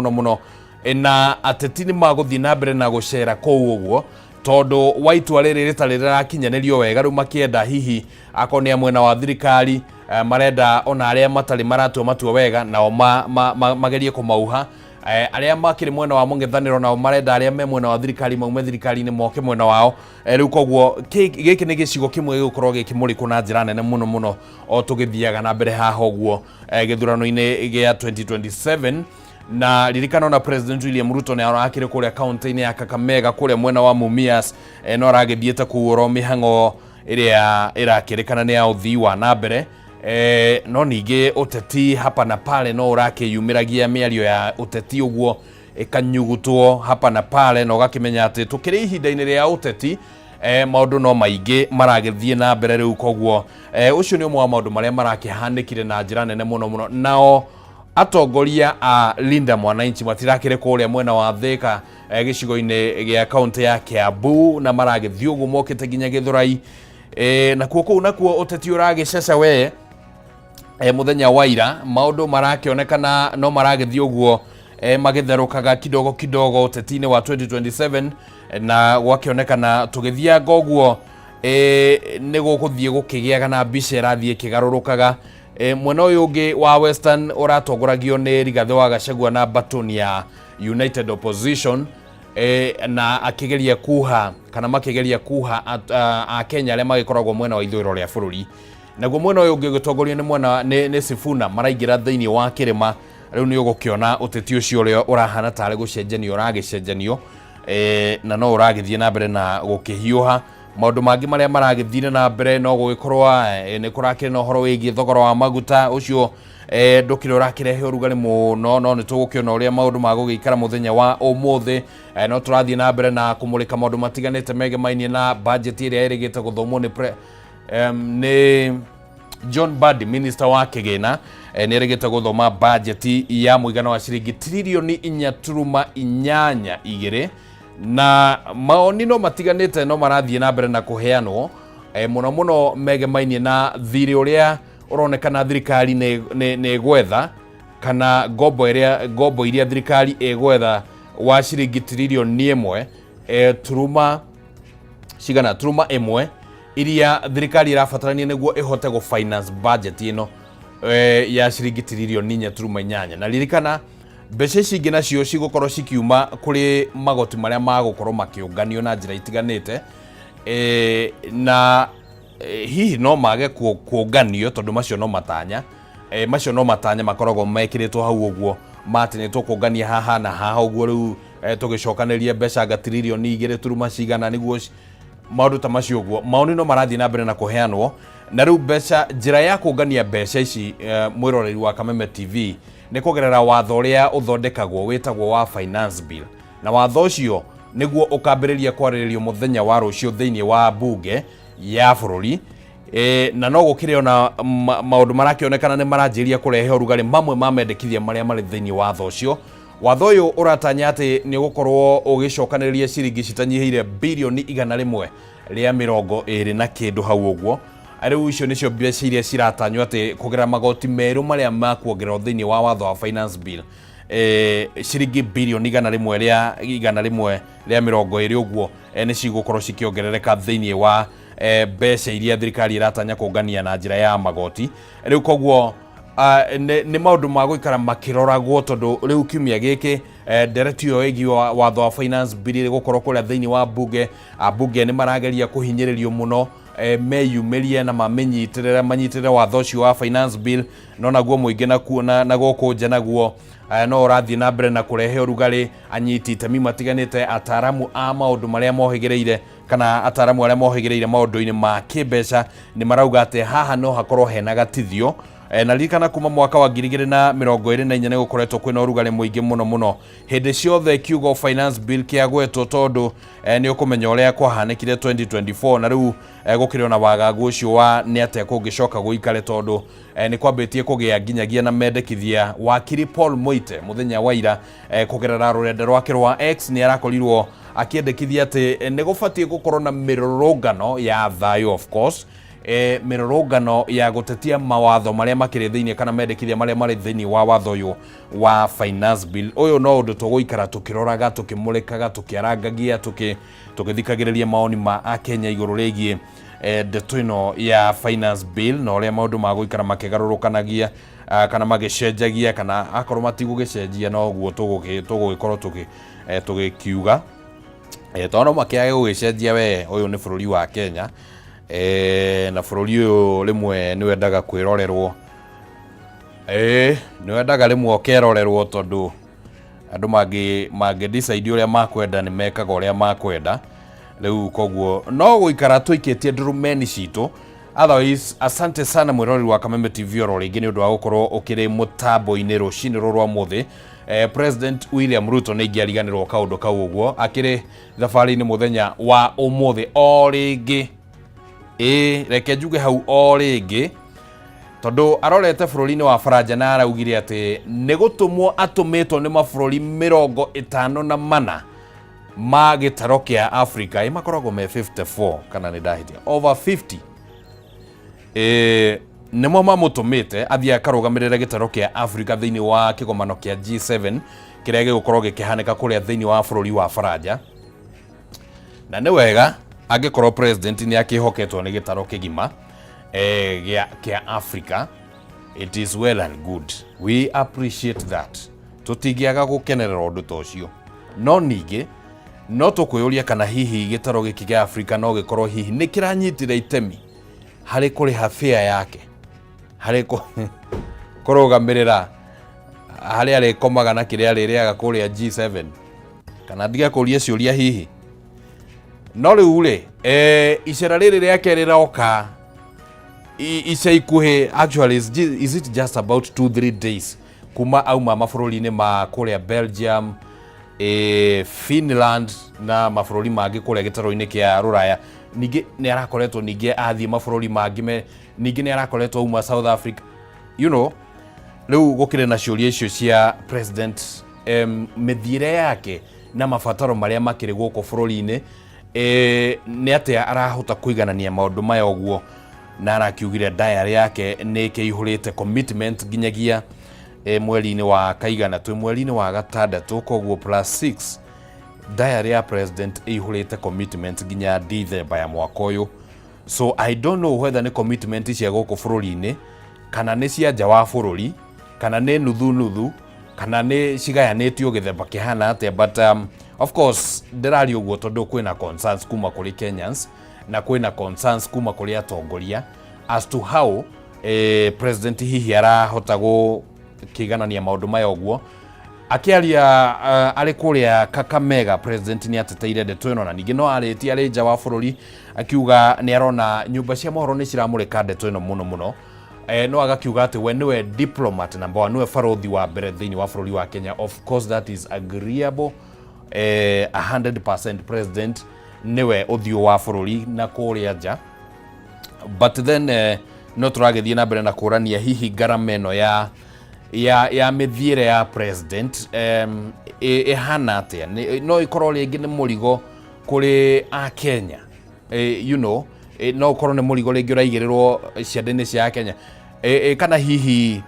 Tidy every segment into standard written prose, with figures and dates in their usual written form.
muno na ateti ni maguthii na mbere na gucera kou uguo tondu waitua riri ritari rirakinyanirio wega riu makienda hihi akonia mwena wa thirikari marenda ona aria matari maratua matua wega nao magerie kumauha aria makiri mwena wa mung'ethaniro nao marenda aria me mwena wa thirikari maume thirikari-ini moke mwena wao riu koguo giki ni gicigo kimwe gigukorwo gikimuriku na njira nene muno o tugithiaga na mbere haha uguo githurano-ini gia 2027 na ririkana na President William Ruto ne arakire kuria county-ini ya Kakamega kuria mwena wa Mumias no aragithiete kuuro mihango iria irakirikana ni ya uthii wa na mbere no ningi uteti hapa na pale no urakiyumiragia miario ya uteti uguo ikanyugutwo hapa na pale no gakimenya ati tukiri ihinda-ini ria uteti maundu no maingi maragithie na mbere riu koguo ucio ni umwe wa maundu maria marakihanikire na njira nene muno nao atongoria a Linda Mwananchi matirakire kuria mwena wa Thika gicigo-ini gia county ya Kiambu na maragithie uguo mokite ginya Githurai na kuo nakuo uteti uragiceca we muthenya wa ira maundu marakionekana no maragithie uguo magitherukaga kidogo uteti-ini wa 2027 na gwakionekana tugithianga uguo ni gukuthie gukigiaga na mbica irathie kigarurukaga mwena uyu ungi wa Western uratongoragio ni Rigathi wa Gachagua na Batoni ya United Opposition na akigeria kuha kana makigeria kuha a Kenya aria magikoragwo mwena wa ithuriro ria bururi naguo mwena uyu ungi gitongorio ni mwena ni Sifuna maraingira thiini wa kirima riu ni ugukiona uteti ucio uri urahana tari gucenjanio uragicenjanio na no uragithie na mbere na gukihiuha maundu mangi maria maragithire na mbere no gugikorwa ni kurakire no horo wigi thogora wa maguta ucio ndukire urakirehe urugari muno no ni tugukiona uria maundu magugikara muthenya wa umuthi no turathie na mbere na kumulika maundu matiganite megemainie na budget iria irigite guthomwo ni John Badi minister wa kigina ni irigite guthoma budget ya muigana wa ciringi trilioni 4.82 na maoni no matiganite no marathie na mbere na kuheanwo muno megemainie na thiri uria uronekana thirikari ne gwetha kana gombo iria thirikari egwetha wa ciringi trilioni 1 turuma imwe iria thirikari irabatarania niguo ihote go finance budget ino ya ciringi trilioni 4.8 na ririkana mbeca ici ingĩ nacio cigukorwo cikiuma kuri magoti maria magukorwo makiunganio na njira itiganite na hihi no mage kuunganio tondu macio no matanya makoragwo mekiritwo hau uguo matinitwo kuungania haha na haha uguo riu tugicokanirie mbeca gatrilioni 2 turuma cigana niguo maundu ta macio uguo maoni no marathie na mbere na kuheanwo na riu mbeca njira ya kuungania mbeca ici mwiroreri wa Kameme TV ni kugerera watho uria uthondekagwo witagwo wa finance bill na watho ucio niguo ukambiriria kwariririo muthenya wa rucio thiini wa bunge ya bururi na no gukire ona maundu marakionekana ni maranjiria kurehe urugari mamwe ma mendekithia maria mari thiini wa watho uyu uratanya ati ni gukorwo ugicokaniria ciringi citanyihire bilioni 100 ria 20 na kindu hau uguo ariu icio nicio mbeca iria ciratanywo ati kugerera magoti meru maria makuongererwo thiini wa watho wa finance bill ciringi bilioni 100 ria 20 uguo ni cigukorwo cikiongerereka thiini wa mbeca iria thirikari iratanya kuungania na njira ya magoti riu koguo ni maundu ma guikara makiroragwo tondu riu kiumia giki directio egi watho wa finance bill gukorwo kuria thiini wa bunge ni marageria kuhinyiririo muno meyumirie na manyitirire watho ucio wa finance bill no naguo muingi na guku nja naguo no urathie na mbere na kurehe urugari anyiti itemi matiganite ataramu a maundu maria mohigireire kana ataramu aria mohigireire maundu-ini ma kimbeca ni marauga ati haha no hakorwo hena gatithio na ririkana kuma mwaka wa 2024 ni gukoretwo kwina urugari muingi muno hindi ciothe kiugo finance bill kiagwetwo tondu ni ukumenya uria kwahanekire 2024 na riu gukire na wagagu ucio wa ni ate kungicoka guikare tondu ni kwambitie kugia nginyagia na mendekithia wakiri Paul Moite muthenya wa ira kugerera rurenda rwake rwa X ni arakorirwo akiendekithia ati ni gubatie gukorwo na mirurungano ya thayo of course mirorongano ya gutetia mawatho maria makire thiini kana mendekithia maria mari thiini wa watho uyu wa finance bill. Uyu no undu tuguikara tukiroraga tukimurikaga tukiarangagia tukithikagiriria maoni ma Akenya iguru rigie ndeto ino ya finance bill na uria maundu maguikara makigarurukanagia kana magicenjagia kana akorwo matigugicenjia no guo tugugikorwo tugikiuga tono makiage gugicenjia we uyu ni bururi wa Kenya na bururi uyu rimwe ni wendaga kwirorerwo ni wendaga rimwe ukerorerwo tondu andu mangi decide uria makwenda ni mekaga uria makwenda riu koguo no guikara tuikitie ndurumeni citu. Otherwise, asante sana mwirori wa Kameme TV oro ringi ni undu wa gukorwo ukiri mutambo-ini rucini rwa muthi. President William Ruto ni ngiariganirwo kaundu kau uguo akiri thabari-ini muthenya wa umuthi o ringi reke njuge hau o ringi tondu arorete bururi-ini wa Faranja na araugire ati ni gutumwo atumitwo ni mabururi 54 ma gitaro kia Africa makoragwo me 54 kana ni ndahitia over 50 nimo mamutumite athia akarugamirira gitaro kia Africa thiini wa kigomano kia G7 kiria gigukorwo gikihanika kuria thiini wa bururi wa Faranja na ni wega angikorwo president ni akihoketwo ni gitaro kigima kia Africa. It is well and good, we appreciate that. Tutingiaga gukenerera undu tocio no ningi no tukuyuria kana hihi gitaro giki kia Africa no gikorwo hihi ni kiranyitire itemi hari kuriha fare yake hari kurugamirira hari ari komaga na kiria ririaga kuria G7 kana ndiga kuria ciuria hihi no riu ri icera riri riake riroka ica ikuhi. Actually is it just about 2-3 days kuma auma mabururi-ini ma kuria Belgium Finland na mabururi mangi kuria gitaro-ini kia Ruraya. Ningi ni arakoretwo ningi athie mabururi mangi ningi ni arakoretwo uma South Africa, you know. Riu gukire na ciuria icio cia president mithiire yake na mabataro maria makiri guku bururi-ini ni atia arahota kuiganania maundu maya uguo na arakiugire diary yake ni kiihurite commitment ginyagia mweri-ini wa kaigana twi mweri-ini wa gatandatu koguo +6 diary ya president ihurite commitment ginya December ya mwaka uyu. So I don't know whether ni commitment cia guku bururi-ini kana ni cia nja wa bururi kana ni nuthu kana ni cigayanitio githemba kihana atia, but of course ndirari uguo tondu kwina concerns kuma kuri Kenyans na kwina concerns kuma kuri atongoria as to how president hihi arahota gukiganania maundu maya uguo. Akiaria ari kuria Kakamega, president ni ateteire ndeto ino na ningi no ariti ari nja wa bururi akiuga ni arona nyumba cia mohoro ni ciramurika ndeto ino muno no agakiuga ati we niwe diplomat number 1 niwe farothi wa mbere thiini wa bururi wa Kenya. Of course that is agreeable 100%. president niwe uthio wa bururi na kuria nja, but then no turagithie na mbere na kurania hihi garama ino ya mithiire ya president ihana atia no ikorwo ringi ni murigo kuri a Kenya, you know, no ikorwo ni murigo ringi uraigirirwo ciande-ini cia Kenya kana hihi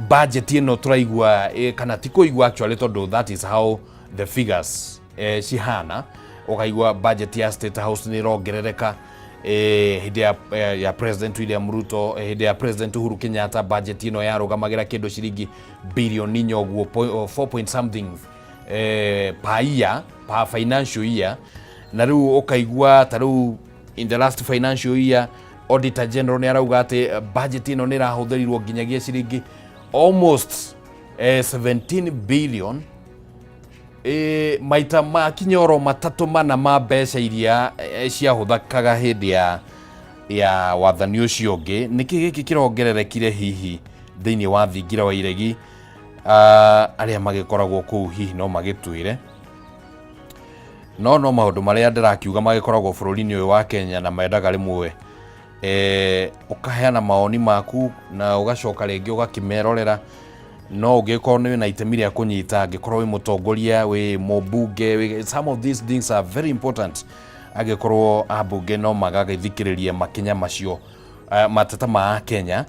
budget ino turaigua kana tikuigua actually tondu that is how the figures cihana. Ukaigua budget ya State House ni rongerereka hindi ya president William Ruto, hindi ya president Uhuru Kenyatta budget ino yarugamagira kindu ciringi bilioni nyoguo 4 point something per year, per financial year. Na riu ukaigua tariu in the last financial year Auditor General ni arauga ati budget ino ni rahuthirirwo nginyagia ciringi almost 17 billion maita makinyoro matatu mana ma mbeca iria ciahuthakaga hindi ya wathani ucio ungi. Niki giki kirongererekire hihi thiini wa thingira wa iregi aria magikoragwo kuu hihi no magitwire no maundu maria ndirakiuga magikoragwo bururi-ini uyu wa Kenya na mendaga rimwe ukaheana maoni maku na ugacoka ringi ugakimerorera. No ugikorwo ni na itemi ria kunyita angikorwo wi mutongoria wi mubunge, some of these things are very important. Angikorwo abunge no magagithikiriria makinya macio mateta ma Kenya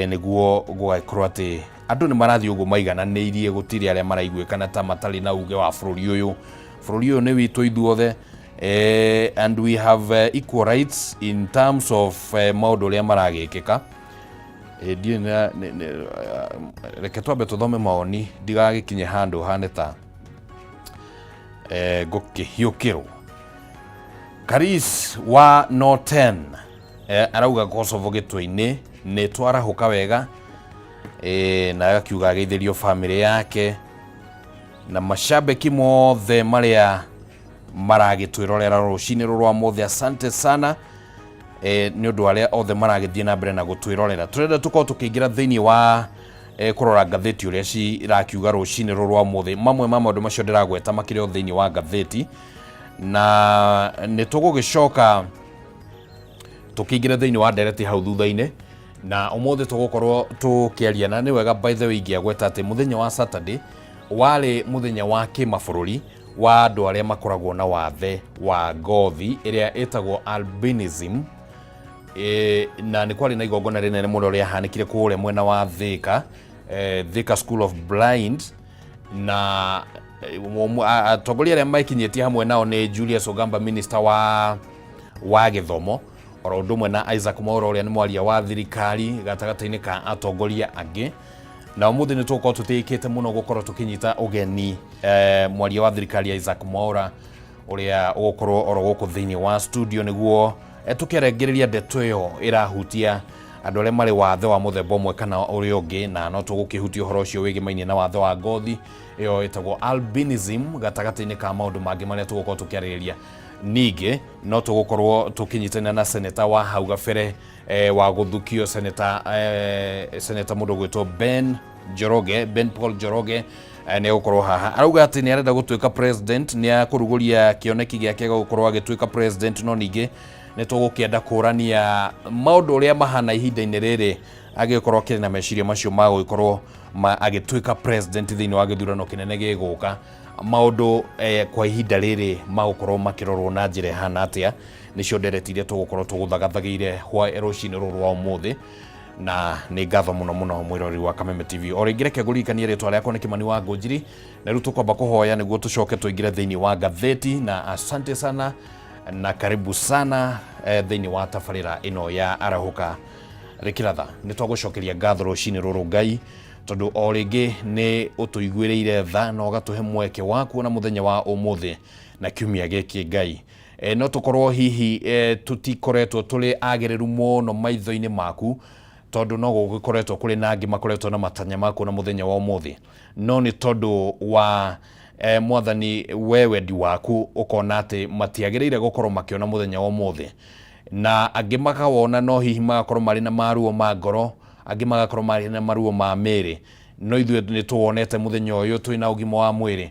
niguo gũgakorwo atĩ andũ nĩ marathiĩ ũguo maigananĩirie, gũtirĩ arĩa maraiguĩkana ta matarĩ na uge wa bũrũri ũyũ. Bũrũri ũyũ nĩ witũ ithuothe, and we have equal rights in terms of maũndũ ũrĩa maragĩkĩka. Reke twambe tũthome maoni ndigagĩkinye handũ hane ta ngũkĩhiũkĩrwo. Karis wa Norten arauga Kosovo gĩtwe-inĩ nĩ twarahũka wega, na agakiuga ageithĩrio famĩlĩ yake na mashabiki mothe marĩa maragĩtwĩrorera rũcinĩ rũrũ rwa mũthĩ. Asante sana nĩ ũndũ arĩa othe maragĩthiĩ na mbere na gũtwĩrorera. Tũrenda tũkorwo tũkĩingĩra thĩinĩ wa kũrora ngathĩti ũrĩa cirakiuga rũcinĩ rũrũ rwa mũthĩ. Mamwe ma maũndũ macio ndĩragweta makĩrĩ o thĩinĩ wa ngathĩti, na nĩ tũgũgĩcoka tũkĩingĩra thĩinĩ wa ndereti hau thutha-inĩ, na ũmũthĩ tũgũkorwo tũkĩaria. Na nĩ wega by the way ingĩagweta atĩ mũthenya wa Saturday warĩ mũthenya wa kĩmabũrũri wa andũ arĩa makoragwo na wathe wa ngothi ĩrĩa ĩtagwo albinism, na nĩ kwarĩ na igongona rĩnene mũno rĩahanĩkire kũrĩa mwena wa Thika School of Blind, na atongoria arĩa maikinyĩtie hamwe nao nĩ Julius Ogamba, minister wa gĩthomo, oro ũndũ ũmwe na Isaac Mwaũra ũrĩa nĩ mwaria wa thirikari gatagatĩ-inĩ ka atongoria angĩ. Na ũmũthĩ nĩ tũgũkorwo tũtĩkĩte mũno gũkorwo tũkĩnyita ũgeni mwaria wa thirikari Isaac Mwaũra ũrĩa ũgũkorwo oro gũkũ thĩinĩ wa studio nĩguo tũkĩarengĩrĩria ndeto ĩyo ĩrahutia andũ arĩa marĩ wathe wa mũthemba ũmwe kana ũrĩa ũngĩ, na no tũgũkĩhutia ũhoro ũcio wĩgĩmainie na wathe wa ngothi ĩyo ĩtagwo albinism gatagatĩ-inĩ ka maũndũ mangĩ marĩa tũgũkorwo tũkĩarĩrĩria. Ningĩ no tũgũkorwo tũkĩnyitana na seneta wa hau gabere wa gũthukio, seneta mũndũ gwĩtwo Ben Paul Njoroge nĩ agũkorwo haha. Arauga atĩ nĩ arenda gũtuĩka president, nĩ akũrugũria kĩoneki gĩake gũkorwo agĩtuĩka president, no ningĩ nĩ tũgũkĩenda kũrania maũndũ ũrĩa mahana ihinda-inĩ rĩrĩ agĩkorwo kĩrĩ na meciria macio ma gũgĩkorwo agĩtuĩka president thĩinĩ wa gĩthurano kĩnene gĩgũka. Maũndũ kwa ihinda rĩrĩ magũkorwo makĩrorwo na njĩra ihana atĩa, nĩcio ndereti iria tũgũkorwo tũgũthagathageire rũcinĩ rũrũ rwa ũmũthĩ, na nĩ ngatho mũno mũno mwĩrori wa Kameme TV. O rĩngĩ reke ngũririkanie rĩtwa rĩakwa nĩ Kimani wa Ngũnjiri, na rĩu tũkwamba kũhoya nĩguo tũcoke tũingĩre thĩinĩ wa ngathĩti, na asante sana na karibu sana thĩinĩ wa tabarĩra ĩno ya Arahũka Rĩkĩratha. Nĩ twagũcokeria ngatho rũcinĩ rũrũ Ngai, tondũ o rĩngĩ nĩ ũtũiguĩrĩire tha na ũgatũhe mweke wa kuona mũthenya wa ũmũthĩ na kiumia gĩkĩ Ngai. No tũkorwo hihi tũtikoretwo tũrĩ agĩrĩru mũno maitho-inĩ maku, tondũ no gũgĩkoretwo kũrĩ na angĩ makoretwo na matanya ma kuona mũthenya wa ũmũthĩ, no nĩ tondũ wa mwathani wewendi waku ũkona atĩ matiagĩrĩire gũkorwo makĩona mũthenya wa ũmũthĩ, na angĩ makawona no hihi magakorwo marĩ na maruo ma ngoro, angĩ magakorwo marĩ na maruo ma mĩĩrĩ, no ithuĩ nĩ tũwonete mũthenya ũyũ twĩ na ũgima wa mwĩrĩ.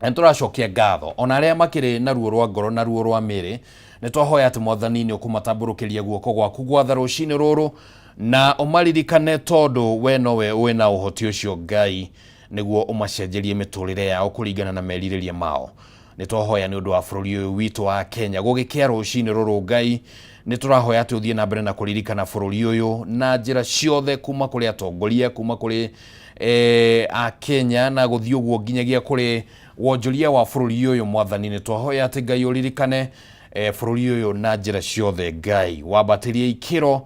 Nĩ tũracokia ngatho ona arĩa makĩrĩ na ruo rwa ngoro na ruo rwa mĩĩrĩ. Nĩ twahoya atĩ mwathani nĩ ũkũmatambũrũkĩria guoko gwaku gwatha rũcinĩ rũrũ, na ũmaririkane tondũ we nowe wĩ na ũhoti ũcio Ngai, nĩguo ũmacenjerie mĩtũrĩre yao kũringana na merirĩria mao. Nĩ twahoya nĩ ũndũ wa bũrũri ũyũ witũ wa Kenya gũgĩkĩa rũcinĩ rũrũ Ngai. Nĩ tũrahoya atĩ ũthiĩ na mbere na kũririkana bũrũri ũyũ na njĩra ciothe, kuma kũrĩ atongoria, kuma kũrĩ a Kenya, na gũthiĩ ũguo nginyagia kũrĩ wonjoria wa bũrũri ũyũ. Mwathani nĩ twahoya atĩ Ngai ũririkane bũrũri ũyũ na njĩra ciothe Ngai, wambatĩrie ikĩro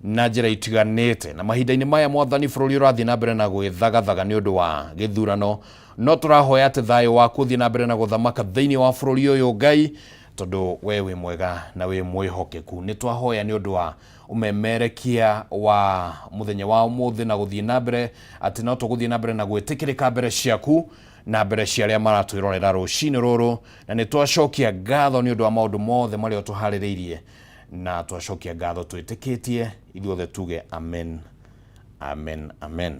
na njĩra itiganĩte. Na mahinda-inĩ maya Mwathani bũrũri ũrathiĩ na mbere na gwĩthagathaga nĩ ũndũ wa gĩthurano, no tũrahoya atĩ thayũ waku ũthiĩ na mbere na gũthamaka thĩinĩ wa bũrũri ũyũ Ngai, tondũ we wĩ mwega na wĩ mwĩhokeku. Nĩ twahoya nĩ ũndũ wa umemerekia wa mũthenya wa ũmũthĩ na gũthiĩ na mbere atĩ no tũgũthiĩ na mbere na gwĩtĩkĩrĩka mbere ciaku na mbere cia arĩa maratwĩrorera rũcinĩ rũrũ, na nĩ twacokia ngatho nĩ ũndũ wa maũndũ mothe marĩa tũharĩrĩirie, na twacokia ngatho twĩtĩkĩtie ithuothe tuge amen, amen, amen.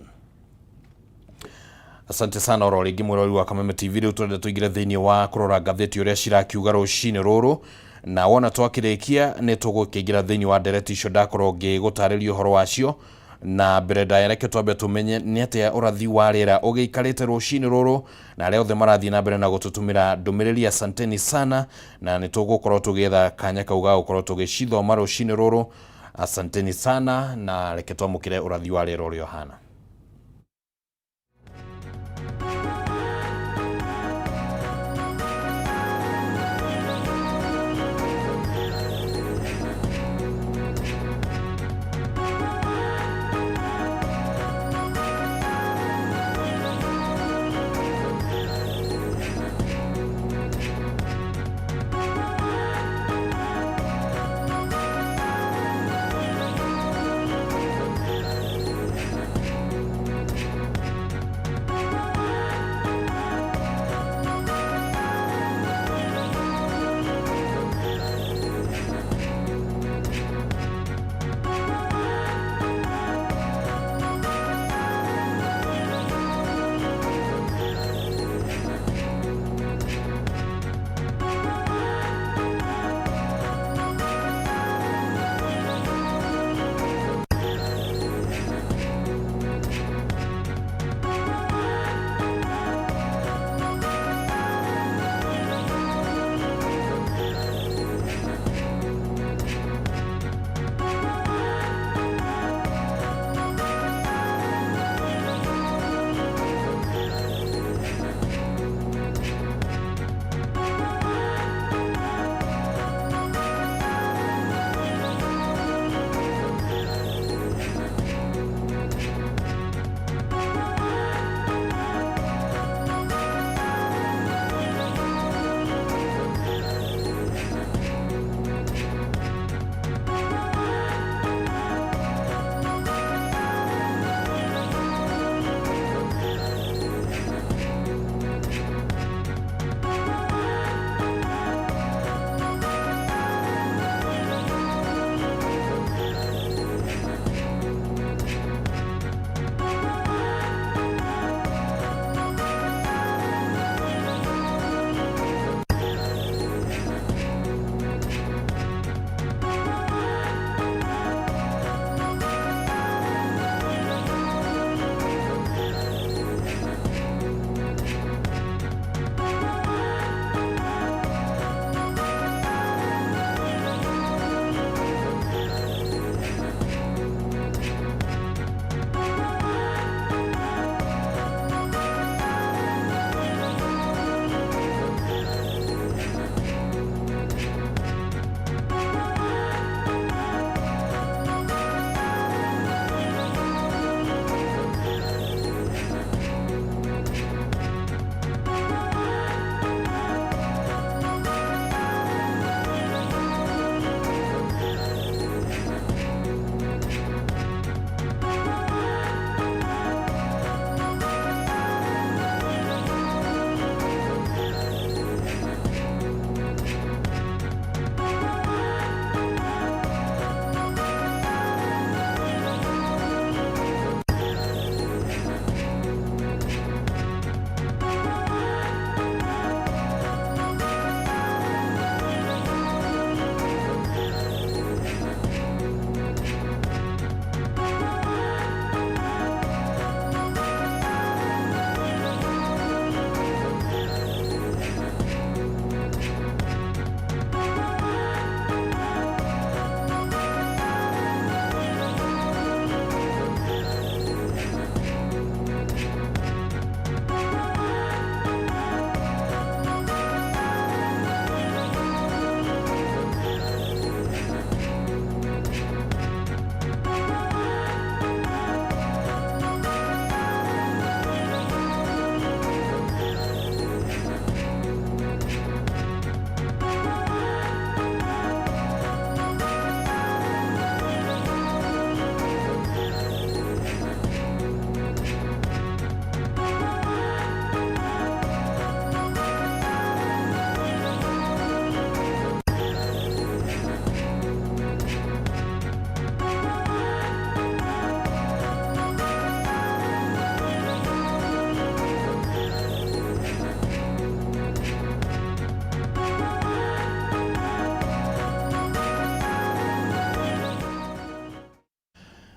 Asante sana oro rĩngĩ mwĩrori wa Kameme TV. Rĩu tũrenda tũingĩre thĩinĩ wa kũrora ngathĩti ũrĩa cirakiuga rũcinĩ rũrũ, na wona twakĩrĩkia nĩ tũgũkĩingĩra thĩinĩ wa ndereti icio ndakorwo ngĩgũtarĩria ũhoro wacio. Na mbere ndareke twambe tũmenye nĩ atĩa ũrathi wa rĩera ũgĩikarĩte rũcinĩ rũrũ, na arĩa othe marathiĩ na mbere na gũtũtũmĩra ndũmĩrĩri asanteni sana, na nĩ tũgũkorwo tũgĩetha kanya kau ga gũkorwo tũgĩcithoma rũcinĩ rũrũ. Asanteni sana na reke twamukire urathi wa rĩera ũrĩa ũhana.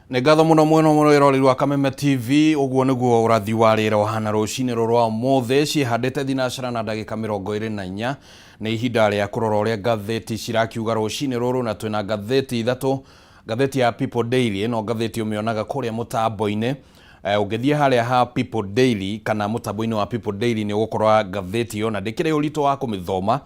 Nĩ ngatho mũno mwena ũmwe rwĩroreri rwa Kameme TV ũguo nĩguo ũrathi wa rĩera ũhana rũcinĩ rwa ũmũthĩ ciĩhandĩte thinacara na ndagĩka 24 nĩ ihinda rĩa kũrora ũrĩa ngathĩti cirakiuga rũcinĩ rũrũ na twĩna ngathĩti ithatũ ngatheti ya People Daily no ngatheti umionaga kuria mutambo-ini ungithie haria ha People Daily kana mutambo-ini wa People Daily ni ugukorwa ngatheti yo na ndikire urito wa kumithoma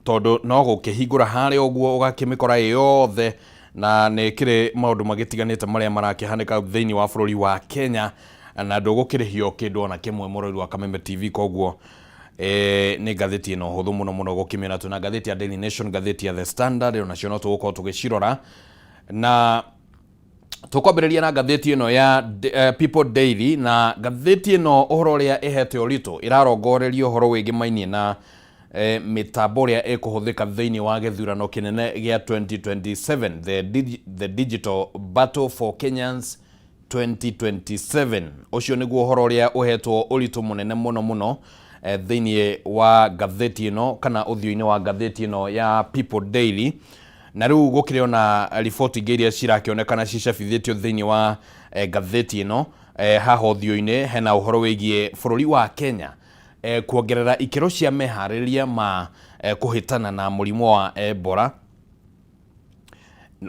tondu no gukihingura haria uguo ugakimikora yothe na nekire maundu magitiganite maria marakihanika thiini wa bururi wa Kenya na ndugukirihio kindu ona kimwe murori wa Kameme TV koguo ni ngatheti ino huthu muno gukimena tuna ngatheti ya Daily Nation, ngatheti ya The Standard ona cio no tugukorwo tugicirora na tukwambiriria na ngatheti ino ya People Daily. Na ngatheti ino uhoro uria ihete urito irarongoreria uhoro wingi mainie na mitambo uria ikuhuthika thiini wa githurano kinene gia 2027 the digital battle for Kenyans 2027. ucio niguo uhoro uria uhetwo urito munene muno thiini wa ngatheti ino kana uthio-ini wa ngatheti ino ya People Daily. Na riu gukire na riboti ngiria cirakionekana cicabithitio thiini wa ngatheti ino haha uthio-ini hena uhoro wigie bururi wa Kenya kuongerera ikiro cia mehariria ma kuhitana na murimo wa Ebola.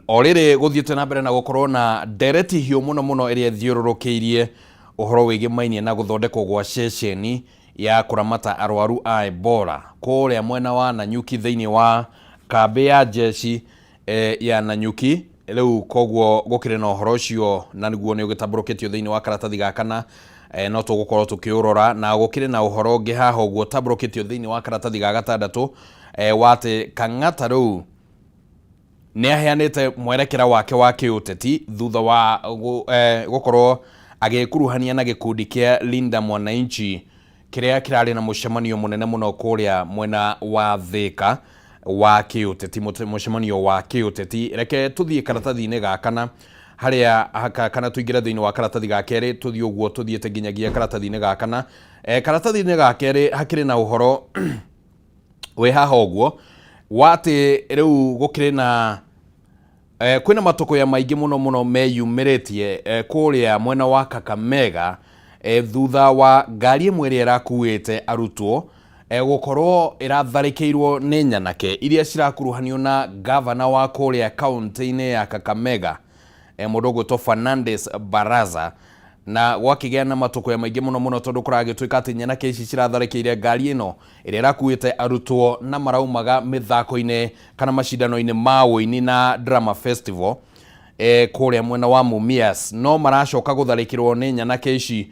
Orire guthiete na mbere na gukorwo na ndereti hiu muno iria thiururukiirie uhoro wigie mainie na guthondekwo gwa ceceni ya kuramata arwaru a Ebola kuria mwena wa Nanyuki thiini wa kambi ya jeshi ya Nanyuki. Riu koguo gukire na uhoro ucio na niguo ni ugitamburukitio thiini wa karatathi gakana no tugukorwo tukiurora na gukire na uhoro ungi haha uguo tamburukitio thiini wa karatathi ga gatandatu wate Kang'ata riu ni aheanite mwerekera wake wa kiuteti thutha wa gukorwo agikuruhania na gikundi kia Linda Mwananchi kiria kirari na mucemanio munene muno kuria mwena wa Thika wa kiuteti, mucemanio wa kiuteti. Reke tuthie karatathi-ini gakana haria kana tuingira thiini wa karatathi ga keri tuthie uguo tuthiete nginyagia karatathi-ini gakana. Karatathi-ini ga keri hakiri na uhoro we haha uguo wati riu gukire na kwina matoko ya maingi muno meyumiritie kuria mwena wa Kakamega thutha wa ngari imwe iria irakuite arutwo gukorwo iratharikirwo ni nyanake iria cirakuruhanio na governor wa kuria kaunti-ini ya Kakamega mundu gwitwo Fernandes Baraza. Na gwakigea na matoko ya maingi muno tondu kuragituika ati nyanake ici ciratharikire ngari ino iria irakuite arutwo na maraumaga mithako-ini kana macindano-ini ma uini na drama festival kuria mwena wa Mumias, no maracoka gutharikirwo ni nyanake ici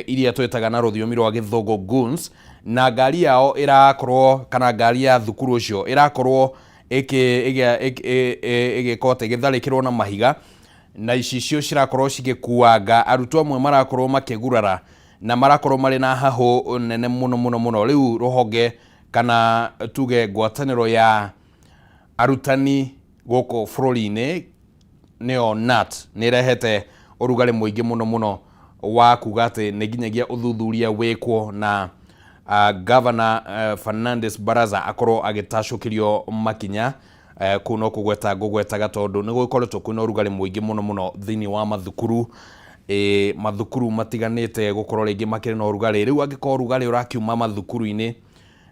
iria twetaga na ruthiomi rwa Githungu goons. Na ngari yao irakorwo kana ngari ya thukuru ucio irakorwo igikota igitharikirwo na mahiga na icio cirakorwo cigikuanga arutwo amwe marakorwo makigurara na marakorwo mari na hahu nene muno. Riu ruhonge kana tuge ngwataniro ya arutani guku bururi-ini nio NAT ni rehete urugari muingi muno wa kuga ati ni nginyagia uthuthuria wikwo na Governor Fernandes Baraza akorwo agitacukirio makinya kuno kugwetaga tondu ni gukoretwo kwina urugari muingi muno thiini wa mathukuru mathukuru matiganite gukorwo ringi makiri na urugari. Riu angikorwo urugari urakiuma mathukuru-ini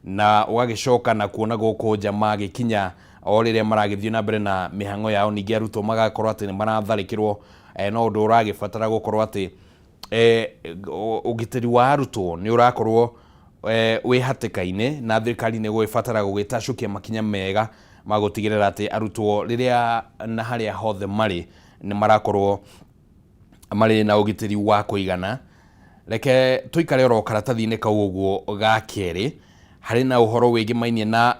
na ugagicoka na kuona guku jamaa gikinya o riria maragithie na mbere na mihango yao ningi arutwo magakorwo ati ni maratharikirwo no undu uragibatara gukorwo ati ugitiri wa arutwo ni urakorwo wi hatikaine na thirikari ni gwibatara gugitacukia makinya mega magutigirira ati arutwo riria na haria hothe mari ni marakorwo mari na ugitiri wa kuigana. Reke tuikare ro karatathi-ini kau uguo ga keri hari na uhoro wingi mainie na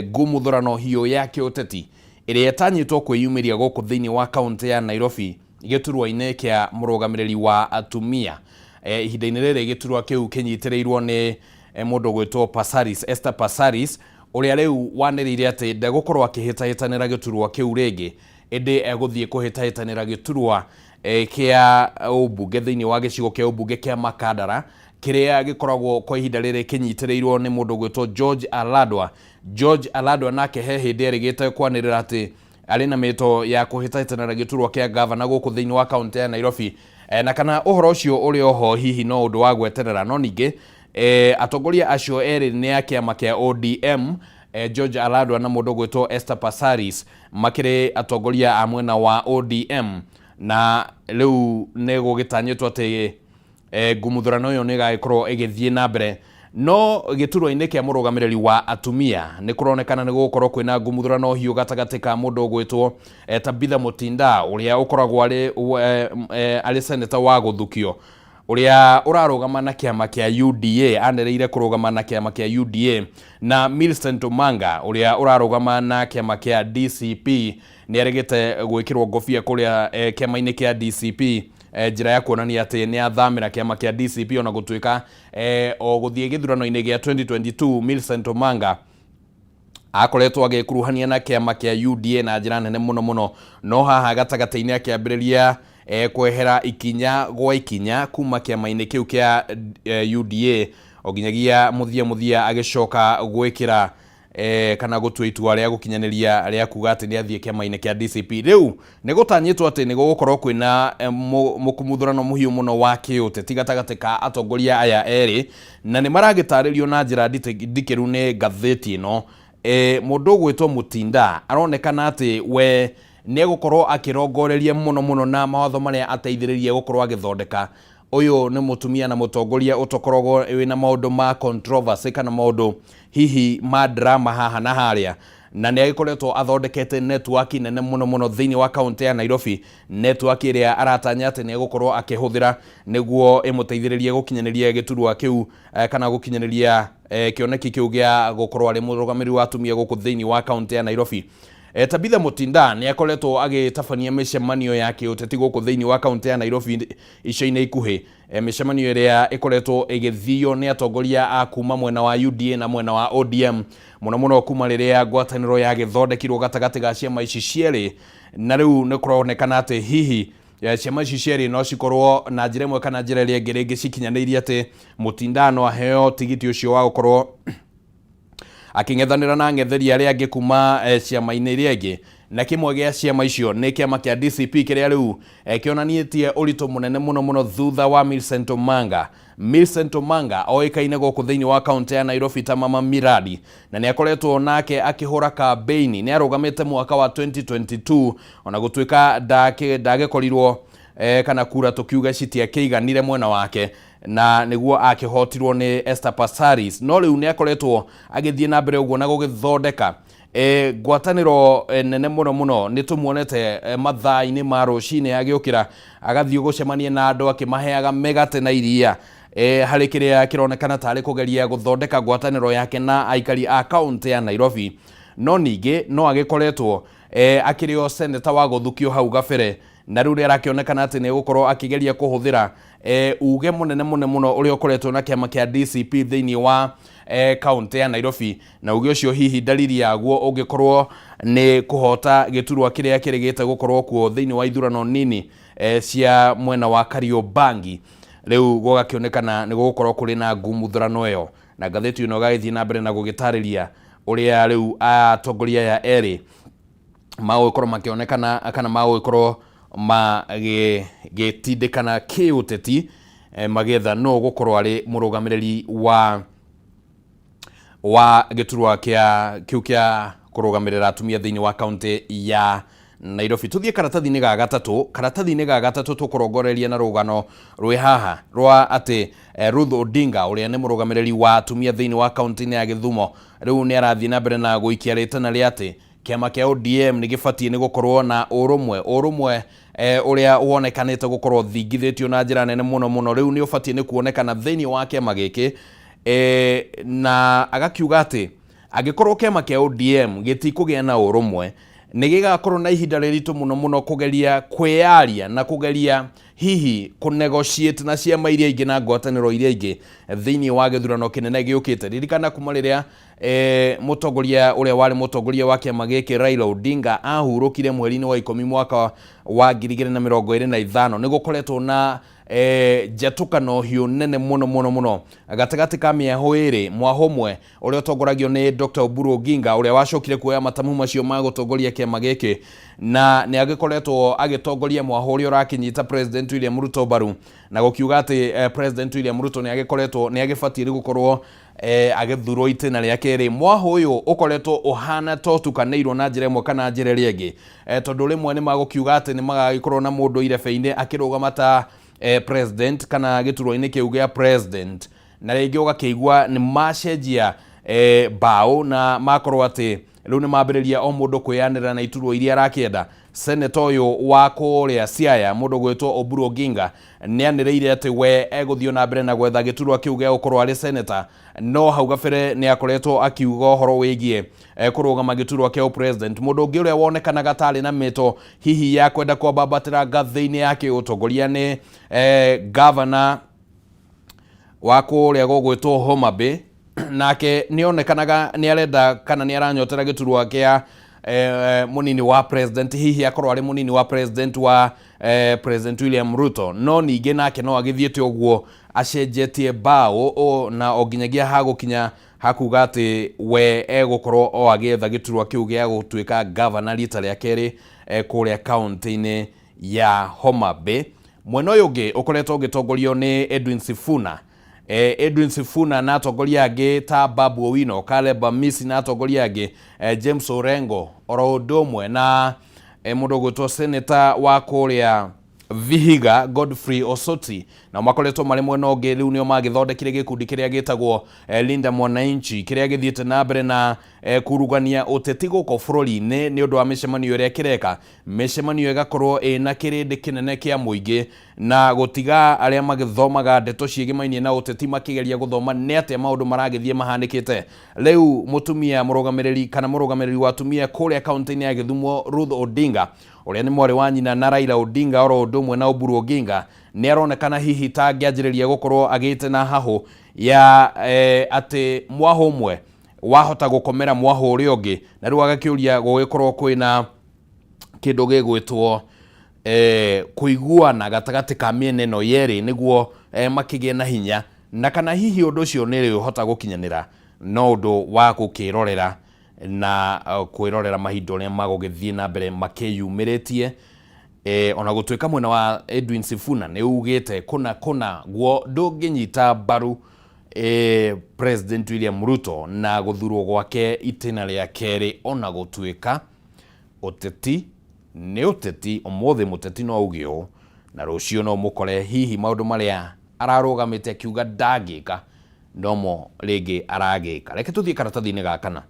ngumuthurano hiyo ya kiuteti iria etanyitwo kwiyumiria guku thiini wa kaunti ya Nairobi giturwa-ini kia murugamiriri wa atumia. Ihinda-ini riri giturwa kiu kinyitirirwo ni mundu gwitwo Pasaris, Esther Pasaris, uria riu waniriire ati ndegukorwo akihitahitanira giturwa kiu ringi indi eguthie kuhitahitanira giturwa kia ubunge thiini wa gicigo kia ubunge kia Makadara kiria gikoragwo kwa ihinda riri kinyitirirwo ni mundu gwitwo George Aladwa. George Aladwa nake he hindi erigite kwanirira ati ari na mito ya kuhitahitanira giturwa kia governor guku thiini wa kaunti ya Nairobi. Na kana uhoro ucio uri oho hihi no undu wa gweterera no ningi atongoria acio eri ni ya kiama kia ODM George Aladwa na mundu gwitwo Esther Passaris makire atongoria a mwena wa ODM, na riu ne gugitanyitwo ati ngumuthurano yo ni gaikorwo igithie na mbere, no gituro-ini kia murugamiriri wa atumia ni kuronekana ni gukorwo kwina ngumuthurano hiu gatagati ka mundu gwitwo Tabitha Mutinda uria ukoragwo ari senator wa guthukio, uria urarugama na kiama kia UDA, anereire kurugama na kiama kia UDA, na Millicent Omanga uria urarugama na kiama kia DCP ni aregete gwikirwo ngofia kuria kiama-ini kia DCP njira ya kuonania ati ni athamira kiama kia DCP ona gutuika o guthie githurano-ini gia 2022. Millicent Omanga akoretwo agikuruhania na kiama kia UDA na njira nene muno, no haha gatagati-ini akiambiriria kwehera ikinya gwa ikinya kuma kiama-ini kiu kia UDA oginyagia muthia agicoka gwikira kana gutua itua ria gukinyaniria ria kuga ati ni athie kiama-ini kia DCP. Riu ni gutanyitwo ati ni gukorwo kwina mukumuthurano muhiu muno wa kiuteti gatagati ka atongoria aya eri, na ni maragitaririo na njira ndikiru ni ngatheti ino. Mundu gwitwo Mutinda aronekana ati we ni gukorwo akirongoreria muno na mawatho maria ateithiririe gukorwo agithondeka. Uyu ni mutumia na mutongoria utokorogwo wina maundu ma controversy kana maundu hihi ma drama haha na haria, na ni agikoretwo athondekete network nene muno thiini wa kaunti ya Nairobi, network iria aratanya ati ni gukorwo akihuthira niguo imuteithiririe gukinyaniria giturwa kiu kana gukinyaniria kioneki kiu gia gukorwo ari murugamiri wa atumia guku thiini wa kaunti ya Nairobi. Tabitha Mutinda ni akoretwo agitabania micemanio yake uteti guku thiini wa kaunti ya Nairobi ica-ini ikuhi, micemanio iria ikoretwo igithio ni atongoria a kuma mwena wa UDA na mwena wa ODM, muno kuma riria ngwataniro ya githondekirwo gatagati ga ciama ici cieri, na riu ni kuronekana ati hihi ciama ici cieri no cikorwo na njira imwe kana njira iria ingi cikinyanirie ati Mutinda no aheo tigiti ucio wa gukorwo akingethanira na ngetheri aria angi kuma ciama-ini iria ingi, na kimwe gia ciama icio ni kiama kia DCP kiria riu kionanietie urito munene muno thutha wa Millicent Omanga. Millicent Omanga oikaine guku thiini wa kaunti ya Nairobi ta mama miradi, na ni akoretwo nake akihura campaign, ni arugamite mwaka wa 2022 ona gutuika ndagekorirwo kana kura tukiuga citia kiiganire mwena wake, na niguo akihotirwo ni Esther Passaris, no riu ni akoretwo agithie na mbere uguo na gugithondeka ngwataniro nene muno ni tumuonete mathaa-ini ma rucini agiukira agathie gucemania na andu akimaheaga megate na iria hari kiria kironekana tari kugeria guthondeka ngwataniro yake na aikari a kaunti ya Nairobi, no ningi no agikoretwo akirio seneta wa guthukio hau gabere, na riu ria rakionekana ati ni gukorwo akigeria kuhuthira uge munene muno uria ukoretwo na kiama kia DCP thiini wa kaunti ya Nairobi, na uge ucio hihi dalili yaguo ungikorwo ni kuhota giturwa kiria kirigite gukorwo kuo thiini wa ithurano nini cia mwena wa Kariobangi. Riu gugakionekana ni gukorwo kuri na ngumuthurano iyo, na ngatheti ino gaithie na mbere na gugitariria uria riu atongoria ya eri magwikorwo makionekana kana magwikorwo magitindikana kiuteti magetha no gukorwo ari murugamiriri wa giturwa kiu kia kurugamirira atumia thiini wa kaunti ya Nairobi. Tuthie karatathi-ini ga gatatu tukurongoreria na rugano rwi haha rwa ati Ruth Odinga uria ni murugamiriri wa atumia thiini wa kaunti ya Githumo riu ni arathie na mbere na guikia ritana ria ati kiama kia ODM ni gibatie ni gukorwo na urumwe uria wonekanite gukorwo thingithitio na njira nene muno riu ni ubatie ni kuonekana thiini wa kiama giki na agakiuga ati agikorwo kiama kia ODM gitikugia na urumwe ni gigakorwo na ihinda riritu muno kugeria kwiaria na kugeria hihi kunegotiate na ciama iria ingi na ngwataniro iria ingi thiini wa githurano kinene giukite. Ririkana kuma riria mutongoria uria wari mutongoria wa kiama giki Raila Odinga ahurukire mweri-ini wa 10 mwaka wa 2025 ni gukoretwo na jatukano hiu nene muno gatagati ka miaho iri mwahomwe uria utongoragio ni Dr. Oburu Oginga uria wacokire kuoya matamu macio ma gutongoria kiama giki, na ni agikoretwo agitongoria mwaho uria urakinyita President William Ruto baru na gukiuga ati President William Ruto ni agikoretwo ni agibatie gukorwo agethurwo itena rĩa kerĩ. Mwaho ũyũ ũkoretwo ũhana totukanĩirwo na njĩra ĩmwe kana njĩra ĩrĩa ĩngĩ, tondũ rĩmwe nĩ magũkiuga atĩ nĩ magagĩkorwo na mũndũ irebebe-inĩ akĩrũgama ta president kana gĩturwa-inĩ kĩu gĩa president, na rĩngĩ ũgakĩigua nĩ macenjia mbaũ na makorwo atĩ rĩu nĩ mambĩrĩria o mũndũ kwĩyanĩra na iturwa iria arakĩenda. Senator ũyũ wa kũrĩa Siaya, mũndũ gwĩtwo Oburu Oginga, nĩ anĩrĩire atĩ we egũthiĩ na mbere na gwetha gĩturwa kĩu gĩa gũkorwo arĩ senator, no hau gabere nĩ akoretwo akiuga ũhoro wĩgiĩ kũrũgama gĩturwa kĩa president. Mũndũ ũngĩ ũrĩa wonekanaga tarĩ na mĩto hihi ya kwenda kwambambatĩra ngathĩ-inĩ ya kĩũtongoria nĩ governor wa kũrĩa gũgwĩtwo Homa Bay, nake nĩ onekanaga nĩ arenda kana nĩ aranyotera gĩturwa kĩa munini wa president, hihi akorwo arĩ munini wa president wa President William Ruto, no ningĩ nake no agĩthiĩte ũguo acenjetie mbaũ na o nginyagia hagũkinya hakuga atĩ we egũkorwo o agĩetha gĩturwa kĩu gĩa gũtuĩka governor rita rĩa kerĩ kũrĩa kaunti-inĩ ya Homa Bay. Mwena ũyũ ũngĩ ũkoretwo ũgĩtongorio nĩ Edwin Sifuna. Edwin Sifuna na atongoria angĩ ta Babu Owino, Caleb Amisi na atongoria angĩ, James Orengo, oro ũndũ ũmwe na mũndũ gwĩtwo senator wa kũrĩa Vihiga Godfrey Osoti, na makoretwo marĩ mwena ũngĩ rĩu nĩo magĩthondekire gĩkundi kĩrĩa gĩtagwo Linda Mwananchi, kĩrĩa gĩthiĩte na mbere na kurugania ũteti gũkũ bũrũri-inĩ nĩ ũndũ wa mĩcemanio ĩrĩa kĩreka. Mĩcemanio ĩgakorwo ĩna kĩrĩndĩ kĩnene kĩa mũingĩ na gũtiga arĩa magĩthomaga ndeto ciĩgĩmainie na ũteti makĩgeria gũthoma nĩ atĩa maũndũ maragĩthiĩ mahanĩkĩte. Rĩu mũtumia mũrũgamĩrĩri kana mũrũgamĩrĩri wa atumia kũrĩa kaunti-inĩ ya Gĩthumo Ruth Odinga, ũrĩa nĩ mwarĩ wa nyina na Raila Odinga oro ũndũ ũmwe na Oburu Oginga, nĩ aronekana hihi ta angĩanjĩrĩria gũkorwo agĩte na hahũ ya atĩ mwaho ũmwe wahota gũkomera mwaho ũrĩa ũngĩ, na rĩu agakĩũria gũgĩkorwo kwĩna kĩndũ gĩgwĩtwo kũiguana gatagatĩ ka mĩena ĩno yerĩ nĩguo makĩgĩe na hinya, na kana hihi ũndũ ũcio nĩ rĩhota gũkinyanĩra no ũndũ wa gũkĩrorera na kwĩrorera mahinda ũrĩa magũgĩthiĩ na mbere makĩyumĩrĩtie. Ona gũtuĩka mwena wa Edwin Sifuna nĩ ugĩte kuna guo ndũngĩnyita mbaru President William Ruto na gũthurwo gwake itĩna rĩa kerĩ, ona gũtuĩka ũteti nĩ ũteti, ũmũthĩ mũteti no auge ũũ na rũciũ no mũkore hihi maũndũ marĩa ararũgamĩte akiuga ndangĩka nomo rĩngĩ aragĩka. Reke tũthiĩ karatathi-inĩ gakana.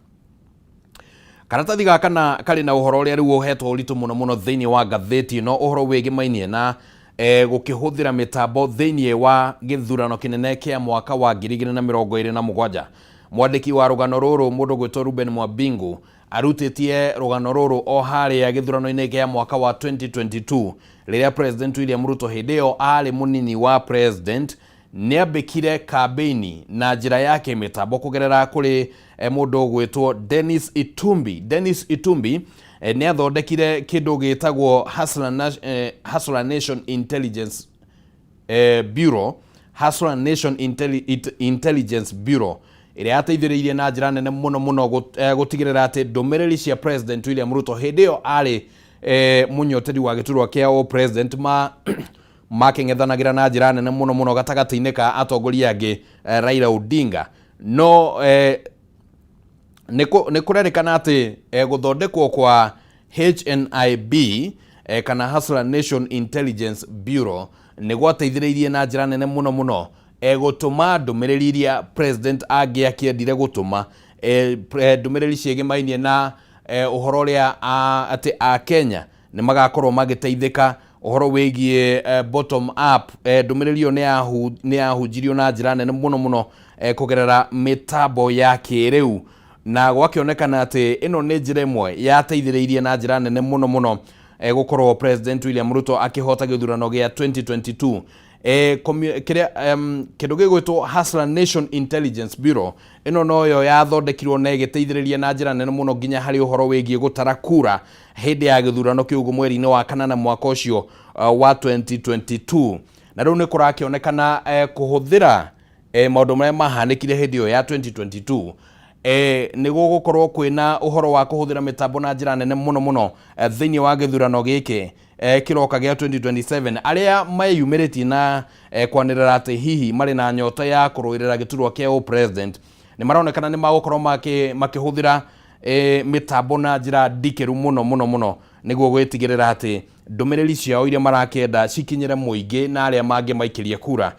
Karatathi gakana karĩ na ũhoro ũrĩa rĩu ũhetwo ũritũ mũno mũno thĩinĩ wa ngathĩti ĩno, ũhoro wĩgĩmainie na gũkĩhũthĩra mĩtambo thĩinĩ wa gĩthurano kĩnene kĩa mwaka wa 2027. Mwandĩki wa rũgano rũrũ mũndũ gwĩtwo Ruben Mwambingu arutĩtie rũgano rũrũ o harĩa gĩthurano-inĩ kĩa mwaka wa 2022 rĩrĩa President William Ruto hĩndĩ ĩyo arĩ mũnini wa president. Nĩambĩkire kambeini na njĩra yake mĩtambo kũgerera kũrĩ mũndũ gwĩtwo Dennis Itumbi. Dennis Itumbi nĩ athondekire kĩndũ gĩtagwo Hustler Nation Intelligence Bureau, Hustler Nation Intelligence Bureau, ĩrĩa yateithĩrĩirie na njĩra nene mũno mũno gũtigĩrĩra atĩ ndũmĩrĩri cia President William Ruto hĩndĩ ĩyo arĩ mũnyoteri wa gĩturwa kĩa president makĩng'ethanagĩra na njĩra nene mũno mũno gatagatĩ-inĩ ka atongoria angĩ Raila Odinga. No nĩ kũrerĩkana atĩ gũthondekwo kwa HNIB kana Hustler Nation Intelligence Bureau nĩ gwateithĩrĩirie na njĩra nene mũno mũno gũtũma ndũmĩrĩri iria president angĩakĩendire gũtũma, ndũmĩrĩri ciĩgĩmainie na ũhoro ũrĩa atĩ a Kenya nĩ magakorwo magĩteithĩka, ũhoro wĩgiĩ bottom up. Ndũmĩrĩri ĩyo nĩ yahunjirio na njĩra nene mũno mũno kũgerera mĩtambo ya kĩrĩu, na gwakĩonekana atĩ ĩno nĩ njĩra ĩmwe yateithĩrĩirie na njĩra nene mũno mũno gũkorwo President William Ruto akĩhota gĩthurano gĩa 2022. Kĩndũ gĩgwĩtwo Hustler Nation Intelligence Bureau ĩno noyo yathondekirwo na ĩgĩteithĩrĩria na njĩra nene mũno nginya harĩ ũhoro wĩgiĩ gũtara kura hĩndĩ ya gĩthurano kĩu mweri-inĩ wa kanana mwaka ũcio wa 2022. Na rĩu nĩ kũrakĩonekana kũhũthĩra maũndũ marĩa mahanĩkire hĩndĩ ĩyo ya 2022 nĩ gũgũkorwo kwĩna ũhoro wa kũhũthĩra mĩtambo na njĩra nene mũno mũno thĩinĩ wa gĩthurano gĩkĩ kĩroka gĩa 2027. Arĩa meyumĩrĩtie na kwanĩrĩra atĩ hihi marĩ na nyota ya kũrũĩrĩra gĩturwa kĩa president ni maronekana ni magukorwo makihuthira mitambo na njira ndikeru muno niguo gwitigirira ati ndumiriri ciao iria marakenda cikinyire muingi na aria mangi maikirie kura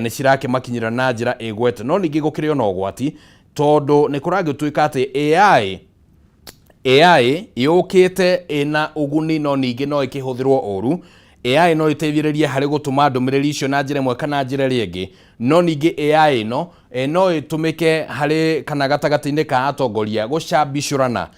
ni cirake makinyira na njira igwete. No ningi gukirio na ugwati tondu ni kuragituika ati AI yukite ina uguni no ningi no ikihuthirwo oru. AI no iteithiririe hari gutuma ndumiriri icio na njira imwe kana njira ringi, no ningi AI no itumike hari kana gatagati-ini ka atongoria gucambicurana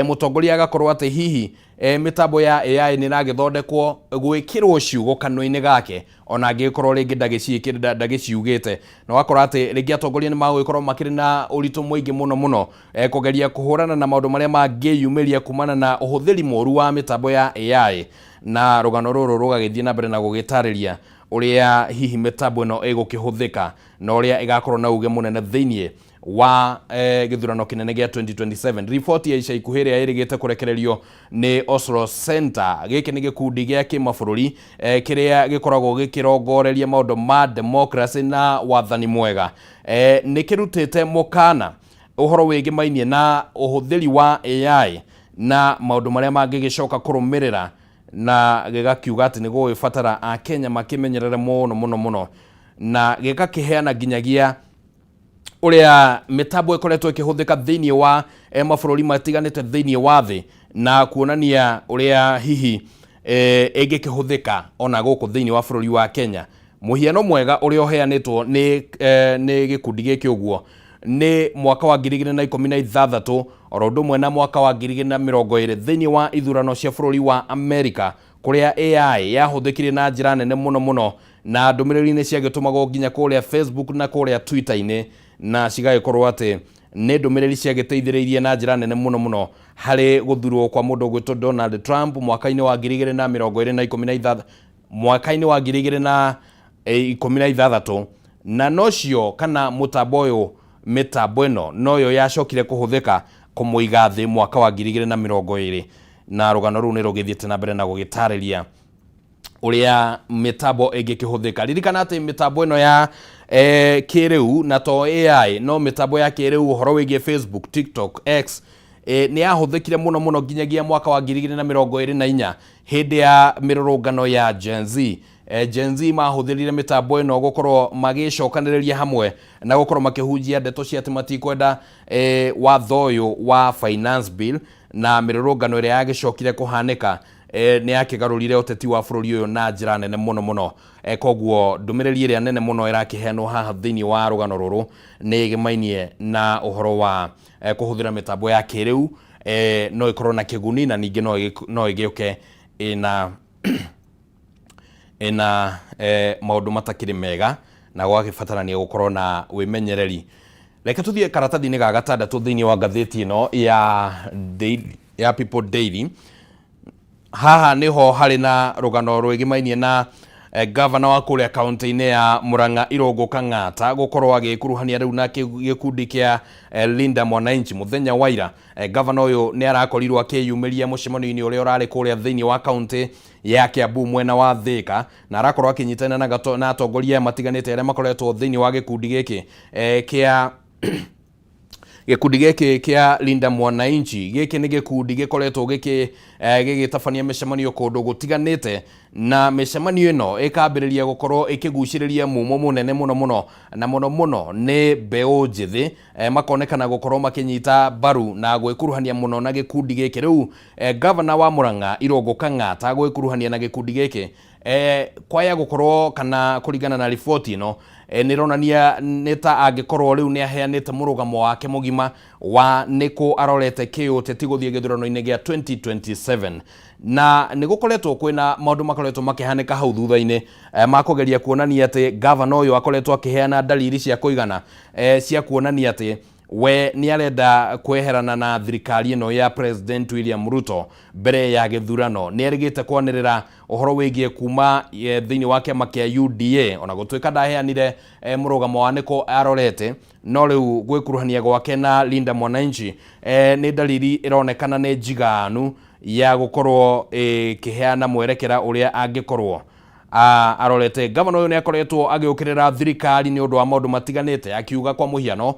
mutongoria agakorwo ati hihi mitambo ya AI ni ragithondekwo gwikirwo ciugo kanwa-ini gake ona angikorwo ringi ndagiciugite, no akora ati ringi atongoria ni magwikorwo makiri na uritu mwingi muno kugeria kuhurana na maundu maria mangiyumiria kumana na uhuthiri moru wa mitambo ya AI, na rugano ruru rugagithie na mbere na gugitariria uria hihi mitambo no igukihuthika na uria igakorwo na uge munene thiini wa githurano kinene gia 2027. Ripoti ya ica ikuhĩ ĩrĩa ĩrĩgĩte kurekererio ni Oslo Center, gĩkĩ nĩ gĩkundi gĩa kĩmabũrũri kĩrĩa gĩkoragwo gĩkĩrongoreria maũndũ ma democracy na wathani mwega, nĩ kĩrutĩte mũkana ũhoro wĩgĩmainie na ũhũthĩri wa AI na maũndũ marĩa mangĩgĩcoka kũrũmĩrĩra, na gĩgakiuga atĩ nĩ gũgĩbatara Akenya makĩmenyerere mũno na gĩgakĩheana nginyagia uria mitambo ikoretwo ikihuthika thiini wa mabũrũri matiganite thiini wa thi, na kuonania uria hihi ingĩkĩhuthĩka ona gũkũ thiini wa bũrũri wa Kenya. Mũhiano mwega uria uheanĩtwo ni gĩkundi gĩkĩ ũguo ni mwaka wa 2016 oro ũndũ ũmwe na mwaka wa 2020 thiini wa ithurano cia bũrũri wa America, kuria AI yahuthĩkire na njĩra nene muno na ndũmĩrĩri-inĩ ciagĩtũmagwo nginya kuria Facebook na kuria Twitter-inĩ, na cigagĩkorwo atĩ nĩ ndũmĩrĩri ciagĩteithĩrĩirie na njĩra nene muno harĩ gũthurwo kwa mũndũ ũgwĩtwo Donald Trump mwaka-inĩ wa 2016 mwaka-inĩ wa 2016, na nocio kana mutambo ũyũ mitambo ĩno noyo yacokire kũhũthĩka kũmũiga thĩ mwaka wa 2020, na rũgano rũu nĩ rũgĩthiĩte na mbere na gũgĩtarĩria uria mitambo ĩngĩkĩhũthĩka. Ririkana atĩ mitambo ĩno ya kĩrĩu na to AI no mitambo ya kĩrĩu ũhoro wĩgiĩ Facebook, TikTok, X nĩ yahũthĩkire muno nginyagia mwaka wa 2024 hĩndĩ ya mĩrũrũngano ya Gen Z. Gen Z mahũthĩrire mitambo ĩno gũkorwo magĩcokanĩrĩria hamwe na gũkorwo makĩhunjia ndeto cia atĩ matikwenda watho ũyũ wa finance bill, na mĩrũrũngano ĩrĩa yagĩcokire kũhanĩka ni yakĩgarũrire ũteti wa bũrũri ũyũ na njĩra nene muno. Koguo ndũmĩrĩri ĩrĩa nene muno ĩrakĩheanwo haha thĩinĩ wa rũgano rũrũ nĩ ĩgĩmainie na ũhoro wa kũhũthĩra mĩtambo ya kĩrĩu, no ĩkorwo na kĩguni na ningĩ no ĩgĩũke ĩna maũndũ matakĩrĩ mega, na gwagĩbatarania gũkorwo na wĩmenyereri. Reke tũthiĩ karatathi-inĩ ga gatandatũ thĩinĩ wa ngathĩti ĩno ya People Daily. Haha niho hari na rugano rwĩgĩmainie na governor wa kũrĩa kaunti-inĩ ya Murang'a Irũngũ Kang'ata gũkorwo agĩkuruhania rĩu na gĩkundi kĩa Linda Mwananchi muthenya wa ira. Governor ũyũ nĩ arakorirwo akĩyumĩria mũcemanio-inĩ ũrĩa ũrarĩ kũrĩa thĩinĩ wa kaunti ya Kiambu mwena wa Thika, na arakorwo akĩnyitana na atongoria matiganĩte arĩa makoretwo thĩinĩ wa gĩkundi gĩkĩ gĩkundi gĩkĩ kĩa Linda Mwananchi. Gĩkĩ nĩ gĩkundi gĩkoretwo gĩgĩtabania mĩcemanio kũndũ gũtiganĩte, na mĩcemanio ĩno ĩkambĩrĩria gũkorwo ĩkĩgucĩrĩria mumo mũnene muno na muno nĩ mbeũ njĩthĩ makonekana gũkorwo makĩnyita mbaru na gwĩkuruhania muno na gĩkundi gĩkĩ. Rĩu governor wa Murang'a Irũngũ Kang'ata gwĩkuruhania na gĩkundi gĩkĩ kwaya gũkorwo kana kũringana na riboti ĩno nĩ ronania nĩ ta angĩkorwo rĩu nĩ aheanĩte mũrũgamo wake mũgima wa nĩkũ arorete kĩũteti gũthiĩ gĩthurano-inĩ gĩa 2027, na nĩ gũkoretwo kwĩna maũndũ makoretwo makĩhanĩka hau thutha-inĩ makũgeria kuonania atĩ governor ũyũ akoretwo akĩheana dalili cia kũigana cia kuonania atĩ we nĩ arenda kweherana na thirikari ĩno ya President William Ruto mbere ya gĩthurano. Nĩ erĩgĩte kwanĩrĩra ũhoro wĩgiĩ kuma thĩinĩ wa kĩama kĩa UDA, ona gũtuĩka ndaheanire mũrũgamo wa nĩkũ arorete, no rĩu gwĩkuruhania gwake na Linda Mwananchi nĩ dalili ĩronekana nĩ njiganu ya gũkorwo ĩkĩheana mwerekera ũrĩa angĩkorwo arorete gavana uyu ni akoretwo agiukirira thirikari ni undu wa maundu matiganite akiuga kwa muhiano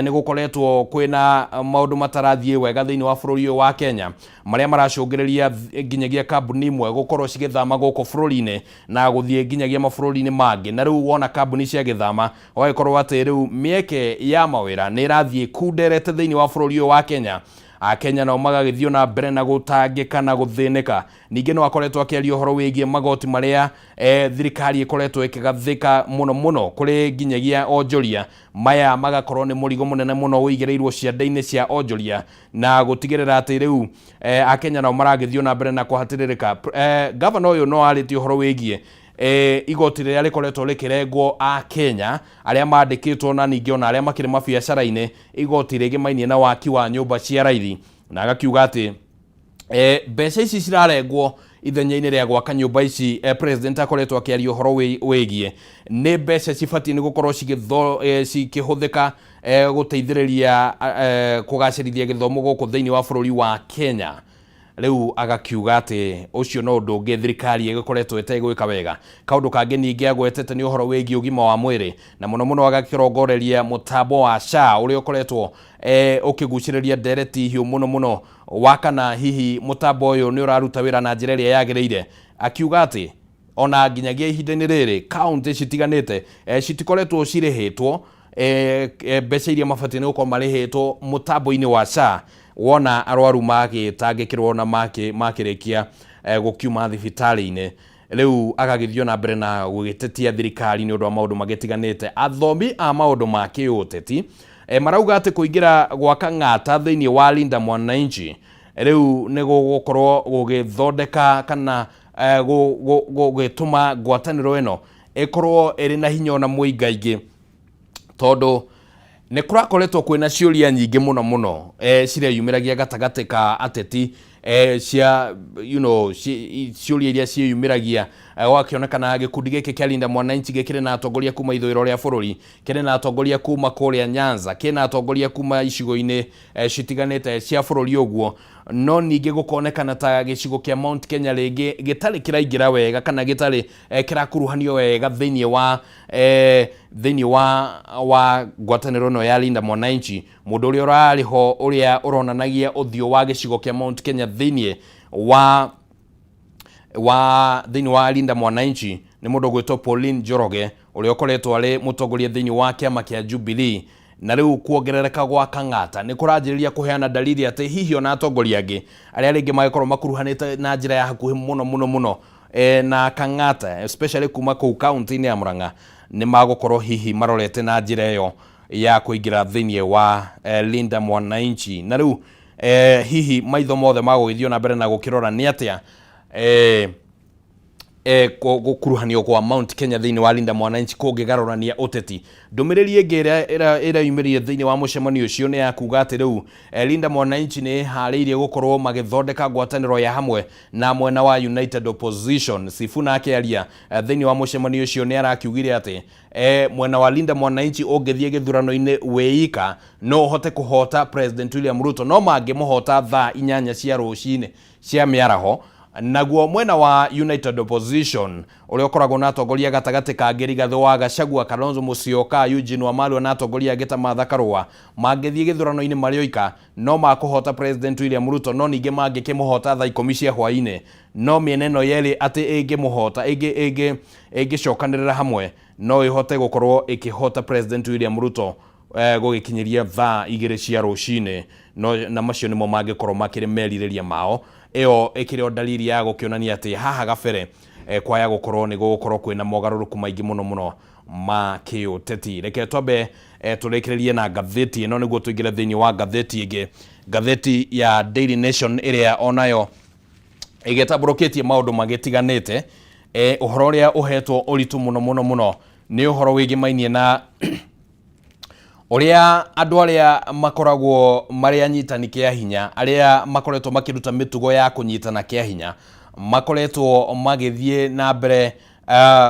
ni gukoretwo kwina maundu matarathie wega thiini wa bururi wa Kenya maria maracungiriria nginyagia kambuni imwe gukorwo cigithama guku bururi-ini na guthie nginyagia mabururi-ini mangi na riu wona kambuni cia githama oikorwo ati riu mieke ya mawira ni irathie kunderete thiini wa bururi wa Kenya Kenya no magagithio na mbere na gutangika na guthinika ningi no akoretwo akiaria horo wigie magoti maria thirikari ikoretwo ikigathika muno kuri nginyagia onjoria maya magakorwo ni murigo munene muno wigireirwo cianda-ini cia onjoria na gutigirira ati riu Kenya no maragithio na mbere na kuhatiririka governor uyu no aritie horo wigie igoti riria rikoretwo rikirengwo a Kenya aria mandikitwo na ningi ona aria makiri mabiacara-ini igoti rigimainie na waki wa nyumba cia raithi na agakiuga ati mbeca ici cirarengwo ithenya-ini ria gwaka nyumba ici president akoretwo akiaria horo wigie ni mbeca cibatie ni gukorwo cikihuthika guteithiriria kugacirithia githomo guku thiini wa bururi wa Kenya riu agakiuga ati ucio no undu ungi thirikari igikoretwo itegwika wega kaundu kangi ningi agwetete ni uhoro wigi ugima wa mwiri na muno agakirongoreria mutambo wa SHA uria ukoretwo ukiguciriria ndereti hiu muno wakana hihi mutambo uyu ni uraruta wira na njira iria yagireire akiuga ati ona nginyagia ihinda-ini riri county citiganite citikoretwo cirihitwo mbeca iria mabatie ni gukorwo marihitwo mutambo-ini wa SHA wona arwaru magitangikirwo na makirikia gukiuma thibitari-ini riu agagithio na mbere na gugitetia thirikari ni undu wa maundu magitiganite athomi a maundu ma kiuteti marauga ati kuingira gwaka ng'ata thiini wa Linda Mwananchi riu ni gukorwo gugithondeka kana gugituma ngwataniro ino ikorwo iri na hinya ona muingaingi tondu ni kurakoretwo kwina ciuria nyingi muno ciria yumiragia gatagati ka ateti cia ciuria iria ciumiragia wakionekana gikundi giki kia Linda Mwananchi gikire na atongoria kuma ithuiro ria bururi kire na atongoria kuma kuria Nyanza kina atongoria kuma icigo-ini citiganite cia bururi uguo no ningi gukonekana ta gicigo kia Mount Kenya ringi gitari kiraingira wega kana gitari kirakuruhanio wega thiini wa ngwataniro no ya Linda Mwananchi mundu uria urariho uria uronanagia uthio wa gicigo kia Mount Kenya thiini wa Linda Mwananchi ni mundu gwitwo Pauline Njoroge uria ukoretwo ari mutongoria thiini wa kiama kia Jubilee na riu kuongerereka gwa kang'ata ni kuranjiriria kuheana dalili ati hihi ona atongoria angi aria ringi magikorwo makuruhanite na njira ya hakuhi muno na kang'ata especially kuma ku county-ini ya Murang'a ni magukorwo hihi marorete na njira iyo ya kuingira thiini wa Linda Mwananchi na riu hihi maitho mothe magugithio na mbere na gukirora ni atia gukuruhanio kwa Mount Kenya thiini wa Linda Mwananchi kungigarurania uteti ndumiriri ingi ira yumirie thiini wa mucemanio ucio ni ya kuga ati riu Linda Mwananchi ni hariirie gukorwo magithondeka ngwataniro ya hamwe na mwena wa United Opposition Sifuna akiaria thiini wa mucemanio ucio ni arakiugire ati mwena wa Linda Mwananchi ungithie githurano-ini wiika no hote kuhota President William Ruto no mangi muhota thaa 8 cia rucini cia miaraho naguo mwena wa United Opposition uria ukoragwo na atongoria gatagati ka Rigathi wa Gachagua Kalonzo Musyoka Eugene Wamalwa na atongoria Gita Martha Karua mangithie githurano-ini marioika no makuhota President William Ruto no ningi mangikimuhota thaa 10 cia hwaini no mieneno yeli ati ingimuhota ingicokanirira hamwe no ihote gukorwo ikihota President William Ruto gugikinyiria thaa 2 cia rucini no na macio nimo mangikorwo makiri meririria mao iyo ikire dalili ya gukionania ati haha gabere kwaya gukorwo ni gukorwo kwina mogaruruku maingi muno ma kiuteti reke twambe turekererie na gatheti ino niguo tuigire thiini wa gatheti ingi gatheti ya Daily Nation iria onayo igetabroketie maundu magitiganite uhoro uria uhetwo uritu muno ni uhoro wigimainie na uria andu aria makoragwo mari anyitani kia hinya aria makoretwo makiruta mitugo ya kunyitana kia hinya makoretwo magithie na mbere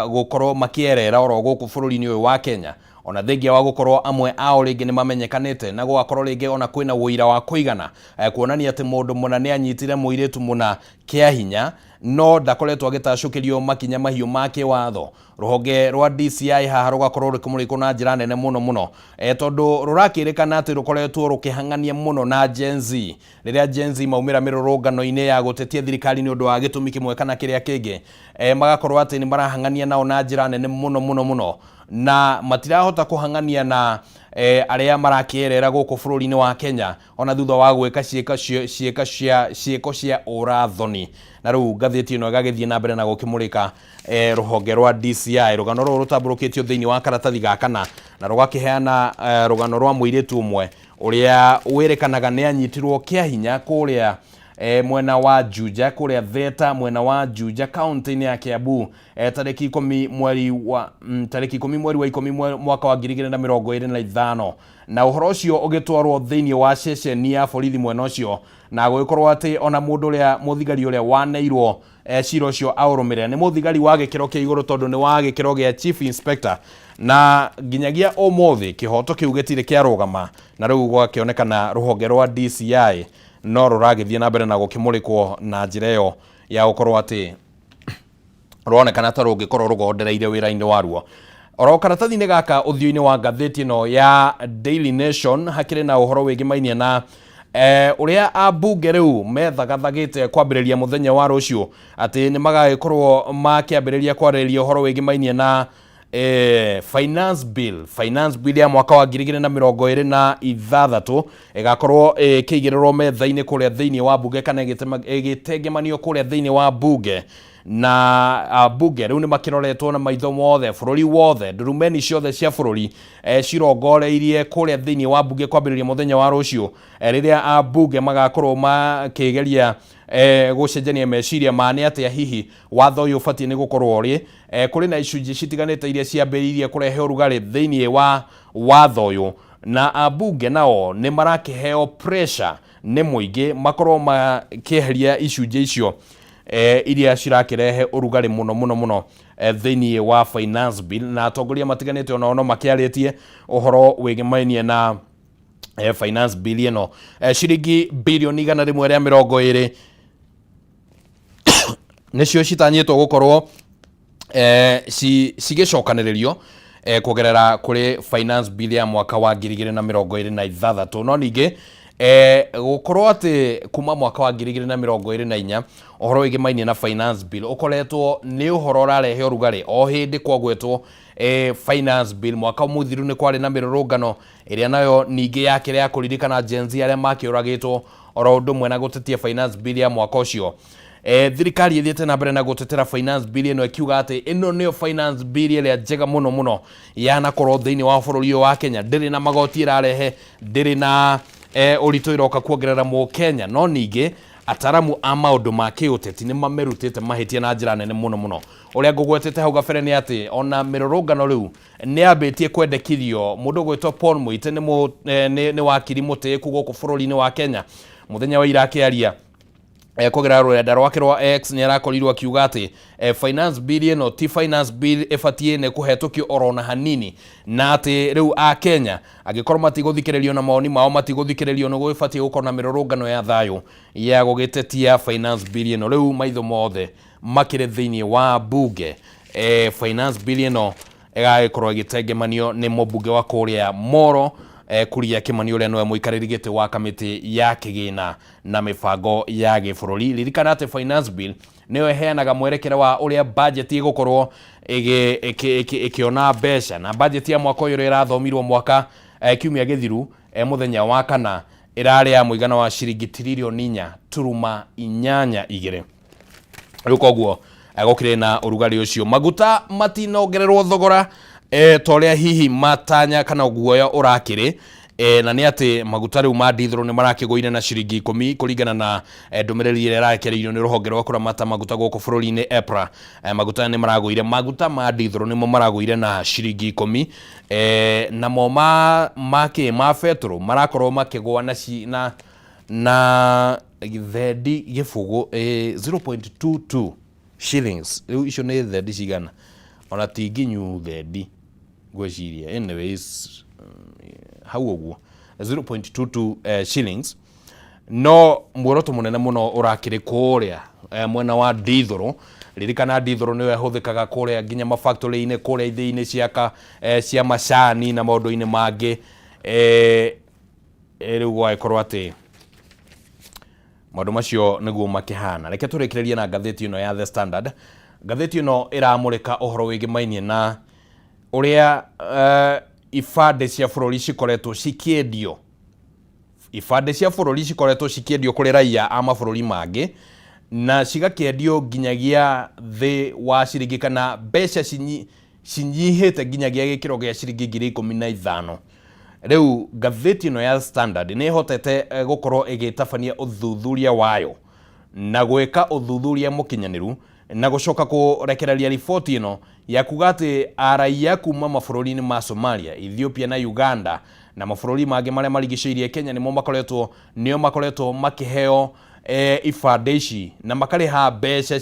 gukorwo makierera oro guku bururi-ini uyu wa Kenya ona thengia wa gukorwo amwe ao ringi ni mamenyekanite na gwakorwo ringi ona kwina wuira wa kuigana kuonania ati mundu muna ni anyitire muiritu muna kia hinya no ndakoretwo agitacukirio makinya mahiu make watho. Ruhonge rwa DCI haha rugakorwo rukumurikwo na njira nene muno tondu rurakirikana ati rukoretwo rukihangania muno na Gen Z riria Gen Z maumira mirurungano-ini ya gutetia thirikari ni undu wa gitumi kimwe kana kiria kingi magakorwo ati ni marahangania nao na njira nene muno na matirahota kuhangania na aria marakierera guku bururi-ini wa Kenya ona thutha wa gwika cieko cia urathoni. Na riu ngatheti ino igagithie na mbere na gukimurika ruhonge rwa DCI rugano ruru rutamburukitio thiini wa karatathi gakana na rugakiheana rugano rwa muiritu umwe uria wirikanaga ni anyitirwo kia hinya kuria mwena wa Juja kuria Theta mwena wa Juja county ya Kiambu tariki 10 mweri wa 10 mwaka wa 2025 na uhoro ucio ugitwarwo thiini wa ceceni ya borithi mwena ucio na gugikorwo ati ona mundu uria muthigari uria waneirwo cira ucio aurumire ni muthigari wa gikiro kia iguru tondu ni wa gikiro gia chief inspector na ginyagia omothi kihoto kiu gitire kia rugama na riu gwakionekana ruhonge rwa DCI no ruragithie na mbere na gukimurikwo na njira iyo ya gukorwo ati ruonekana ta rungikorwo rugondereire wira-ini waruo. Oro karatathi-ini gaka uthio-ini wa ngatheti ino ya Daily Nation hakire na uhoro wigimainie na uria abunge riu methagathagite kwambiriria muthenya wa rucio ati ni magagikorwo makiambiriria kwarĩrĩria uhoro wigimainie na finance bill ya mwaka wa 2026 igakorwo kiigirĩrwo metha-ini kuria thiini wa bunge kana igitengemanio kuria thiini wa bunge na bunge riu ni makiroretwo na maitho mothe bururi wothe ndurumeni ciothe cia bururi cirongoreirie kuria thiini wa bunge kwambiriria muthenya wa rucio riria bunge magakorwo makigeria gucenjania meciria mane atia hihi watho uyu ubatie ni gukorwo uri kuri na icunji citiganite iria ciambiriirie kurehe urugari thiini wa watho uyu na abunge nao ni marakiheo pressure ni muingi makorwo makieheria icunji icio iria cirakirehe urugari muno thiini wa finance bill na atongoria matiganite ona no makiaritie uhoro wigimainie na finance bill ino ciringi bilioni 120 nicio citanyitwo gukorwo cigicokaniririo kugerera kuri finance bill ya mwaka wa 2026 no ningi gukorwo ati kuma mwaka wa 2024 uhoro wigimainie na finance bill ukoretwo ni uhoro rarehe urugari o hindi kwagwetwo finance bill mwaka muthiru ni kwari na mirurungano iria nayo ningi yakire ya kuririkana Gen Z aria makiuragitwo oro undu mwe na gutetia finance bill ya mwaka ucio. Thirikari ithiete na mbere na gutetera finance bill ino ikiuga ati ino niyo finance bill iria njega muno yanakorwo thiini wa bururi wa Kenya ndiri na magoti irarehe ndiri na uritu iroka kuongerera mu Kenya no ningi ataramu a maundu ma kiuteti ni mamerutite mahitia na njira nene muno uria ngugwetete hau gabere ni ati ona mirurungano riu ni ambitie kwendekithio mundu gwitwo Paul Muite ni wakiri mutiku guku bururi-ini wa Kenya muthenya wa irakiaria kugerera rurenda rwake rwa X ni arakorirwo akiuga ati finance bill ino ti finance bill ibatie ne kuhetũkio orona hanini na ati riu a Kenya agikorwo matiguthikirerio na maoni mao matiguthikirerio no gwibatie gukorwo na mirurungano ya thayu ya gugitetia finance bill ino riu maitho mothe makire thiini wa bunge finance bill ino igagikorwo igitengemanio ni mubunge wa kuria Moro Kuria Kimani uria noe muikariri giti wa kamiti ya kigina na mibango ya gibururi. Ririkana ati finance bill niyo heanaga mwerekera wa uria budget igukorwo ikiona mbeca na budget ya mwaka uyu irathomirwo mwaka kiumia githiru muthenya wa kana irari ya muigana wa ciringi trilioni 4.82 riu koguo gukire na urugari ucio maguta matinongererwo thogora toria hihi matanya kana guoya urakiri na ni ati maguta riu ma dithro ni marakigũire na ciringi 10 kuringana na ndumiriri ira irakereirio ni ruhonge rwa kuramata maguta guku bururi-ini EPRA. Maguta ni maragũire maguta ma dithro nimo maragũire na ciringi 10 na mo ma petrol marakorwo makigwa na thendi gibugu 0.22 shillings. Riu icio ni thendi cigana ona tinginyu thendi gweciria anyways hau uguo 0.22 shillings no muoroto munene muno urakiri kuria mwena wa Ndithoro. Ririkana Ndithoro niwe huthikaga kuria nginya ma factory ine kuria ithini cia macani na maundu ine mangi riu gwaikorwo ati maundu macio niguo makihana. Reke turikirerie na ngatheti ino ya The Standard. Ngatheti ino iramurika uhoro wigimainie na uria ifande cia bururi cikoretwo cikiendio. Ifande cia bururi cikoretwo cikiendio kuri raia a mabururi mangi na cigakiendio nginyagia thi wa ciringi kana mbeca cinyihite nginyagia gikiro gia ciringi 15,000. Riu ngatheti ino ya Standard ni hotete gukorwo igitabania uthuthuria wayo na gweka uthuthuria mukinyaniru na gucoka kurekereria ripoti ino ya kuga ati araia kuma mabururi-ini ma Somalia, Ethiopia na Uganda na mabururi mangi maria marigiceirie Kenya nimo makoretwo makiheo ifande ici na makariha mbeca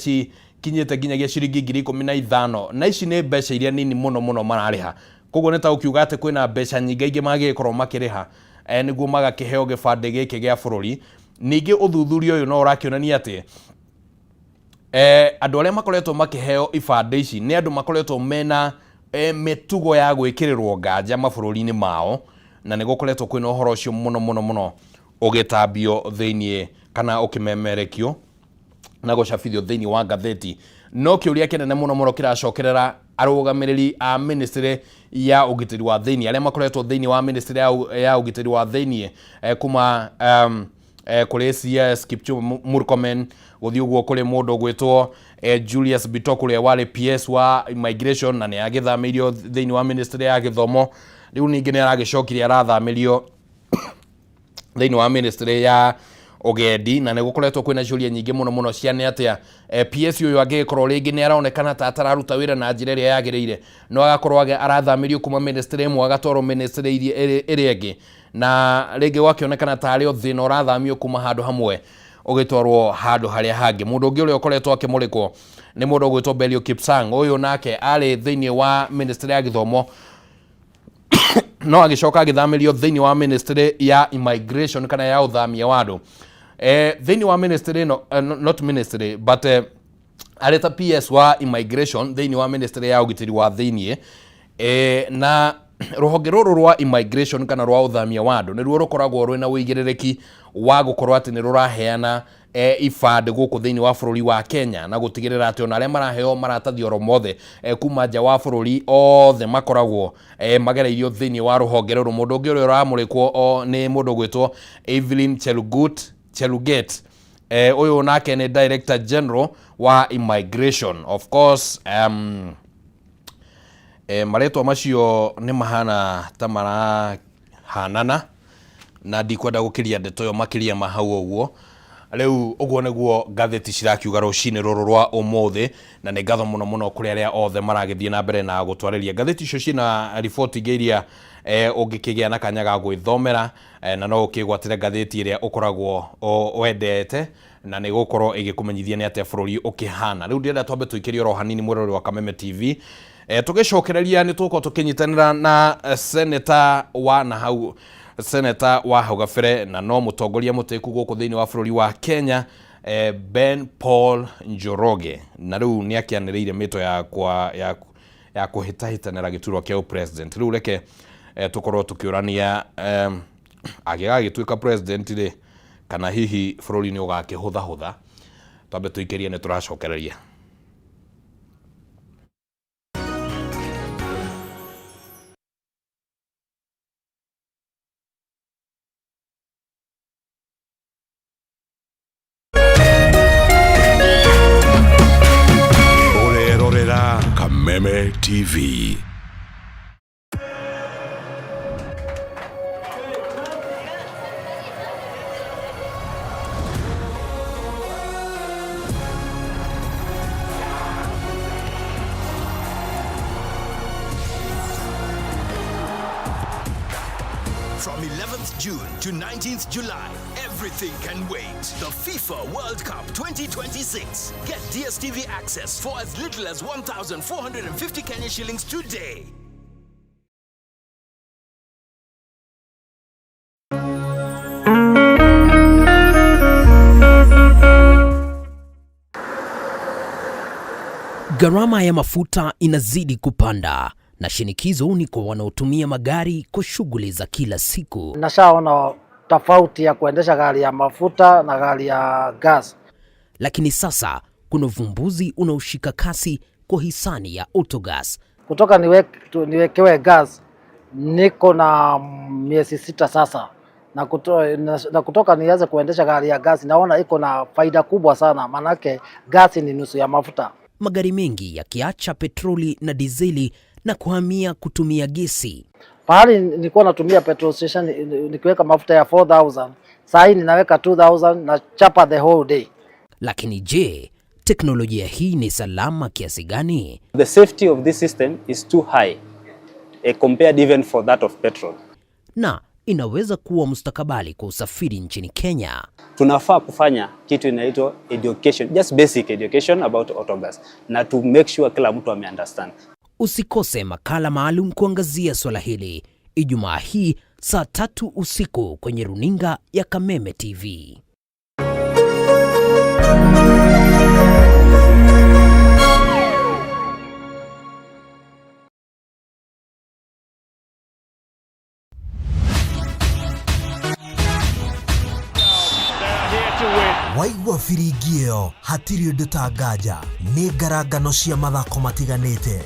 kinyite nginyagia ciringi 15,000 na ici ni mbeca iria nini muno marariha. Koguo ni ta ukiuga ati kwina mbeca nyingi magikorwo makiriha niguo magakiheo gibande giki gia bururi. Ningi uthuthuria uyu no urakionania ati andu aria makoretwo makiheo ifande ici ni andu makoretwo mena mitugo ya gwikirirwo nganja mabururi-ini mao na nigukoretwo kwina uhoro ucio muno ugitambio thiini kana ukimemerekio na gucabithio thiini wa ngatheti. No kiuria kinene muno kiracokerera arugamiriri a ministry ya ugitiri wa thiini aria makoretwo thiini wa ministry ya ugitiri wa thiini kuma kuri CS Kipchumba Murkomen guthii uguo kuri mundu gwitwo Julius Bitok uria wari PS wa immigration na ni agithamirio thiini wa ministry ya githomo. Riu ningi ni aragicokiria arathamirio thiini wa ministry ya ugendi na nigukoretwo kwina ciuria nyingi muno ciane atia PS uyu angikorwo ringi ni aronekana ta atararuta wira na njira iria yagiriire no agakorwo arathamirio kuma ministry imwe agatwarwo ministry iria ingi na ringi wakionekana ta ari thina urathamio kuma handu hamwe ugitwarwo handu haria hangi. Mundu ungi uria ukoretwo akimurikwo ni mundu gwitwo Belio Kipsang. Uyu nake ari thiini wa ministry ya githomo no agicoka agithamirio thiini wa ministry ya immigration kana ya uthamia wa andu thiini wa ministry no not ministry but areta PS wa immigration thiini wa ministry ya ugitiri wa thiini na ruhonge ruru rwa immigration kana rwa uthamia wa andu niruo rukoragwo rwina uigirereki wa gukorwo ati ni ruraheana ifande guku thiini wa bururi wa Kenya na gutigirira ati ona aria maraheo maratathi oro mothe kuma nja wa bururi othe makoragwo magereirio thiini wa ruhonge ruru. Mundu ungi uria uramurikwo ni mundu gwitwo Evelyn Cheluget uyu nake ni Director General wa Immigration. Of course maretwa macio ni mahana ta marahanana na ndikwenda gukiria ndeto yo makiria mahau uguo. Riu uguo niguo ngatheti cirakiuga rucini ruru rwa umuthi na ni ngatho muno kuri aria othe maragithie na mbere na gutwariria ngatheti icio cina riboti ngiria ungikigia na kanya ga gwithomera na no ukigwatire ngatheti iria ukoragwo wendete na ni gukorwo igikumenyithia ni atia bururi ukihana. Riu ndienda twambe tuikirie ro hanini mwirori wa Kameme TV tugicokereria ni tuko tukinyitanira na senator wa nahau Senator wa hau gabere na no mutongoria muteku guku thiini wa bururi wa Kenya Ben Paul Njoroge na riu ni akianiriire mito ya kuhitahitanira giturwa kia president. Riu reke tukorwo tukiurania agigagituika president ri kana hihi bururi ni ugakihutha twambe tuikirie ni turacokereria. Kameme TV. From 11th June to 19th July, everything can wait. The FIFA World Cup 2026. Get DSTV access for as little as 1,450 Kenya shillings today. Gharama ya mafuta inazidi kupanda na shinikizo ni kwa wanaotumia magari kwa shughuli za kila siku. Nashaona tofauti ya kuendesha gari ya mafuta na gari ya gas. Lakini sasa kuna uvumbuzi unaoshika kasi kwa hisani ya Autogas. Kutoka niwekewe gas niko na miezi 6 sasa. Na kutoka nianze kuendesha gari ya gas naona iko na faida kubwa sana, manake gas ni nusu ya mafuta. Magari mengi yakiacha petroli na dizeli na kuhamia kutumia gesi. Pahali nilikuwa natumia petrol station nikiweka mafuta ya 4000, sasa hivi ninaweka 2000 na chapa the whole day. Lakini je, teknolojia hii ni salama kiasi gani? The safety of this system is too high compared even for that of petrol. Na inaweza kuwa mustakabali kwa usafiri nchini Kenya. Tunafaa kufanya kitu inaitwa education, just basic education about autogas, na to make sure kila mtu ameunderstand. Usikose makala maalum kuangazia swala hili Ijumaa hii saa 3 usiku kwenye runinga ya Kameme TV. Waigua firigio hatiri undu tangaja ni ngarangano cia mathako matiganite.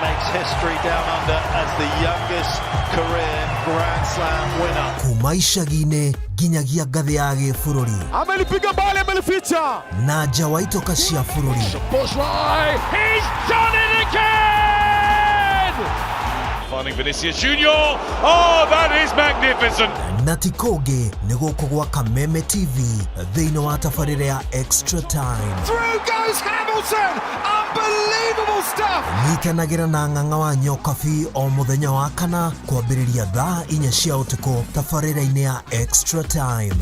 Makes history down under as the youngest career Grand Slam winner. Kuma icagi-inĩ nginyagia ngathĩ ya gĩbũrũri. Amelipiga mbali, amelificha. Na nja wa itoka cia bũrũri. He's done it again! Finding Vinicius Junior. Oh, that is magnificent. Na ti kũngĩ nĩ gũkũ gwa Kameme TV thĩinĩ wa tabarĩra ya Extra Time. Through goes Hamilton! Unbelievable stuff! Nyitanagĩra na ng'ang'a wa Nyokabi o mũthenya wa kana kwambĩrĩria thaa 4 cia ũtukũ tabarĩra-inĩ ya Extra Time.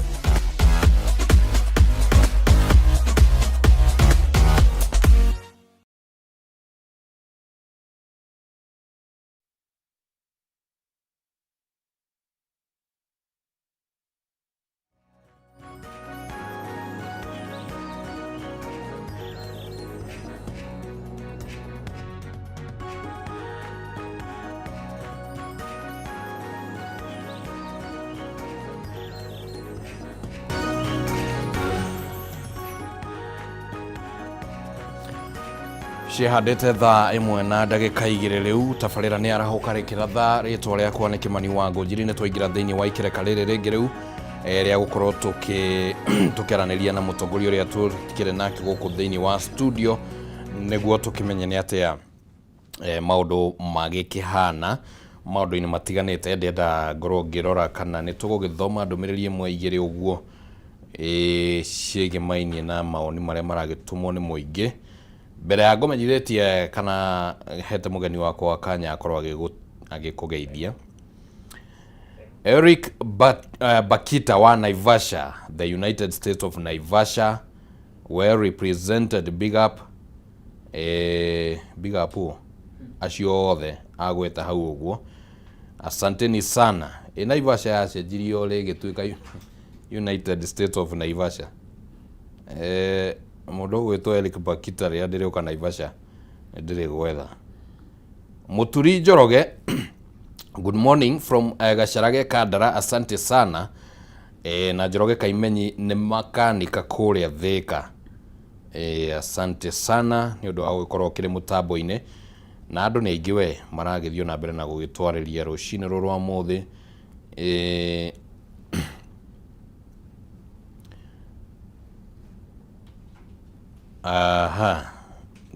Cihandite thaa 1 na ndagika 2 riu tabarira ni arahoka rikira thaa ritwa riakwa ni Kimani Wangu njiri ni twaingira thiini wa ikereka riri ringi riu ria gukorwo tukiraniria na mutongoria uria tukire nake guku thiini wa studio niguo tukimenye ni atia maundu magikihana maundu-ini matiganite ndenda ngorwo ngirora kana ni tugugithoma ndumiriri imwe igiri uguo ciĩgĩmainie na maoni maria maragitumwo ni muingi mbere ya ngomenyithĩtie kana hete mugeni wakwa kanya akorwo agikugeithia. Eric Bakita wa Naivasha, the United States of Naivasha, well represented. Big up acio othe agweta hau uguo, asanteni sana. Naivasha yacenjirio rĩgĩtuĩka United States of Naivasha. Mundu gwitwo Eric Bakita ria ndiriuka Naivasha ndiri gwetha. Muturi Njoroge, good morning from Gacarage Kandara, asante sana. Na Njoroge Kaimenyi ni makanika kuria Thika. Asante sana ni undu wa gukorwo kiri mutambo-ini na andu ni aingi we maragithio na mbere na gugitwariria rucini rwa muthi.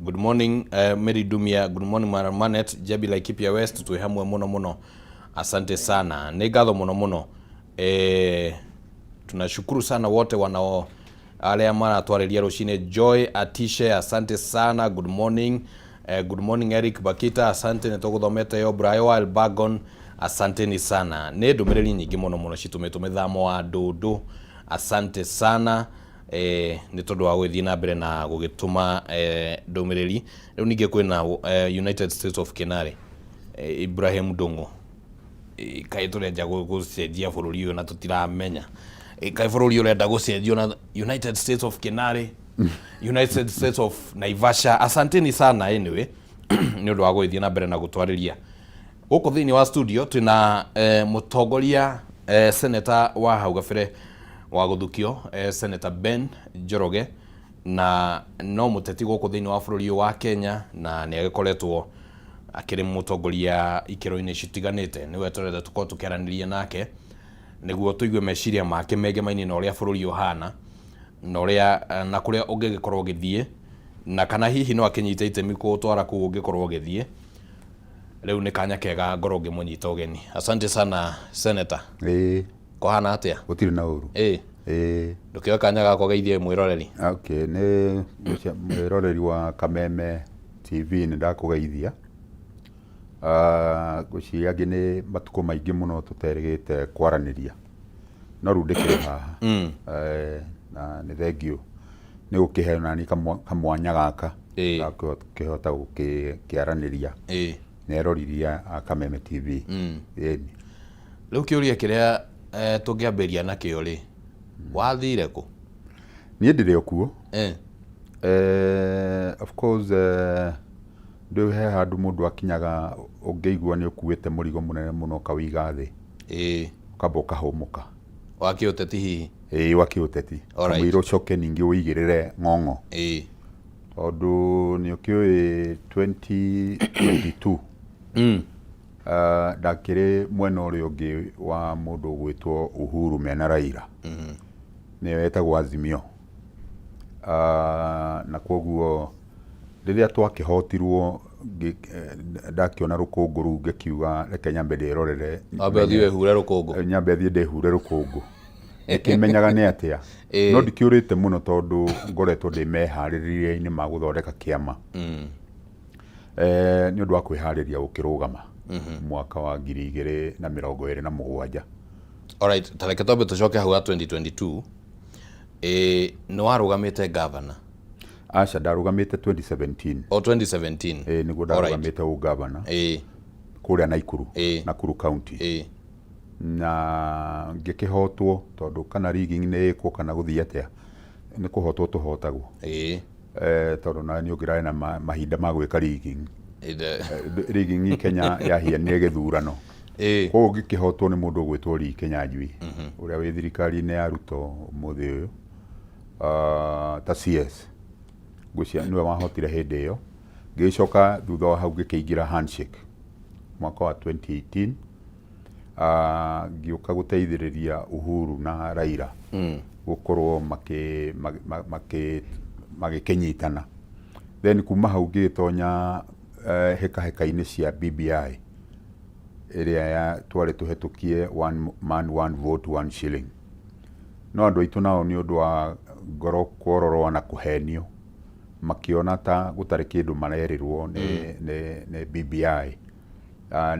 Good morning Mary Dumia, good morning Manet Jabi Laikipia West, twi hamwe muno asante sana, ni ngatho muno tunashukuru sana wote wanao aria maratwariria rucine. Joy Atishe, asante sana, good morning. Good morning Eric Bakita, asante nituguthomete yo. Brayo Albagon, asante ni sana. Ni ndumiriri nyingi muno citumitwe thamo wa ndudu, asante sana. Ni tondu wa gwithii na mbere na gugituma ndumiriri. Riu ninge kwina United States of Kenare, Ibrahim Dongo kai turenja gucenjia bururi uyu na tutiramenya kai bururi urenda gucenjio na United States of Kenare United States of Naivasha. Asanteni sana anyway ni undu wa gwithia na mbere na gutwariria guku thiini wa studio twina mutongoria senator wa hau gabere wa guthukio Senator Ben Njoroge, na no muteti guku thiini wa bururi wa Kenya, na ni agikoretwo akiri mutongoria ikiro-ini citiganite. Niwe turenda tukorwo tukiaraniria nake niguo tuigue meciria make mege maini na uria bururi uhana na uria na kuria ungigikorwo githie na kana hihi no akinyita itemi gutwara ku ungikorwo githie. Riu ni kanya kega ngoro ngimunyita ugeni. Asante sana Senator. Kohana atia? Gutiri na uru. Ndukio kanya gako geithie mwiroreri. Okay, ni mwiroreri wa Kameme TV ni ndakugeithia. Guciria ngi ni matuko maingi muno tuterigite kwaraniria. No ru ndikire haha. Na ni thengio ni gukiheana ni kamwanya gaka. Gakihota gukiaraniria. Neroriria Kameme TV. Riu kiuria kiria tungiambiria nakio ri wathire ku? Nie ndire okuo. Of course ndio he handu mundu akinyaga ungeigua ni ukuite murigo munene muno kawiga thi. Ukamba ukahumuka. Wakiuteti hihi? Wakiuteti. Mwiro coke ningi uigirire ng'ong'o. Tondu ni ukioi 2022 ndakiri mwena uria ungi wa mundu gwitwo Uhuru mena Raila. Ni wetagwo Azimio. Na koguo riria twakihotirwo ndakiona rukungu ru ngikiuga reke nyambe ndirorere. Ambe thiwe hure rukungu. Nyambe thie ndihure rukungu. Ikimenyaga ni atia. No ndikiurite muno tondu ngoretwo ndi mehaririria-ini ma guthondeka kiama. Ni undu wa kwihariria gukirugama mwaka wa 2027. Alright, tareke tobe tucoke hau 2022. No warugamite governor. Asha ndarugamite 2017. 2017. Niguo ndarugamite u governor. Kuria Nakuru County. Na ngikihotwo tondu kana rigging ni iko kana guthia atia ni kuhotwo tuhotagwo. Tondu na ni ugirae na mahinda ma gwika rigging. Rigging Kenya yahia ni githurano. Koguo ngikihotwo ni mundu gwitwo Lee Kinyanjui uria wi thirikari-ini ya Ruto muthi uyu ta CS gucia niwe wahotire hindi iyo. Ngicoka thutha wa hau ngikiingira handshake mwaka wa 2018 ngiuka guteithiriria Uhuru na Raila gukorwo magikinyitana. Then kuma hau ngitonya heka-ini cia BBI iria ya twari tuhetukie one man one vote one shilling. No andu aitu nao ni undu wa ngoro kwororwa na kuhenio makiona ta gutari kindu marerirwo ni BBI.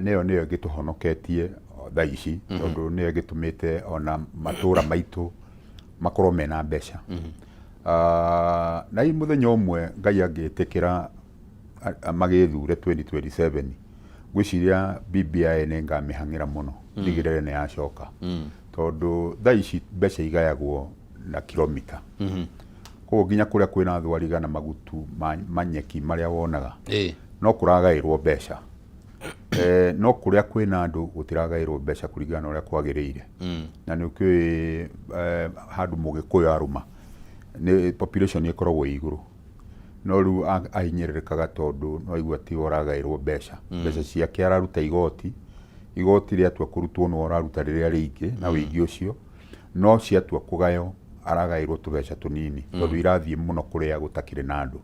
Neo gituhonoketie thaa ici tondu nio gitumite ona matura maitu makorwo mena mbeca. Na muthenya umwe Ngai agitikira magithure 2027 gwiciria BBI ni ngamihangira muno ndigirire ni yacoka tondu thaa ici mbeca igayagwo na kilomita. Koguo nginya kuria kwina thwariga na magutu manyeki maria wonaga no kuragairwo mbeca. No kuria kwina andu gutiragairwo mbeca kuringana na uria kwagiriire. Na ni ukioi handu mugikuyu aruma ni population ikoragwo iguru. No riu ahinyirikaga tondu no igua ti oragairwo mbeca. Mbeca ciake araruta igoti riatua kurutwo no araruta riria ringi na wingi ucio no ciatua kugayo aragairwo tubeca tunini tondu irathie muno kuria gutakire na andu.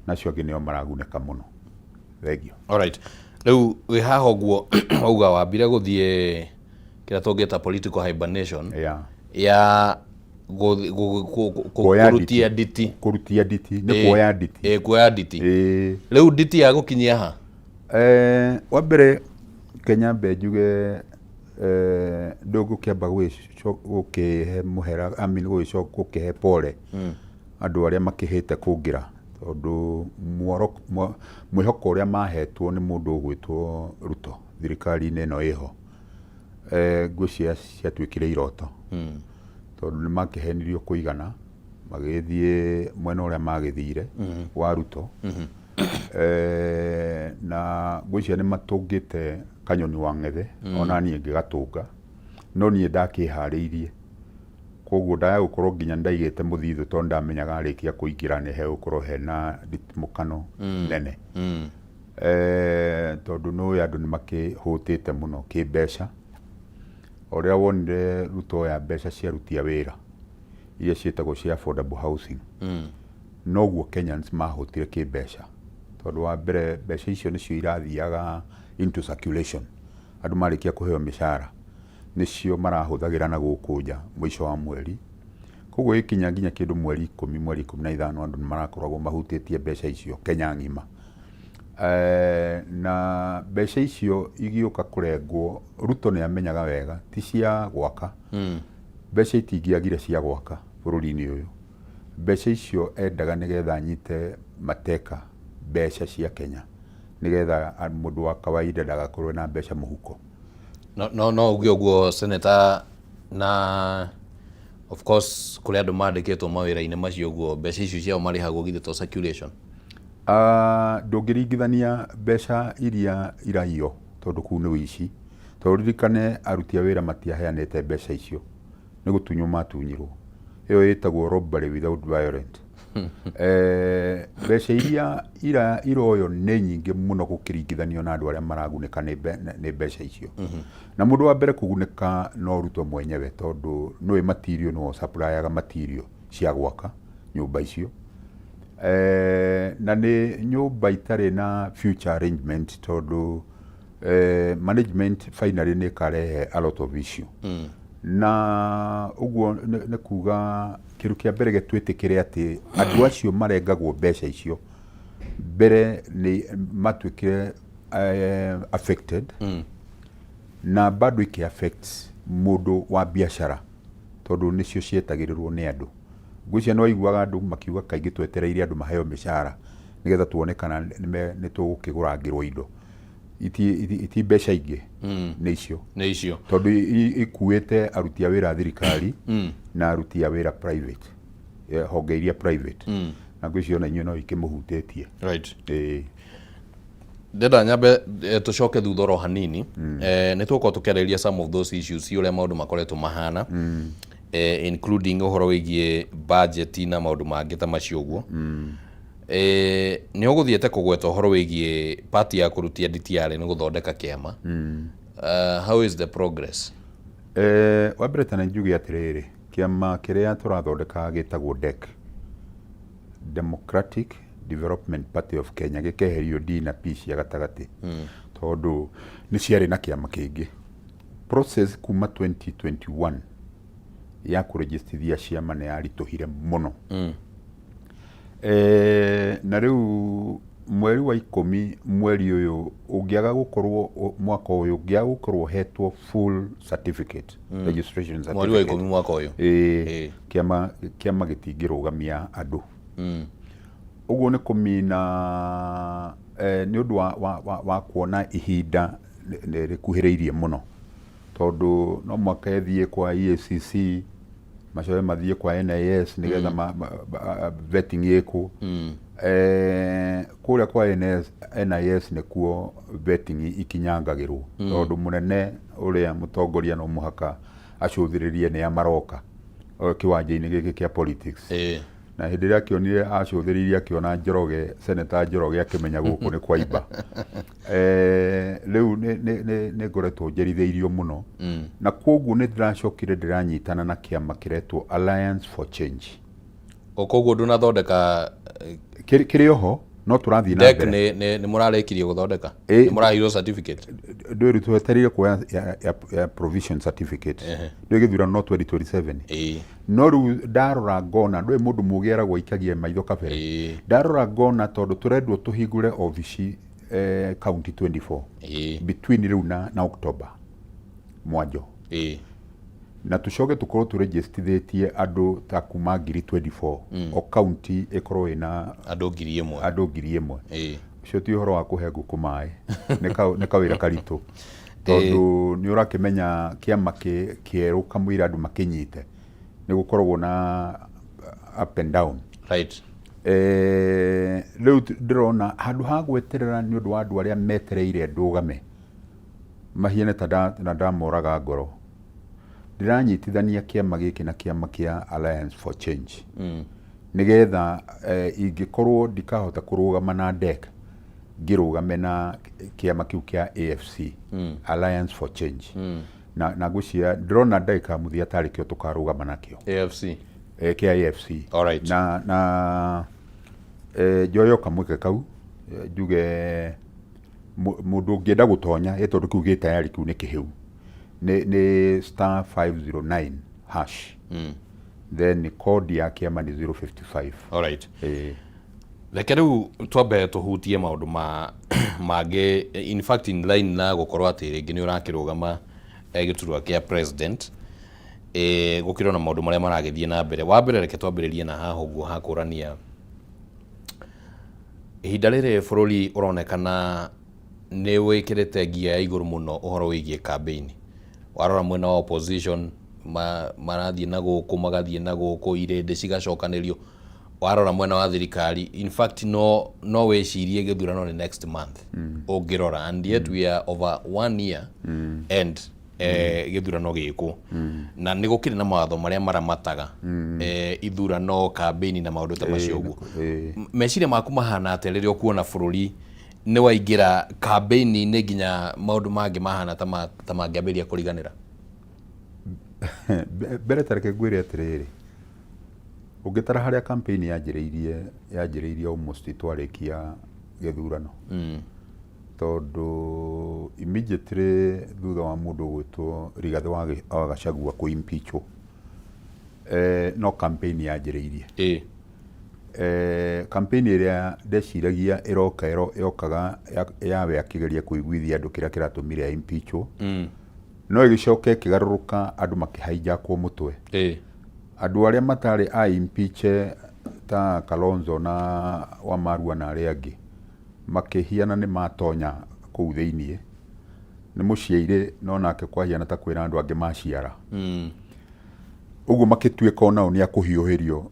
Nacio angi nio maraguneka muno. Thengio. Alright. Riu wi haha uguo auga wambire guthie kira tungita political hibernation ya kurutia nditi ni kuoya nditi kuoya nditi. Riu nditi ya gukinyia ha? Wa mbere Kenya mbenjuge ndugukiamba gukihe muhera gukihe pole andu aria makihite kungira tondu mwihoko uria mahetwo ni mundu gwitwo Ruto thirikari-ini ino iho ngwicia ciatuikire iroto tondu ni makihenirio kuigana magĩthiĩ mwena ũrĩa magĩthire wa Ruto na ngwĩciria nĩ matũngĩte kanyoni wa ng'ethe ona niĩ ngĩgatũnga no niĩ ndakĩharĩirie koguo ndagũkorwo nginya ndaigĩte mũthithũ tondũ ndamenyaga arĩkia kũingĩra nĩ hegũkorwo hena nditimũkano nene tondũ nĩ andũ nĩ makĩhũtĩte mũno kĩmbeca ũrĩa wonire Ruto ya mbeca cia aruti a wĩra iria ciĩtagwo cia affordable housing noguo Kenyans mahũtire kĩmbeca tondũ wa mbere mbeca icio nĩcio irathiaga into circulation andũ marĩkia kũheo mĩcara nĩcio marahũthagĩra na gũkũ nja mũico wa mweri koguo ikinya nginya kĩndũ mweri 10 mweri 15 andũ nĩ marakoragwo mahutĩtie mbeca icio Kenya ng'ima na mbeca icio igĩũka kũrengwo Ruto nĩ amenyaga wega ti cia gwaka mbeca itingĩagire cia gwaka bũrũri-inĩ ũyũ mbeca icio endaga nĩgetha nyite mateka mbeca cia Kenya nĩgetha mũndũ wa kawaida ndagakorwo na mbeca mũhuko no uge ũguo senator na of course kũrĩa andũ mandĩkĩtwo mawĩra-inĩ macio ũguo mbeca icio ciao marĩhagwo githĩ to circulation ndũngĩringithania mbeca iria iraiywo tondũ kuu nĩ ũici tondũ ririkane aruti a wĩra matiaheanĩte mbeca icio nĩ gũtunywo matunyirwo ĩyo ĩtagwo robbery without violence mbeca iria iroyo nĩ nyingĩ mũno gũkĩringithanio na andũ arĩa maragunĩka nĩ mbeca icio na mũndũ wa mbere kũgunĩka no Ruto mwenyewe tondũ nĩwe material no supplyaga material cia gwaka nyũmba icio na nĩ nyũmba itarĩ na future arrangement tondũ management finally nĩ karehe a lot of issue na ũguo nĩ kuga kĩrũ kĩa mbere gĩtwĩtĩkĩre atĩ andũ acio marengagwo mbeca icio mbere nĩ matuĩkire affected na bado iki affect mũndũ wa biacara tondũ nĩcio cietagĩrĩrwo nĩ andũ ngwĩciria no aiguaga andũ makiuga kaingĩ twetereire andũ maheo mĩcara nĩgetha tuone kana nĩ tũgũkĩgũrangĩrwo indo iti mbeca ingĩ nĩ icio tondũ ikuĩte aruti a wĩra thirikari na aruti a wĩra private honge iria private na ngwĩciria ona inyuĩ no ikĩmũhutĩtie ndenda nyambe tũcoke thutha oro hanini nĩ tũgũkorwo tũkĩarĩrĩria some of those issues ũrĩa maũndũ makoretwo mahana including ũhoro wĩgiĩ budget na maũndũ mangĩ ta macio ũguo nĩ ũgũthiĩte kũgweta ũhoro wĩgiĩ party ya kũrutia DTR nĩ gũthondeka kĩama how is the progress wa mbere tana njuge atĩrĩrĩ kĩama kĩrĩa tũrathondeka gĩtagwo DEC Democratic Development Party of Kenya gĩkeherio D na P cia gatagatĩ tondũ nĩ ciarĩ na kĩama kĩngĩ process kuma 2021 ya kũregistithia ciama nĩ yaritũhire mũno na rĩu mweri wa 10 mweri ũyũ ũngĩaga gũkorwo mwaka ũyũ ũngĩaga gũkorwo hetwo full certificate registration certificate mweri wa 10 mwaka ũyũ kĩama gĩtingĩrũgamia andũ ũguo nĩ kũmina nĩ ũndũ wa kuona ihinda rĩkuhĩrĩirie mũno tondũ no mwaka ethiĩ kwa EACC macoe mathiĩ kwa NIS nĩgetha vetting yĩkwo kũrĩa kwa NIS nĩkuo vetting ikinyangagĩrwo tondũ mũnene ũrĩa mũtongoria no mũhaka acũthĩrĩrie nĩ amaroka kĩwanja-inĩ gĩkĩ kĩa politics na hĩndĩ ĩrĩa akĩonire acũthĩrĩirie akĩona Njoroge Senator Njoroge akĩmenya gũkũ nĩ kwa iba rĩu nĩ ngoretwo njerithĩirio mũno na koguo nĩ ndĩracokire ndĩranyitana na kĩama kĩretwo Alliance for Change koguo ndũnathondeka kĩrĩ oho no tũrathiĩ na mbere nĩ mũrarĩkirie gũthondeka nĩ mũraheirwo certificate ndwĩrĩ twetereire kuoya ya provision certificate ndwĩ gĩthurano no 2027 no rĩu ndarora ngona ndwĩ mũndũ mũgĩ eragwo aikagie maitho kabere ndarora ngona tondũ tũrendwo tũhingũre obici county 24 between rĩu na October mwanjo na tucoke tũkorwo tũregistithĩtie andũ ta kuma 24 o county ĩkorwo ĩna andũ 1,000 ũcio ti ũhoro wa kũhe ngũkũ maĩ nĩ kawĩra karitũ tondũ nĩ ũrakĩmenya kĩama kĩerũ kamũira andũ makĩnyite nĩ gũkoragwo na up and down. Right. Riu ndirona handu ha gweterera ni undu wa andu aria metereire ndugame mahiene ta ndamoraga ngoro ndiranyitithania kiama giki na kiama kia Alliance for Change nigetha ingikorwo ndikahota kurugama na DEC ngirugame na kiama kiu kia AFC Alliance for Change na gucia ndirona ndeka muthia tari kio tukarugama nakio AFC kia AFC. Alright. Na joyo kamweke kau njuge mundu ngienda gutonya etondu kiu gi tayari kiu ni kihiu ni star 509 hash then code ya kiama ni 055. Alright. Reke riu twambe tuhutie maundu mangĩ in fact in line na gukorwo ati ringi ni urakirugama giturwa kia president gukirwo na maundu maria maragithie na mbere. Wa mbere reke twambĩrĩrie na haha ũguo hakurania ihinda rĩrĩ bũrũri ũronekana nĩ wĩkĩrĩte ngia ya igũrũ mũno ũhoro wĩgiĩ campaign. Warora mwena wa opposition marathiĩ na gũkũ magathiĩ na gũkũ irĩndĩ cigacokanĩrio. Warora mwena wa thirikari in fact no wĩcirie gĩthurano nĩ next month ũngĩrora and yet we are over 1 year and gĩthurano gĩkũ na nĩ gũkĩrĩ na mawatho marĩa maramataga ithurano campaign na maũndũ ta macio ũguo. Meciria maku mahana atĩa rĩrĩa ũkuona bũrũri nĩ waingĩra campaign-inĩ nginya maũndũ mangĩ mahana ta mangĩambĩrĩria kũriganĩra? Mbere tareke ngwĩre atĩrĩrĩ, ũngĩtara harĩa campaign yanjĩrĩirie almost twarĩkia gĩthurano tondu immediately thutha wa mundu gwitwo Rigathi wa Gachagua ku impeachwo no campaign yanjĩrĩirie. Campaign iria ndeciragia irokaga yawe akigeria kuiguithia andu kira kiratumire impeachwo no igicoka ikigaruruka andu makihijackwo mutwe. Andu aria matari a impeach ta Kalonzo na Wamarua na aria angi makihiana ni matonya kuu thiini ni muciire no nake kwahiana ta kwira andu angi maciara uguo makituika onao ni akuhiuhirio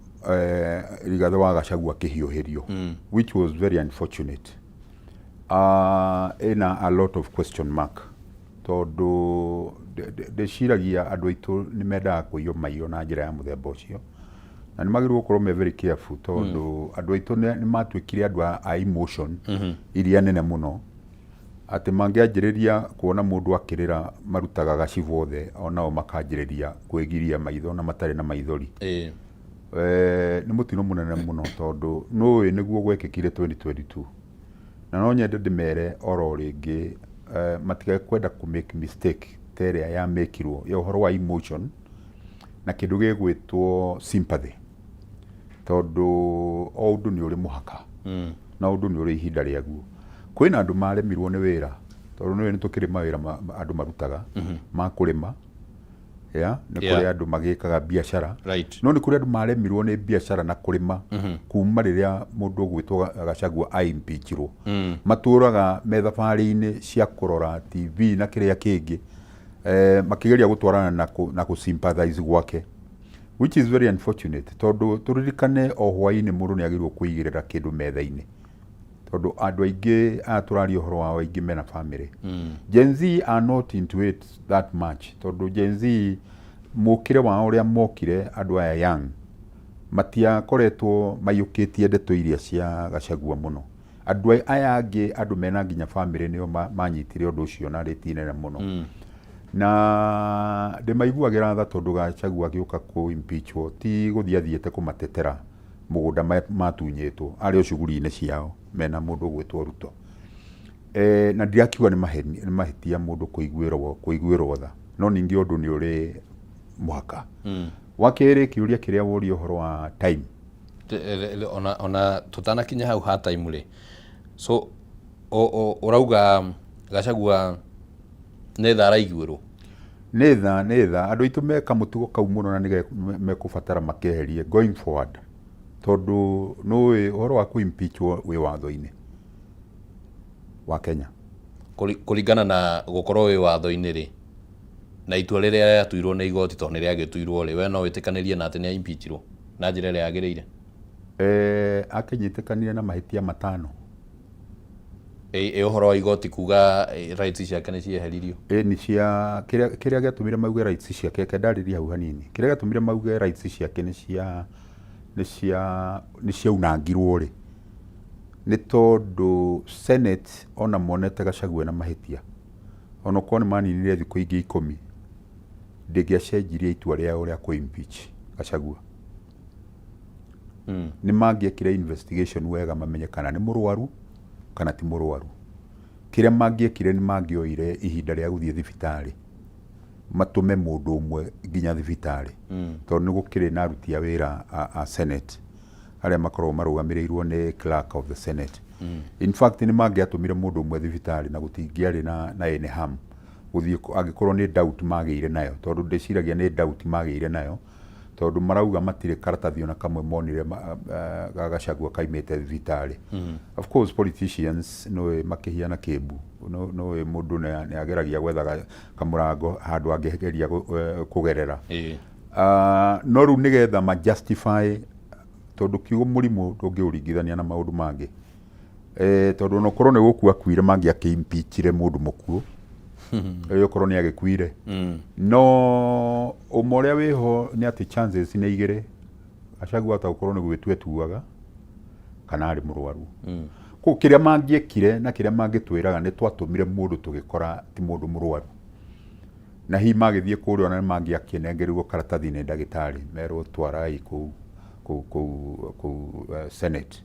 Rigathi wa Gachagua akihiuhirio which was very unfortunate. In a lot of question mark tondu ndeciragia andu aitu ni mendaga kuiyo maiyo na njira ya muthemba ucio na ni magirwo gukorwo me very careful tondu andu aitu ni matwikire andu a emotion iria nene muno ati mangianjiriria kuona mundu akirira marutaga gacivu othe onao makanjiriria kwigiria maitho na matari na maithori. Ni mutino munene muno tondu no niguo gwekikire 2022 na no nyende ndimere oro ringi matigae kwenda ku make mistake teria ya mekirwo ya uhoro wa emotion na kindu gigwitwo sympathy tondu o undu ni uri muhaka na undu ni uri ihinda riaguo. Kwina andu maremirwo ni wira tondu ni tukiri mawira andu marutaga ma kurima ni kuri andu magikaga biashara no ni kuri andu maremirwo ni biashara na kurima kuma riria mundu gwitwo Gachagua aimpeachirwo maturaga methabari-ini cia kurora TV na kiria kingi makigeria gutwarana na ku sympathize gwake which is very unfortunate tondu turirikane o hwaini mundu ni agirwo kuigirira kindu metha-ini tondu andu aingi aturario horo wao aingi mena family. Gen Z are not into it that much tondu Gen Z mukire wao uria mokire andu aya young matia koretwo mayukitie ndeto iria cia Gachagua muno. Andu aya angi andu mena nginya family nio manyitire undu ucio na ritine muno na ndimaiguagira tha tondu Gachagua agiuka ku impeachwo ti guthiathiete kumatetera mugunda matunyitwo ari o shuguri-ini ciao mena mundu gwitwo Ruto. Na ndiakiuga ni mahitia mundu kuiguirwo tha no ningi undu ni uri muhaka. Wakere kiuria kiria wori uhoro wa time ona tutanakinya hau ha time ri so urauga Gachagua netha araiguirwo netha andu aitu meka mutugo kau muno na nige mekubatara makeherie going forward tondu no uhoro wa kuimpeachwo wi watho-ini wa Kenya kuringana na gukorwo wi watho-ini ri na itua riria riatuirwo ni igoti tondu ni riagituirwo ri we no witikanirie na ati ni impeachirwo na njira ĩrĩa yagĩrĩire akĩnyitĩkanire na mahĩtia 5 ũhoro wa igoti kuga rights ciake nĩ cieheririo ni cia kĩrĩa gĩatũmire mauge rights ciake kendarĩria hau hanini kĩrĩa gĩatũmire mauge rights ciake nĩ ciaunangirwo rĩ nĩ tondũ Senate ona monete Gachagua na mahĩtia ona kwa nĩ maninire thikũ ingĩ 10 ndĩngĩacenjirie itua rĩao rĩa kũ-impeach Gachagua nĩ mangĩekire investigation wega mamenye kana nĩ mũrwaru kana ti mũrwaru kĩrĩa mangĩekire nĩ mangĩoire ihinda rĩa gũthiĩ thibitarĩ matume mũndũ ũmwe nginya thibitarĩ tondũ nĩ gũkĩrĩ na aruti a wĩra a Senate arĩa makoragwo marũgamĩrĩirwo nĩ clerk of the Senate in fact nĩ mangĩatũmire mũndũ ũmwe thibitarĩ na gũtingĩarĩ na ene ham gũthiĩ angĩkorwo nĩ doubt magĩire nayo tondũ ndĩciragia nĩ doubt magĩire nayo tondũ marauga matirĩ karatathi ona kamwe monire Gachagua kaimĩte thibitarĩ of course politicians no makĩhiana kĩmbu no mũndũ nĩ ageragia gwetha kamũrango handũ angĩgeria kũgerera no rĩu nĩgetha ma justify tondũ kiugo mũrimũ ndũngĩũringithania na maũndũ mangĩ tondũ no korwo nĩ gũkua akuire mangĩakĩimpeachire mũndũ mũkuũ okorwo nĩ agĩkuire no ũmwe ũrĩa wĩho nĩ atĩ chances nĩ igĩrĩ Gachagua ataũkorwo nĩ gwĩtua tuaga kana arĩ mũrwaru kũu kĩrĩa mangĩekire na kĩrĩa mangĩtwĩraga nĩ twatũmire mũndũ tũgĩkora ti mũndũ mũrwaru na hihi magĩthiĩ kũrĩa ona mangĩakĩnengerirwo karatathi nĩ ndagĩtarĩ merwo twarai kũu Senate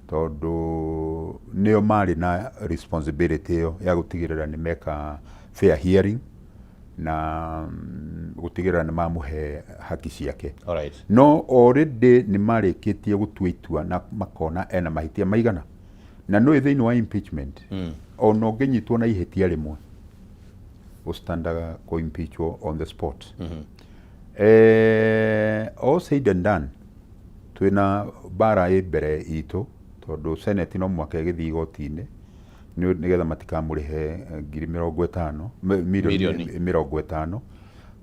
tondũ nĩo marĩ na responsibility ĩyo ya gũtigĩrĩra nĩ meka fair hearing na gũtigĩrĩra nĩ mamũhe haki ciake no already nĩ marĩkĩtie gũtua itua na makona ena mahĩtia maigana na no thĩinĩ wa impeachment ona ũngĩnyitwo na ihĩtia rĩmwe ũstandaga kũ-impeachwo on the spot all said and done twĩna bara mbere itũ tondũ Senate no mwaka ĩgĩthiĩ igoti-inĩ nĩgetha matikamũrĩhe ngiri 50 mirioni 50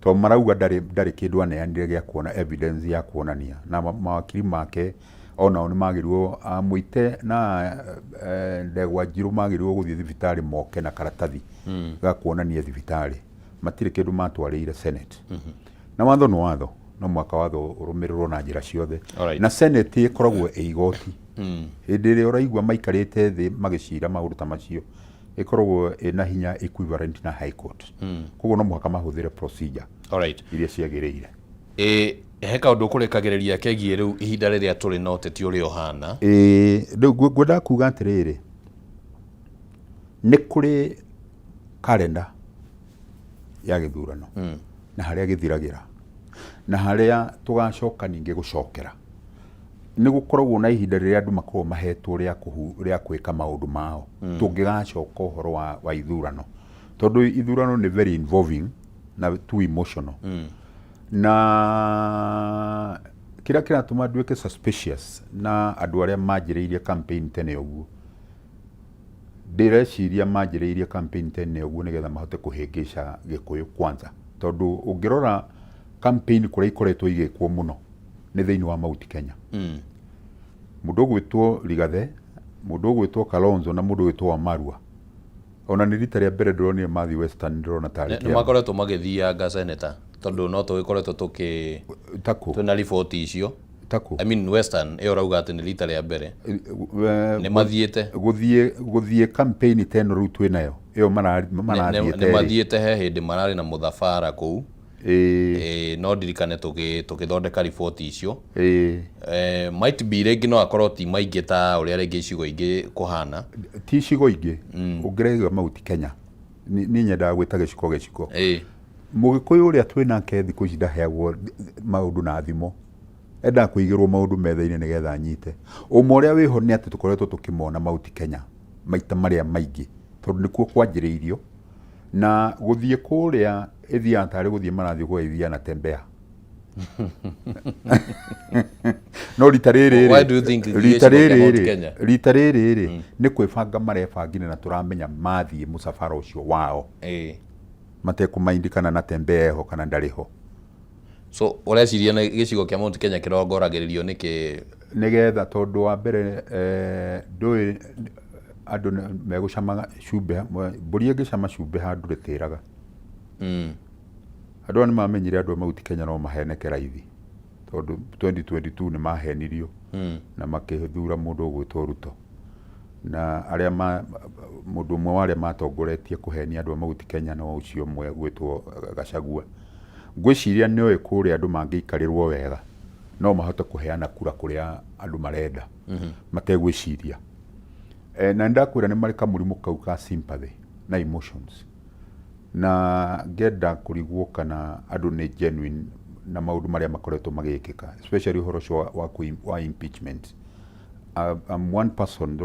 tondũ marauga ndarĩ kĩndũ aneanire gĩa kuona evidence ya kuonania na mawakiri make onao nĩ magĩrĩirwo amũite na Ndegwa Njirũ magĩrĩirwo gũthiĩ thibitarĩ moke na karatathi ga kuonania thibitarĩ matirĩ kĩndũ matwarĩire Senate na watho nĩ watho no mwaka watho ũrũmĩrĩrwo na njĩra ciothe na Senate ĩkoragwo ĩ igoti hĩndĩ ĩrĩa ũraigua maikarĩte thĩ magĩcira maũndũ ta macio ĩkoragwo ĩna hinya equivalent na high court koguo no mũhaka mahũthĩre procedure iria ciagĩrĩire he kaũndũ kũrĩkagĩrĩria kegiĩ rĩu ihinda rĩrĩa tũrĩ na ũteti ũrĩa ũhana rĩu ngwenda kuga atĩrĩrĩ nĩ kũrĩ kalenda ya gĩthurano na harĩa gĩthiragĩra na harĩa tũgacoka ningĩ gũcokera nĩ gũkoragwo na ihinda rĩrĩa andũ makoragwo mahetwo rĩa gwĩka maũndũ mao tũngĩgacoka ũhoro wa ithurano tondũ ithurano nĩ very involving na too emotional na kĩrĩa kĩratũma nduĩke suspicious na andũ arĩa manjĩrĩirie campaign tene ũguo ndĩreciria manjĩrĩirie campaign tene ũguo nĩgetha mahote kũhĩngĩca Gĩkũyũ kwanza tondũ ũngĩrora campaign kũrĩa ikoretwo igĩkwo mũno nĩ thĩinĩ wa Mount Kenya mũndũ ũgwĩtwo Rigathĩ mũndũ ũgwĩtwo Kalonzo na mũndũ ũgwĩtwo Wamarua ona nĩ rita rĩa mbere ndĩronire Matthew Western ndĩrona tarĩ nĩ makoretwo magĩthianga senator tondũ no tũgĩkoretwo twĩna riboti icio I mean Western ĩyo rauga atĩ nĩ rita rĩa mbere nĩ mathiĩte gũthiĩ campaign teno rĩu twĩnayo ĩyo marathiĩte nĩ mathiĩte he hĩndĩ mararĩ na mũthabara kũu no ndirikane tũgĩthondeka riboti icio might be rĩngĩ no akorwo ti maingĩ ta ũrĩa rĩngĩ icigo ingĩ kũhana ti icigo ingĩ ũngĩraiga Mount Kenya niĩ nyendaga gwĩta gĩciko Mũgĩkũyũ ũrĩa twĩnake thikũ ici ndaheagwo maũndũ na thimo endaga kũigĩrwo maũndũ metha-inĩ nĩgetha anyite ũmwe ũrĩa wĩho nĩ atĩ tũkoretwo tũkĩmona Mount Kenya maita marĩa maingĩ tondũ nĩkuo kwanjĩrĩirio na gũthiĩ kũrĩa ĩthiaga tarĩ gũthiĩ marathiĩ gũgeithia na tembea no rita rĩrĩ nĩ kwĩbanga marebangire na tũramenya mathiĩ mũcabara ũcio wao matekũmaindikana na tembea ho kana ndarĩ ho So ureciria na gicigo kia Mount Kenya kirongoragiririo niki nigetha tondu wa mbere ndui andu megucama cumbe mburi ngicama cumbe handu ritiraga andu ni mamenyire andu Mount Kenya no maheneke raithi tondu 2022 ni mahenirio na makithura mundu gwitwo Ruto na aria mundu mwe wale matongoretie kuhenia andu Mount Kenya no ucio mwe gwitwo Gachagua ngwiciria ni oe kuria andu mangikarirwo wega no mahote kuheana kura kuria andu marenda mategwiciria na ndakwira ni marika murimu kau ka sympathy na emotions na ngenda kurigwo kana andu ni genuine na maundu maria makoretwo magikika especially uhoro wa impeachment. I'm one person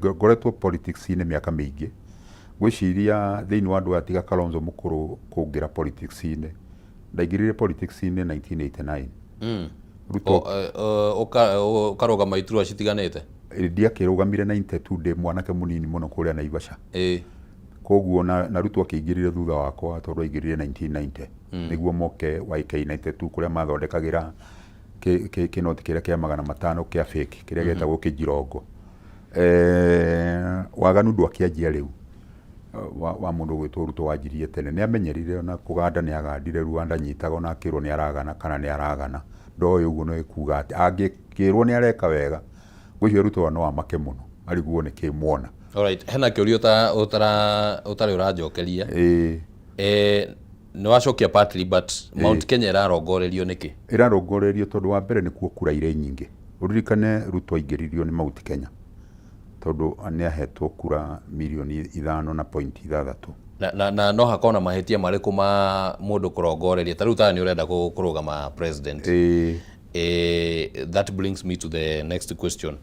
ngoretwo politics ine miaka mingi gwiciria thiini wa andu atiga Kalonzo Mukuru kungira politics ine ndaigirire politics ine 1989 Ruto ukarugama iturwa citiganite ndiakirugamire 92 ndi mwanake munini muno kuria Naivasha koguo na Ruto akingirire thutha wakwa tondu aingirire 1990 niguo moke wa AK92 kuria mathondekagira kinoti kiria kia 500 kia fake kiria getagwo Kijirongo waganu ndwakianjia riu wa mundu gwitwo Ruto wanjirie tene ni amenyerire na kuganda ni agandire Rwanda nyitago na akirwo ni aragana kana ni aragana ndoyo uguo no ikuga ati angikirwo ni areka wega gwicio Ruto no amake muno ariguo ni kimwona. Alright, hena kiurio utari urajokeria ni wacokia partly but Mount Kenya irarongorerio niki irarongorerio tondu wa mbere ni kuo kura ire nyingi uririkane Ruto aingiririo ni Mount Kenya tondu ni ahetwo kura milioni 5.6 na no hakona mahetia mariku ma mundu kurongoreria tariu tani urenda kurugama president that brings me to the next question.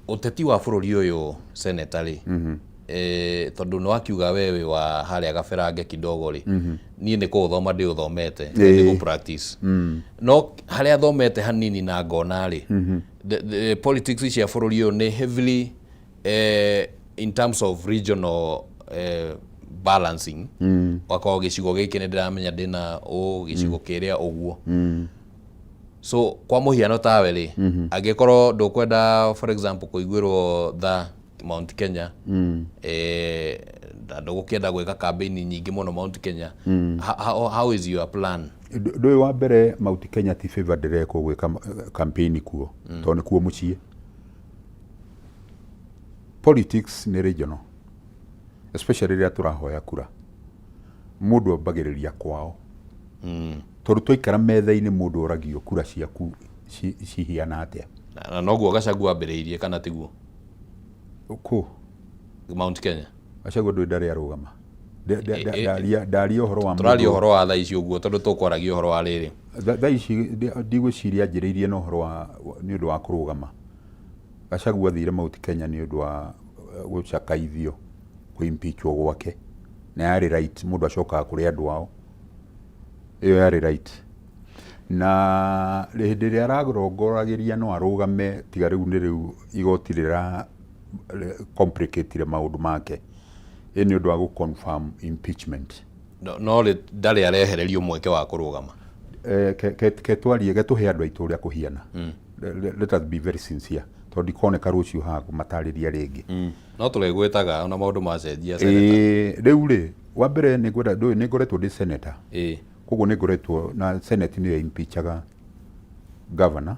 Uteti wa bururi uyu senatari tondu no akiuga wewe wa haria gaberange kidogo ri nie ni kuthoma ndi uthomete ni ku practice no haria thomete hanini na ngona ri the politics cia bururi uyu ni heavily in terms of regional balancing wakao gicigo giki ni ndiramenya ndina o gicigo kiria uguo so kwa muhiano tawe ri angikorwo ndukwenda for example kuiguirwo Mount Kenya ndugukienda gwika campaign nyingi muno Mount Kenya how is your plan? Ndui wa mbere Mount Kenya ti favor direko gwika campaign kuo tondu kuo mucie politics ni regional especially ria turahoya kura mundu ambagiriria kwao tondu twaikara metha-ini mundu oragio kura ciaku cihiana atia na noguo Gachagua ambiriirie kana tiguo ku Mount Kenya Gachagua ndui ndari arugama ndaria uhoro wa turaria uhoro wa thaici uguo tondu tukwaragia uhoro wa riri thaici ndigwiciria njiriirie no uhoro wa ni undu wa kurugama Gachagua thire Mount Kenya ni undu wa gucakaithio kuimpeachwo gwake na yari right mundu acokaga kuri andu ao iyo yari right na hindi ria ararongoragiria no arugame tiga riu ni riu igoti rira complicate maundu make ni undu wa confirm impeachment no ndari arehererio mweke wa kurugama ketwarie getuhe andu aitu ria kuhiana let us be very sincere tondu ikoneka rucio haku matariria ringi no turegwetaga ona maundu macenjia senator riu ri wa mbere ni ngwenda ndui ni ngoretwo ndi senator koguo ni ngoretwo na senate ni impeachaga governor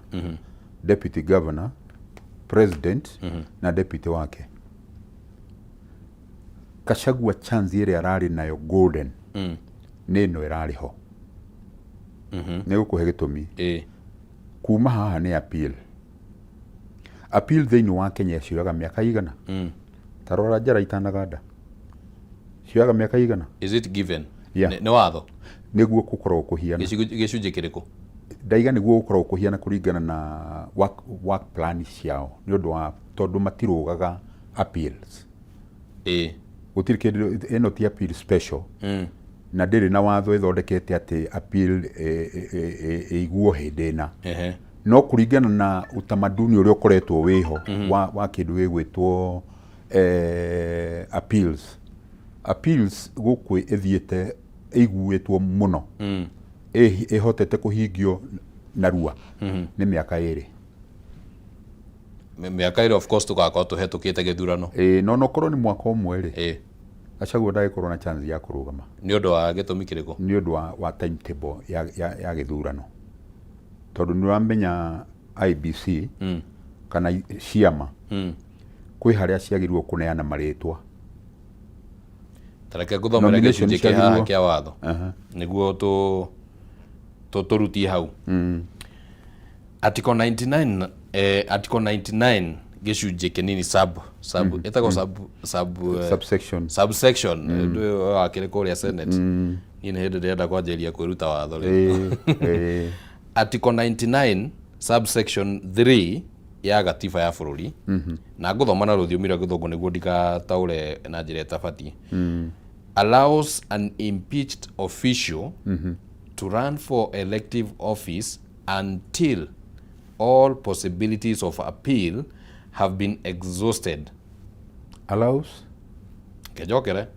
deputy governor president na deputy wake Gachagua chance ire arari nayo golden ni no irari ho ni gukuhe gitumi kuma haha ni appeal thiini wa Kenya cioyaga miaka igana tarora njara itanaganda cioyaga miaka igana is it given ni watho niguo gukorwo kuhiana gicunji kiriku ndaiga niguo gukorwo kuhiana kuringana na work plan ciao ni undu wa tondu matirugaga appeals gutiri kindu eno ti appeal special na ndiri na watho ithondekete ati appeal iguo hindina no kuringana na utamaduni uria ukoretwo wiho wa kindu gigwitwo appeals gukwi ithiete iguitwo muno ihotete kuhingio narua ni miaka 2 miaka 2 of course tugakorwo tuhetukite githurano no korwo ni mwaka umwe ri Gachagua ndagikorwo na chance ya kurugama ni undu wa gitumi kiriko ni undu wa timetable ya githurano tondu ni wamenya IBC kana ciama kwi haria ciagirwo kuneana maritwa tareke guthomera gicunjĩ kĩa haha kĩa watho niguo turutie hau article 99 article 99 gicunjĩ kinini etagwo subsection ndio wakire kuria Senate ni hindi ndenda kwanjĩria kwĩruta watho article 99 subsection 3 ya gatiba ya bururi na nguthoma na rũthiomi rwa gĩthũngũ nĩguo ndikataũre na njĩra ĩtabatiĩ allows an impeached official to run for elective office until all possibilities of appeal have been exhausted. Allows? Kejokere.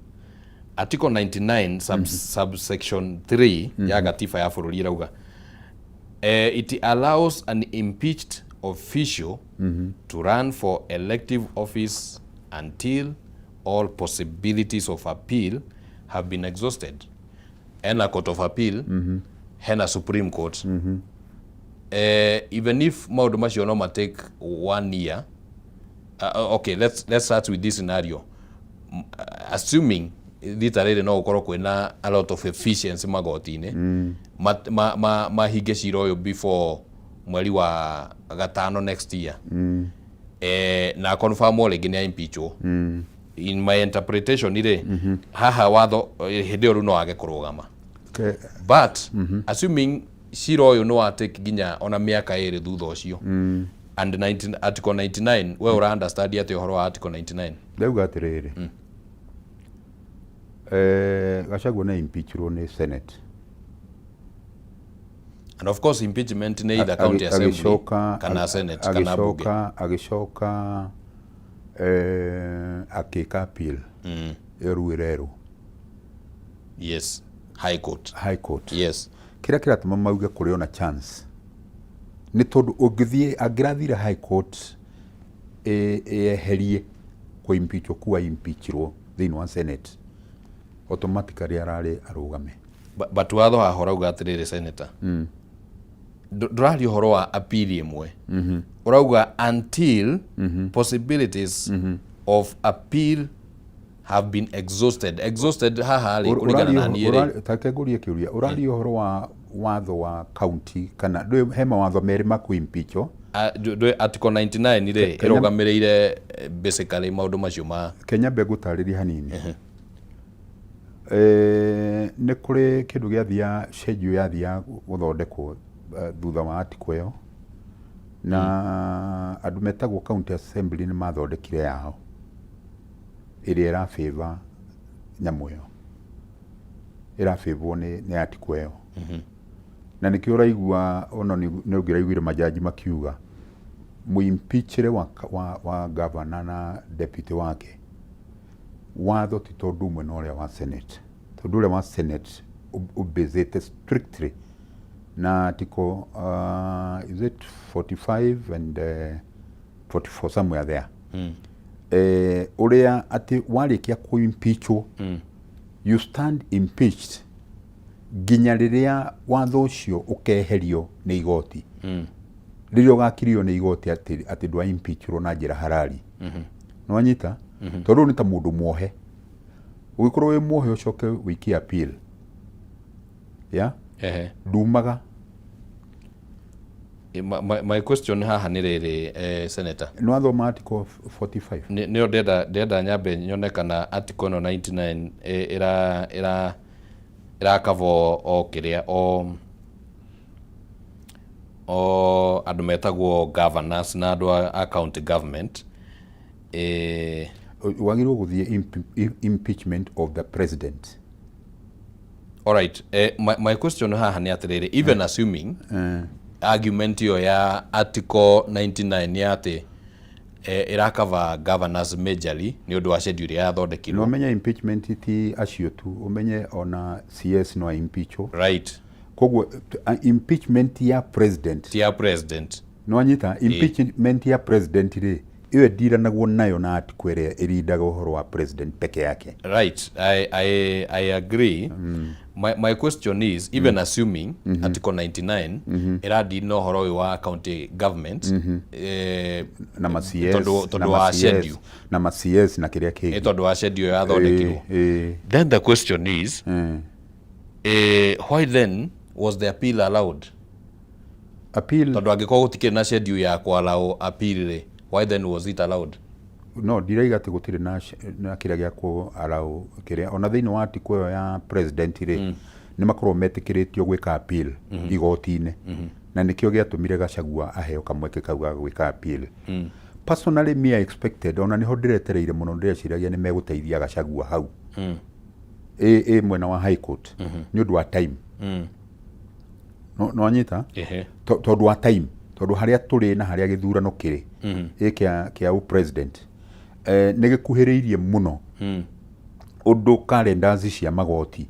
Article 99 subsection 3 ya gatiba ya bururi irauga it allows an impeached official to run for elective office until all possibilities of appeal have been exhausted. Hena Court of Appeal, hena Supreme Court. Even if maundu macio no take 1 year, okay, let's start with this scenario. Assuming thita riri no ukorwo kwina a lot of efficiency magoti-ini mahinge cira uyu before mweri wa gatano next year na confirm rĩngĩ nĩ impeachwo in my interpretation ire haha watho hindi uru no age kurugama but assuming cira uyu no atake ginya ona miaka 2 thutha ucio and article 99 we ura understand ati uhoro wa article 99 ndauga atiriri Gachagua na impeachro ni Senate and of course impeachment ni either county assembly kana Senate kana bunge agicoka akika appeal eruirero yes high court yes kira tuma mauge kuri ona chance ni tondu ungithie angirathire high court eherie kwa impeachwo kuwa impeachro thini wa Senate automatically arugame but watho hahora uga atiriri senator ndurari uhoro wa appeal imwe urauga until possibilities of appeal have been exhausted haha ri kurigana na niere takegurie kiuria urari uhoro wa watho wa county kana ndwe hema watho meri maku impeachwo article 99 ire irugamirire basically maundu macio ma Kenya begutariria hanini nĩ kũrĩ kĩndũ gĩathia schedule yathia gũthondekwo thutha wa article ĩyo na andũ metagwo county assembly nĩ mathondekire yao ĩrĩa ĩra favor nyamũ ĩyo ĩra favor nĩ article ĩyo na nĩkĩo ũraigua ono nĩ ũngĩraiguire majaji makiuga mũimpeachre wa governor na deputy wake watho ti tondu umwe na uria wa Senate tondu uria wa Senate ubezete strictly na article is it 45 and 44 somewhere there uria ati warikia ku impeachwo you stand impeached ginya riria watho ucio ukeherio ni igoti ririo gakirio ni igoti ati ndwa impeachro na njira harari no anyita tondu ni ta mundu muohe ugikorwo wi muohe ucoke wiki appeal ndumaga my question haha ni riri senator no athoma article 45 nio ndenda nyambe nyone kana article no 99 ira cover o kiria o andu metagwo governors na andu a county government wagirwo guthie impeachment of the president. All right, my question haha ni atiriri even assuming argument yo ya article 99 ya ati irakava governors majorly ni undu wa schedule ya thondekirwo no menya impeachment ti acio tu umenye ona CS no impeachwo right koguo impeachment ya president no anyita impeachment ya president ri iyo ndiranagwo nayo na article ĩrĩa ĩrindaga ũhoro wa president peke yake. Right, I agree. My question is, even assuming article 99 iradi no horo wa county government na ma-CS na ma-CS na kiria kingi tondu wa schedule ya thondekirwo, then the question is why then was the appeal allowed? Tondu angikorwo gutikiri na schedule ya allow appeal, why then was it allowed? No, diraiga ati gutire na kiria gia ku allow kiria ona thiini wa article ya president ri ni makorwo metikiritio gwika appeal igoti-ini na nikio giatumire Gachagua aheo kamweke kau ga gwika appeal. Personally me I expected ona niho ndiretereire muno ndireciria ni meguteithia Gachagua hau mwena wa high court ni undu wa time no anyita tondu wa time tondu haria turi na haria githurano kiri kia president ni gikuhiriirie muno undu calendars cia magoti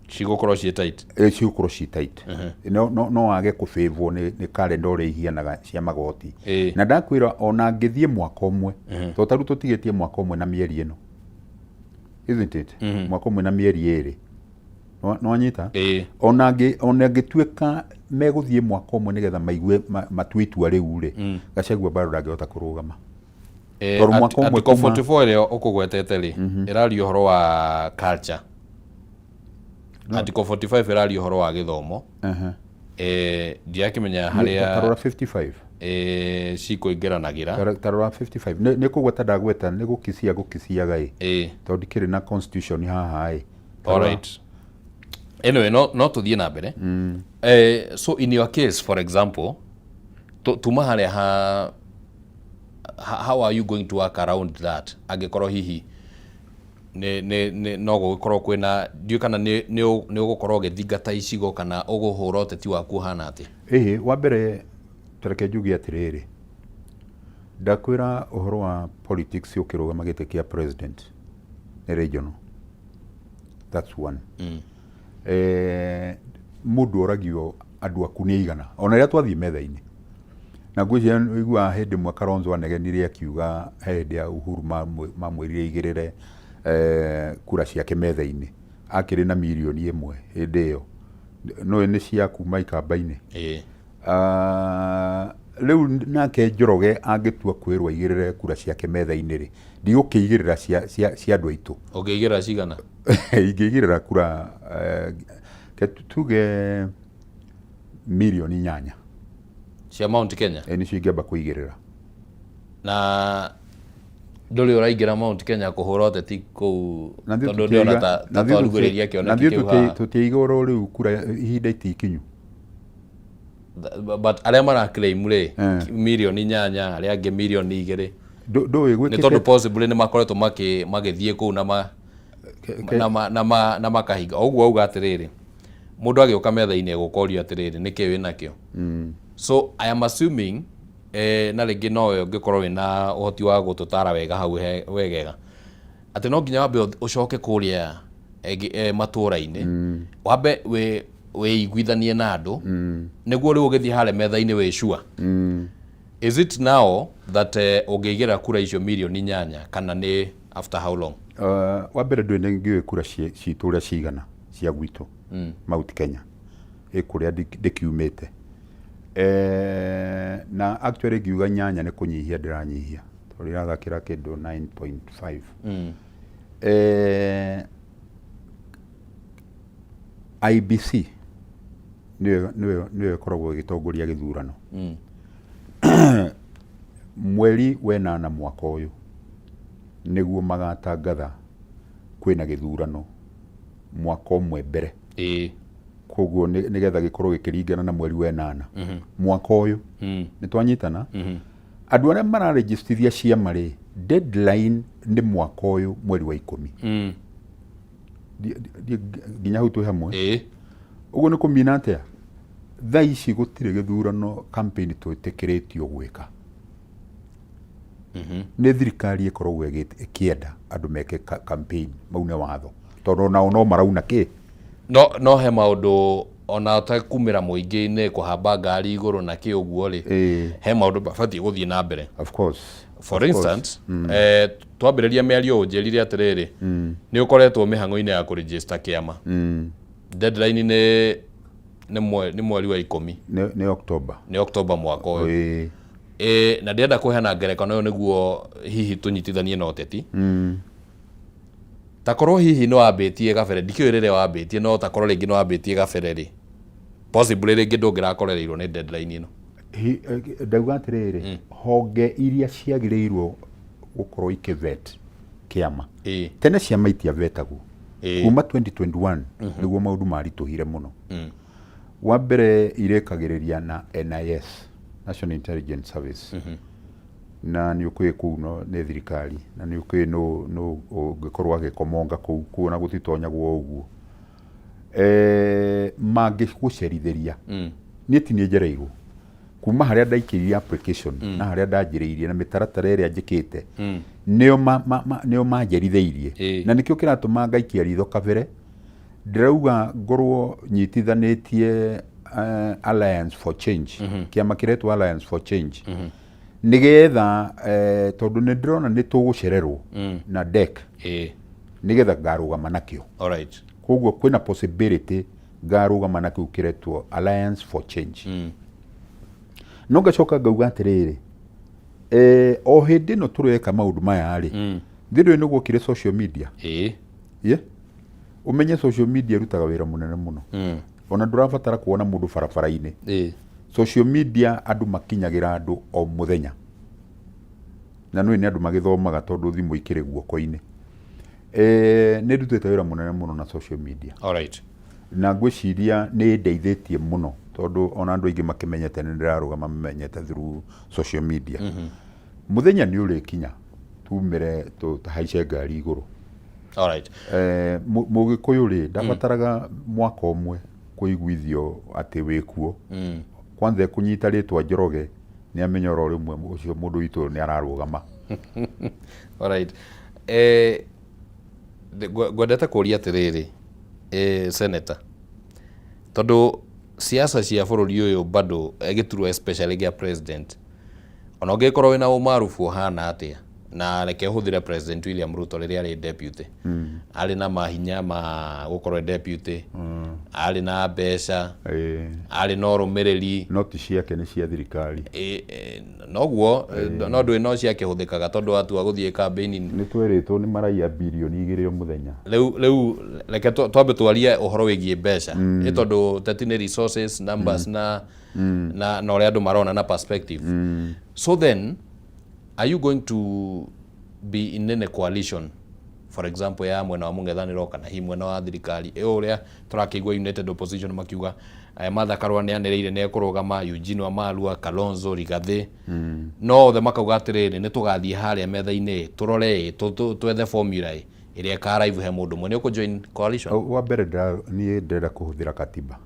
cigukorwo ci tight cigukorwo ci tight no wage ku favor ni calendar uri ihianaga cia magoti na ndakwira ona ngithie mwaka umwe to taru tutigetie mwaka umwe na mieri ino, isn't it? Mwaka umwe na mieri iri no anyita ona ngituika meguthie mwaka umwe nigetha maigue matwitua riu ri Gachagua bado ndangihota kurugama mwaka umwe 44 rio ukugwetete ri irario horo wa culture article 45 irario horo wa githomo ndiakimenya haria tarora 55 cikuingiranagira tarora 55 ni kugweta ndagweta ni gukiciaga tondu kiri na constitution haha alright. Anyway, no tuthie na mbere. So in your case, for example, tuma haria how are you going to work around that? Agikorwo hihi no gukorwo kwina ndio kana ni ugukorwo githingata icigo kana uguhura uteti waku hana ati? Wa mbere tareke njugi atiriri ndakwira uhoro wa politics ukirugama gite kia president ni regional, that's one. Mundu oragio andu aku ni igana ona ria twathie metha-ini na ngwiciria igua hindi mwe Kalonzo anegenirie akiuga hindi ya Uhuru mamwirire igirire kura ciake metha-ini akiri na milioni 1 hindi iyo no ni cia kuma ikamba-ini riu nake Njoroge angitua kwirwa igirire kura ciake metha-ini ri ndigukigirira cia andu aitu ungigirira cigana ingigirira kura tuge milioni 8 cia Mount Kenya ni cio ingeba kuigirira na nduri uraigira Mount Kenya kuhura uteti ku tondu ndiona ta twaruguriria kioneki kiu ha tutiigoro riu kura ihinda itikinyu but aria mara claim ri milioni 8 aria angi milioni 2 ndoi gwikite ni tondu possibly ni makoretwo magithie ku na makahinga oguo auga atiriri mundu agiuka metha-ini egukorio atiriri niki wina kio so I am assuming na ringi no ngikorwo wina uhoti wa gututara wega hau wegega ati no nginya wambe ucoke kuria matura-ini wambe we iguithanie na andu niguo riu ugithie hale metha-ini we sure is it now that ungigira kura icio milioni 8 kana ni after how long? Wa mbere ndwene ngiwe kura citu uria cigana cia gwitu Mount Kenya kuria ndikiumite na actually ngiuga 8 ni kunyihia ndiranyihia tori rathakira kindu 9.5 IBC niwe koragwo gitongoria githurano mweri wenana mwaka uyu niguo magatangatha kwina githurano mwaka umwe mbere koguo nigetha gikorwo gikiringana na mweri wenana mwaka uyu ni twanyitana andu aria mararegistrithia ciama ri deadline ni mwaka uyu mweri wa 10 nginya hau twi hamwe uguo ni kumina atia thaa ici gutire githurano campaign twitikiritio gwika ni thirikari ikoragwo ikienda andu meke campaign maune watho tondu nao no marauna ki no he maundu ona ta kumira muingi-ini kuhamba ngari iguru na ki uguo ri he maundu bafati guthie na mbere. Of course. For instance, twambiriria miario unjirire atiriri ni ukoretwo mihango-ini ya kuregister kiama. Deadline ni mweri wa 10 ni October. Ni October mwaka uyu. Na ndienda kuheana ngerekano yo niguo hihi tunyitithanie na uteti. Takorwo hihi no ambitie gabere ndikiu rire wambitie no takorwo ringi no ambitie gabere ri possibly ringi ndungirakorereirwo ni deadline ino. Ndauga atiriri honge iria ciagiriirwo gukorwo ikivet kiama tene ciama itiavetagwo kuma 2021 niguo maundu marituhire muno. Wa mbere irekagiriria na NIS, National Intelligence Service, na ni ukwi kuu no ni thirikari na ni ukwi no ungikorwo agikomonga kuu kuona gutitonyagwo uguo mangi gucerithiria ni tinie njereirwo kuma haria ndaikiria application na haria ndanjiriirie na mitaratara iria njikite nio manjeritheirie na nikio kiratuma ngaikia ritho kabere ndirauga ngorwo nyitithanitie Alliance for Change kiama kiretwo Alliance for Change nigetha tondu ni ndirona ni tugucererwo na deck nigetha ngarugama nakio. Alright. Koguo kwina possibility ngarugama nakio kiretwo Alliance for Change. No gacoka ngauga atiriri o hindi no tureka maundu maya ri thiru ni gwokire social media umenye social media rutaga wira munene muno ona ndurabatara kuona mundu barabara-ini social media andu makinyagira andu o muthenya na ni andu magithomaga tondu thimu ikire guoko-ini ni ndutete wira munene muno na social media. Alright. Na ngwiciria ni ndeithitie muno tondu ona andu aingi makimenyete ni ndirarugama mamenyete through social media. Muthenya ni uri kinya tumire tutahaice ngari iguru. Alright. Mugikuyu ri ndabataraga mwaka umwe kuiguithio ati wikuo kwanza kunyita ritwa Njoroge ni amenya ro rimwe ucio mundu witu ni ararugama. Alright. Gwendete kuria atiriri senator tondu siasa cia bururi uyu bado egiturwo especially gia president ona ungikorwo wina umarufu hana atia na reke huthire President William Ruto riria ari deputy ari na mahinya ma gukorwo deputy ari na mbeca ari no rumiriri noti ciake ni cia thirikari noguo no ndwi no ciake huthikaga tondu watu aguthie campaign ni tweritwo ni maraia bilioni 2 o muthenya riu reke twambe twarie uhoro wigie mbeca ni tondu tatine resources numbers na ore andu marona na perspective. So then are you going to be in a coalition, for example ya mwena wa mung'ethaniro kana hi mwena wa thirikari uria turakigwa United Opposition makiuga Martha Karua ni anireire ne kurugama, Eugene Wamalwa, Kalonzo, Rigathi no the makauga atiriri ni tugathie haria metha-ini turore twethe formula iria karaivu he mundu mwe ni uku join coalition. Wa mbere ni ndenda kuhuthira katiba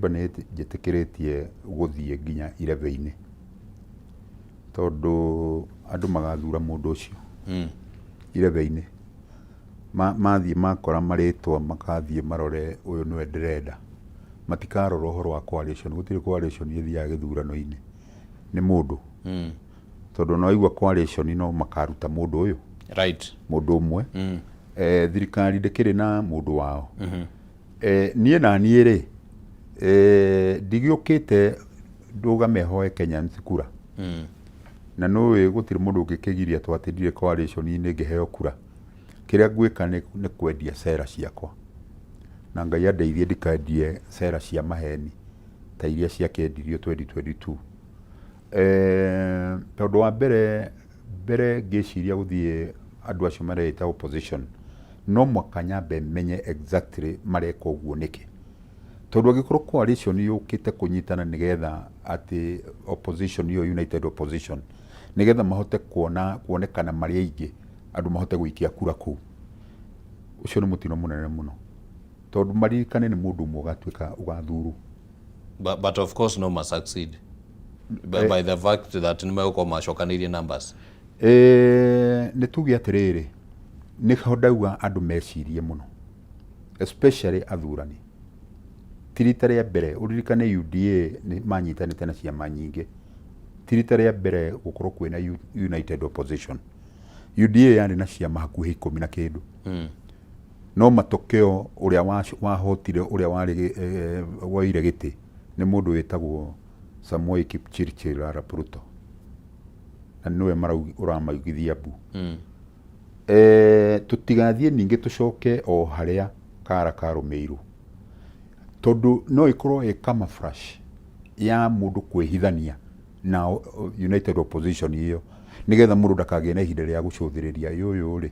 ni jitikiritie guthie nginya 11 tondu andu magathura mundu ucio 11 mathie makora maritwa makathie marore uyu niwe ndirenda matikarora uhoro wa coalition gutiri coalition ithia githurano-ini ni mundu tondu no igwa coalition no makaruta mundu uyu right mundu umwe thirikari ndikiri na mundu wao nie na nie ri ndigiukite ndugame hoe Kenya nsikura na nowe gutiri mundu ungikigiria twatindire coalition-ini ngiheo kura kiria gwika ni kwendia cera ciakwa na Ngai andeithie ndikandie cera cia maheni ta iria ciakendirio 2022 tondu wa mbere ngiciria guthie andu acio mareita opposition no mwakanyambe menye exactly mareka uguo niki tondu agikorwo coalition yukite kunyitana nigetha ati opposition yo United Opposition nigetha mahote kuonekana mari aingi andu mahote guikia kura ku ucio ni mutino munene muno tondu maririkane ni mundu umwe ugatuika ugathuru but of course no must succeed by the fact that nimeuko macokanirie numbers ni tugi atiriri ni hodauga andu mecirie muno especially athurani tirita rĩa mbere uririkane UDA ni manyitanĩte na ciama nyingĩ tirita rĩa mbere gũkorwo kwĩna united opposition UDA yani na ciama hakuhĩ 10 na kĩndũ no matokeo ũrĩa wahotire ũrĩa waire gĩtĩ nĩ mũndũ wĩtagwo Samuel Kipchirchir Arap Ruto na niwe ũramaugithia mbu tutigathiĩ ningĩ tucoke o harĩa kara karũmĩirwo tondu no ikorwo camouflage ya mũndũ kwĩhithania na united opposition iyo nigetha mũndũ ndakagĩe na ihinda rĩa gũcũthĩrĩria yũyũ rĩ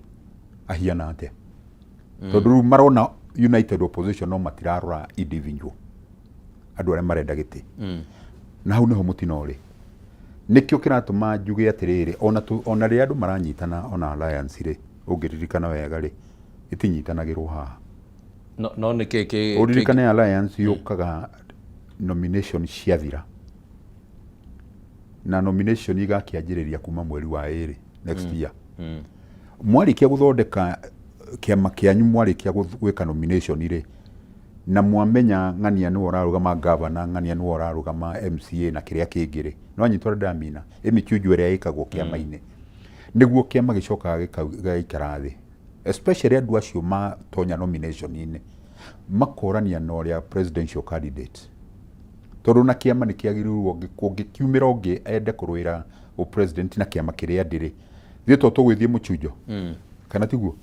ahiana atĩa tondu rĩu marona united opposition no matirarora individual andũ arĩa marenda gĩtĩ na hau niho mũtino rĩ nikio kiratuma njuge atiriri ona ri andu maranyitana ona alliance ri ungiririkana wega ri itinyitanagirwo haha no niki uririkane alliance yukaga nomination ciathira na nomination igakianjiriria kuma mweri wa 2 next year mwarikia guthondeka kiama kianyu mwarikia gwika nomination ri na mwamenya ng'ania ni orarugama governor ng'ania ni orarugama MCA na kiria kingire no anyitwa ndamina emichuju ria ikagwo kiama-ini niguo kiama gicokaga gikaikara thi especially andu acio matonya nomination-ini makorania na uria presidential candidate tondu na kiama ni kiagirirwo kungikiumira ungi ende kurwira o president na kiama kiria ndiri thito tugwithie muchujo kana tiguo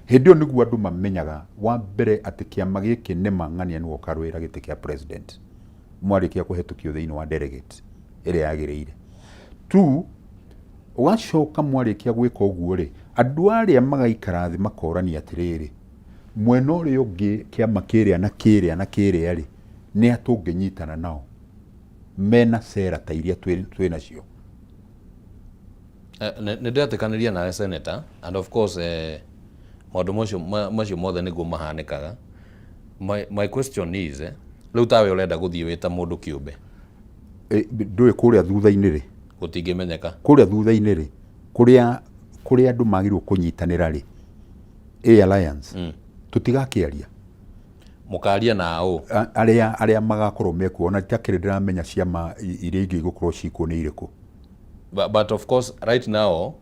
hindi niguo andu mamenyaga wa mbere ati kiama giki ni mang'ania ni okarwira giti kia president mwarikia kuhetukio thiini wa delegate ire yagirire tu wacoka mwarikia gwika uguo ri andu aria magaikara thi makorania atiriri mwena uria ungi kiama kiria na kiria na kiria ri ni atunginyitana nao mena sera ta iria twina cio nĩndĩretĩkanĩria nawe senator and of course maũndũ macio mothe nĩguo mahanĩkaga my question is rĩu tawe ũrenda gũthiĩ wĩta mũndũ kĩũmbe ndũĩ kũrĩa thutha-inĩ rĩ gũtingĩmenyeka kũrĩa thutha-inĩ rĩ kũrĩa andũ magĩrĩirwo kũnyitanĩra rĩ alliance tũtigakĩaria mũkaria na ũ arĩa magakorwo mekuo ona itakĩrĩ ndĩramenya ciama iria ingĩ igũkorwo cikwo nĩ irĩkũ but of course right now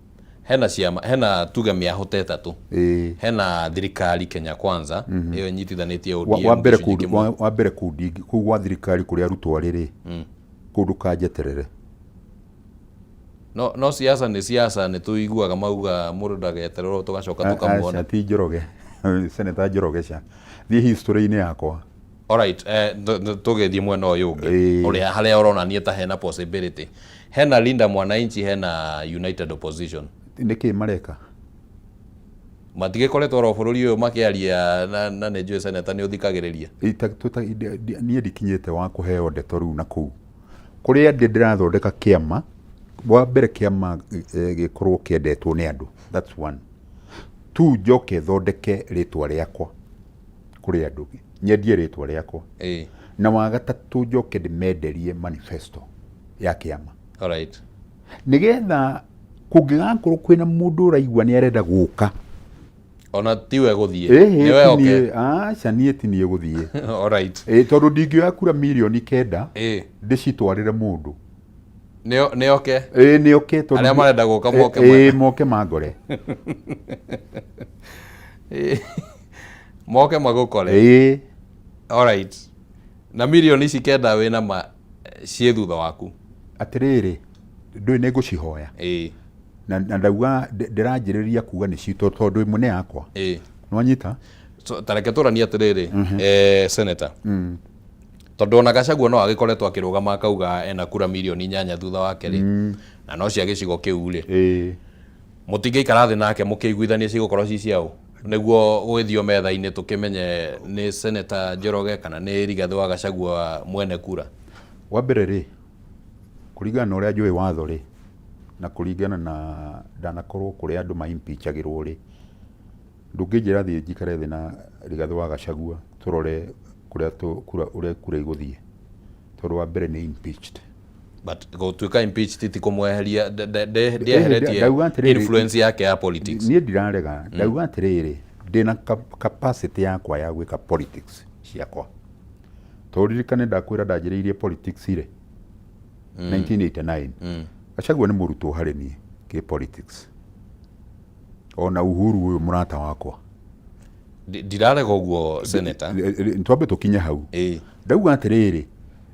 hena ciama hena tuge mĩaho ta ĩtatũ hena thirikari Kenya Kwanza ĩyo nyitithanĩtie ODM wa mbere kundi kũu gwa thirikari kũrĩa arutwo rĩrĩ kũndũ kanjeterere no siasa nĩ tũiguaga mauga mũndũ ndagetererwo tũgacoka tũkamuona ti Njoroge Senator Njoroge cia thiĩ history-inĩ yakwa alright tũgethie mwena ũyũ ũngĩ ũrĩa harĩa ũronania ta hena possibility hena Linda Mwananchi hena united opposition nĩkĩ mareka matigĩkoretwo ro bũrũri ũyũ makĩaria na nĩ njũĩ senator nĩ ũthikagĩrĩria niĩ ndikinyĩte wa kũheo ndeto rĩu na kũu kũrĩa ndĩrathondeka kĩama wa mbere kĩama gĩkorwo kĩendetwo nĩ andũ that's one two njoke thondeke rĩtwa rĩakwa kũrĩ andũ nyendie rĩtwa rĩakwa na wa gatatũ njoke ndĩmenderie manifesto ya kĩama alright nigetha kũngĩgakorwo kwĩna mũndũ ũraigua nĩ arenda gũka ona tiwe gũthiĩ niwe oke aca niĩ ti niĩ gũthiĩ alright tondũ ndingĩoya kura milioni 9 ndĩcitwarĩre mũndũ nĩ oke nĩ oke tondũ arĩa marenda gũka moke mangore moke magũkore alright na milioni ici 9 wĩna ciĩ thutha waku atiriri ndũĩ nĩ ngũcihoya na ndauga ndĩranjĩrĩria kuga nĩ citũ tondũ imwe nĩ yakwa nwanyita tareke tũrania atiriri senator tondũ ona Gachagua no agĩkoretwo akĩrũgama akauga ena kura milioni 8 thutha wake rĩ na no cia gĩcigo kĩu rĩ mũtingĩikara thĩ nake mũkĩiguithanie cigũkorwo ci ciao nĩguo gwĩthio metha-inĩ tũkĩmenye nĩ senator Njoroge kana nĩ Rigathĩ wa Gachagua mwene kura wa mbere rĩ kũringana na ũrĩa njũĩ watho rĩ na kũringana na ndanakorwo kũrĩa andũ maimpeachagĩrwo rĩ ndũngĩnjĩra thiĩ njikare thĩ na Rigathĩ wa Gachagua tũrore kũrĩa kura igũthiĩ tondũ wa mbere nĩ impeached but gũtuĩka impeached ti kũmweheria ndieheretie influence yake ya politics niĩ ndirarega ndauga atĩrĩrĩ ndina capacity yakwa ya gwika politics ciakwa toririkane ndakwira ndanjiriirie politics ire 1989 Gachagua ni murutwo hari ni ki politics ona Uhuru uyu murata wakwa ndirarega uguo senator ntwambe tukinye hau ndauga atiriri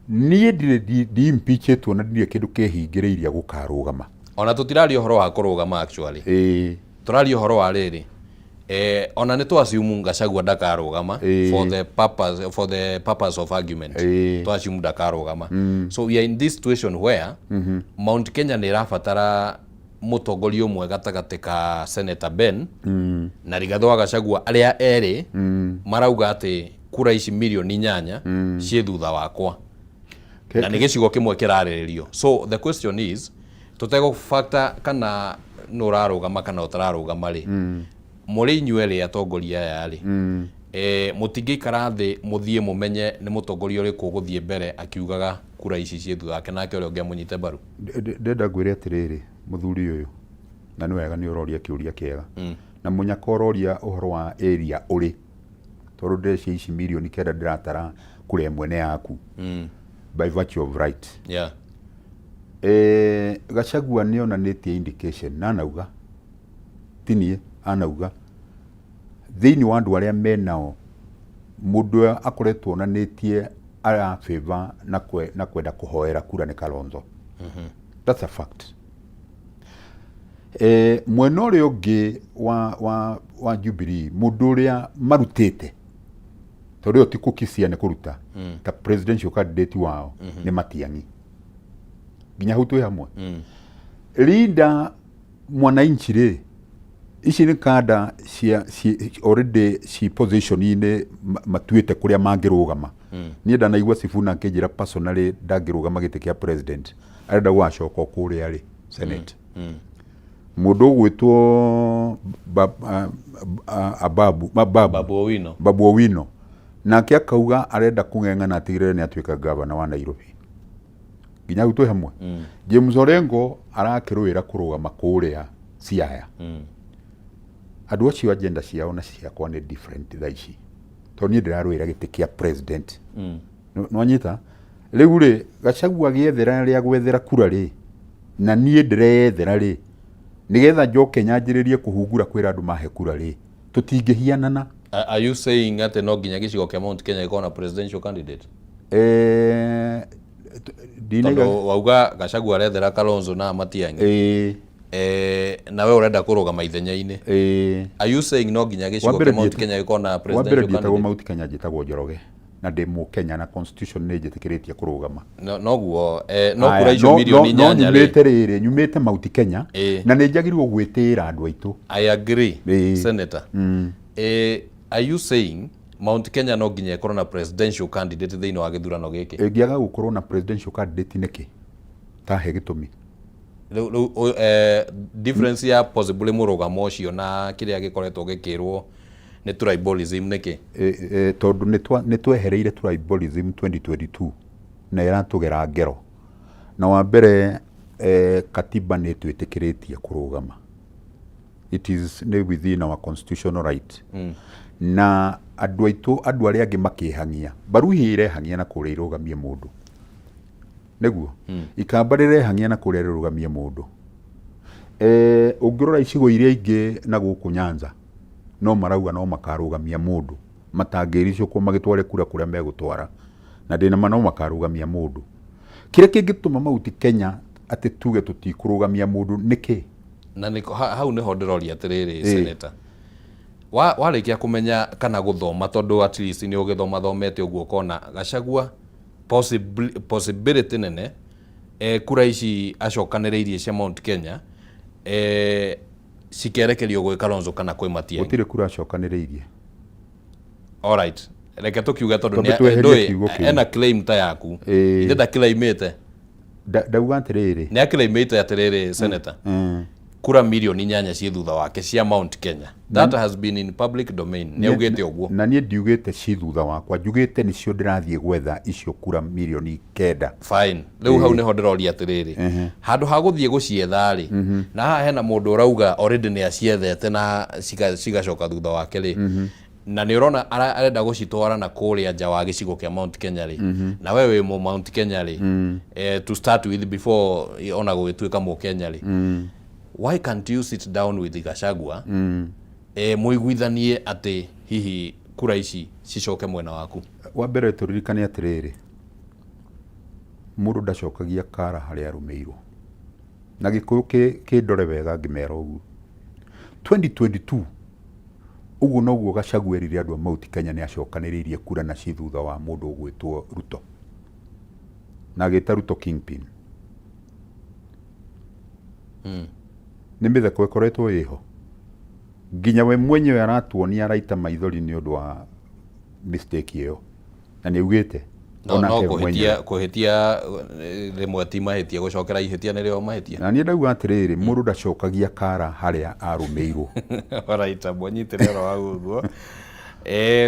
nie ndi impeachetwo na ndire kindu kehingiriiria gukarugama ona tutirari uhoro wa kurugama actually turari uhoro wa riri ona ni twasiumu Gachagua ndakarugama for the purpose of argument twasiumu ndakarugama so we are in this situation where Mount Kenya ni rafatara mutongoria umwe gatagati ka Senator Ben na Rigathi wa Gachagua aria eri marauga ati kura ici milioni 8 cie thutha wakwa na ni gicigo kimwe kirariririo. So the question is tutego factor kana nurarugama kana utararugama ri muri inyuere atongoria aya ri mutingikara thi muthie mumenye ni mutongoria uriku guthie mbere akiugaga kura ici cie thutha wake nake uri ungiamunyite baru ndenda ngwire atiriri muthuri uyu na ni wega ni uroria kiuria kiega na munyaka uroria uhoro wa area uri tondu ndeci ici milioni kenda ndiratara kure mwene yaku by virtue of right Gachagua ni onanitie indication na nauga tinie anauga thiini wa andu aria menao mundu akoretwo onanitie ara favor na kwenda kuhoera kura ni Kalonzo that's a fact. Mwena uria ungi wa Jubilee mundu uria marutite tondu ti kukisia ni kuruta ta presidential candidate wao ni Matiang'i ginya hutu hamwe leader mwananchi ri ici ni kada already si position ine matuite kuria mangirugama ni ndanaigua Sifuna akijira personally ndangirugama giti kia president arenda gwacoka kuria ri senate mundu gwitwo Babu Owino nake akauga arenda kung'eng'ana atigirire ni atuika governor wa Nairobi ginya hutu hamwe James Orengo arakirwira kurugama kuria Siaya andu acio agenda ciao na ciakwa ni different thaici tondu ni ndirarwira giti kia president no nyita riu ri Gachagua giethera ria gwethera kura ri na nie ndirethera ri nigetha njoke nyanjiririe kuhungura kwira andu mahe kura ri tutingihianana. Are you saying ati no ginya gicigo kia Mount Kenya iko na presidential candidate dinaga wauga Gachagua arethera Kalonzo na Matiang'i nawe urenda kurugama ithenya-ini are you saying no ginya gicigo kia Mount Kenya iko na presidential candidate? Mount Kenya njitagwo Njoroge na ndi mu Kenya na constitution ni njitikiritie kurugama no guo no kura icio milioni 8 ri nyumite Mount Kenya na ni njagirwo gwitira andu aitu. I agree senator are you saying Mount Kenya no ginya ikorwo na presidential candidate thiini wa githurano giki ngiaga gukorwo na presidential candidate niki ta he gitumi difference ya possibly murugamo ucio na kiria gikoretwo gikirwo ni tribalism niki tondu ni twehereire tribalism 2022 na iratugera ngero na wa mbere katiba ni twitikiretie kurugama it is within our constitutional right na andu aitu andu aria angi makihangia baruhi irehangia na kuria irugamie mundu neguo ikamba rirehangia na kuria irugamie mundu ungirora icigo iria ingi na guku Nyanza no marauga no makarugamia mundu matangiricio ko magitware kura kuria megutwara na ndina no makarugamia mundu kire kingituma Mount Kenya ati tuge tutikurugamia mundu niki na niko hau niho ndiroria atiriri senator warikia kumenya kana guthoma tondu at least ni ugithoma thomete uguo kona Gachagua possibility nene kura ici acokaniriirie cia Mount Kenya cikerekerio gwi Kalonzo kana kwi Matiang'i gutire kura acokaniriirie alright reke tukiuga tondu ena claim ta yaku ithe da claimite ndauga atiriri ni aclaimite atiriri senator kura milioni 8 cie thutha wake cia Mount Kenya. That has been in public domain. Nĩ ugĩte ũguo. Na niĩ ndiugĩte ci thutha wakwa, njugĩte nĩcio ndĩrathiĩ gwetha icio kura milioni 9. Fine. Rĩu hau nĩho ndĩroria atĩrĩrĩ. Handũ ha gũthiĩ gũcietha rĩ, na haha hena mũndũ ũrauga already nĩ aciethete na cigacoka thutha wake rĩ. Na nĩ ũrona arenda gũcitwara na kũrĩa nja wa gĩcigo kĩa Mount Kenya rĩ. Na wewe wĩ Mount Kenya rĩ, to start with before ona gũgĩtuĩka mũ Kenya rĩ. Why can't you sit down with Gachagua muiguithanie atĩ hihi kura ici cicoke mwena waku? Wa mbere tũririkane atĩrĩrĩ, mũndũ ndacokagia kara harĩa arũmĩirwo, na gĩkũyũ kĩndore wega ngĩmera ũguo. 2022 ũguo noguo Gachagua erire andũ a Mount Kenya nĩ acokanĩrĩirie kura na ci thutha wa mũndũ ũgwĩtwo Ruto, na agĩta Ruto kingpin. Nĩ mĩtheko ĩkoretwo ĩho, nginya we mwenyewe aratuonia araita maithori nĩ ũndũ wa mistake ĩyo, na nĩ augĩte no kũhĩtia rĩmwe ti mahĩtia, gũcokera ihĩtia nĩrĩo mahĩtia. Na niĩ ndauga atĩrĩrĩ, mũndũ ndacokagia kara harĩa arũmĩirwo. Alright, mwanyitĩre oro hau ũguo.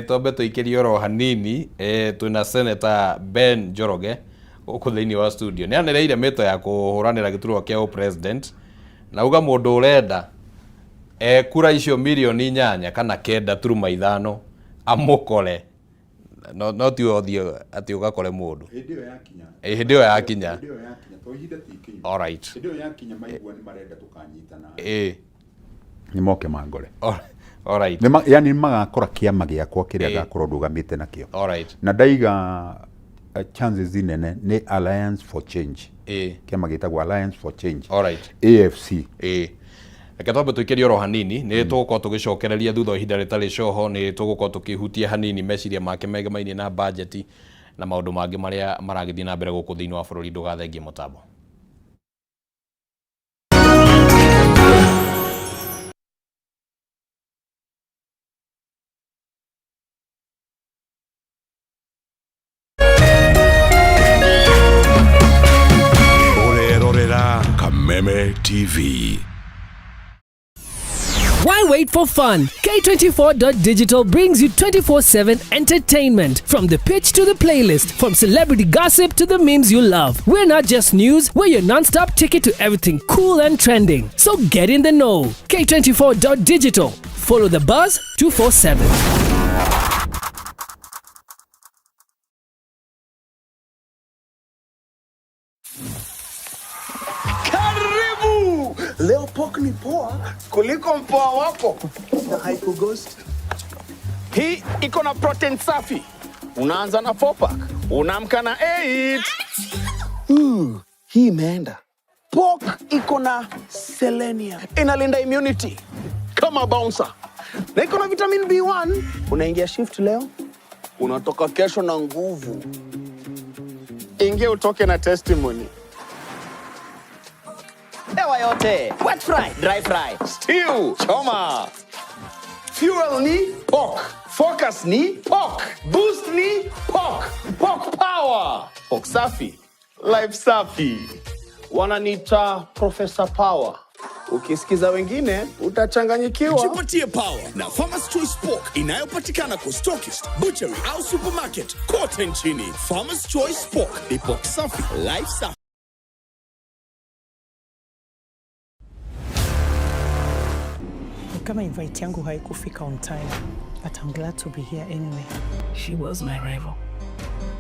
Twambe tũikĩrie oro hanini, twĩna Senator Ben Njoroge gũkũ thĩinĩ wa studio. Nĩ anĩrĩire mĩto ya kũhũranĩra gĩturwa kĩa president, na uga mũndũ ũrenda kura icio milioni 8 kana 9.5 amũkore, no ti othio ati ugakore mũndũ. Hĩndĩ ĩyo yakinya. Hĩndĩ ĩyo yakinya. To ihinda ti all right. Hĩndĩ ĩyo yakinya maigua nĩ marenda tukanyitana. Nĩ moke mangore. All right. Yani magakora kĩama gĩakwa kĩrĩa ngakorwo ndũgamĩte nakĩo. All right. Na ndaiga chances nene nĩ Alliance for Change. Kĩama gĩtagwo Alliance for Change. All right. AFC. Reke twambe tũikĩrie oro hanini, nĩ tũgũkorwo tũgĩcokereria thutha wa ihinda rĩtarĩ coho, nĩ tũgũkorwo tũkĩhutia hanini meciria make megemainie na budget na maũndũ mangĩ marĩa maragĩthiĩ na mbere gũkũ thĩinĩ wa bũrũri. Ndũgathengie mũtambo. Urerorera Kameme TV. Why wait for fun? K24.digital brings you 24/7 entertainment. From the pitch to the playlist, from celebrity gossip to the memes you love. We're not just news, we're your non-stop ticket to everything cool and trending. So get in the know. K24.digital. Follow the buzz 247. Leo pork ni poa kuliko mpoa wako na haiko ghost. Hii iko na protein safi. Unaanza na 4 pack, unaamka na 8. Hii imeenda. Pork iko na selenium, inalinda immunity kama bouncer. Na iko na vitamin B1. Unaingia shift leo, unatoka kesho na nguvu. Ingia utoke na testimony. Ewa yote, wet fry, dry fry, stew, choma. Fuel ni pork, focus ni pork, boost ni pork, pork power. Pork safi, life safi. Wananiita Professor Power. Ukisikiza wengine utachanganyikiwa. Jipatie power na Farmers Choice Pork inayopatikana kwa stockist, butchery au supermarket kote nchini. Farmers Choice Pork ni pork safi, life safi. Kama invite yangu haikufika on time, but I'm glad to be here anyway. She was my rival,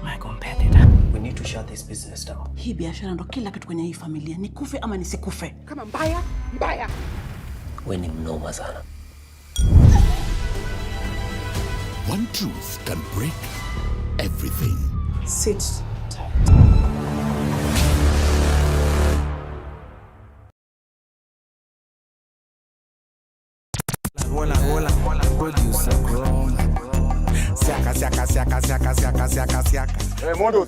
my competitor. We need to shut this business down. Hii biashara ndo kila kitu kwenye hii familia, nikufe ama nisikufe. Kama mbaya, mbaya. We ni mnoma sana. One truth can break everything. Sit tight. Hey, Mondo.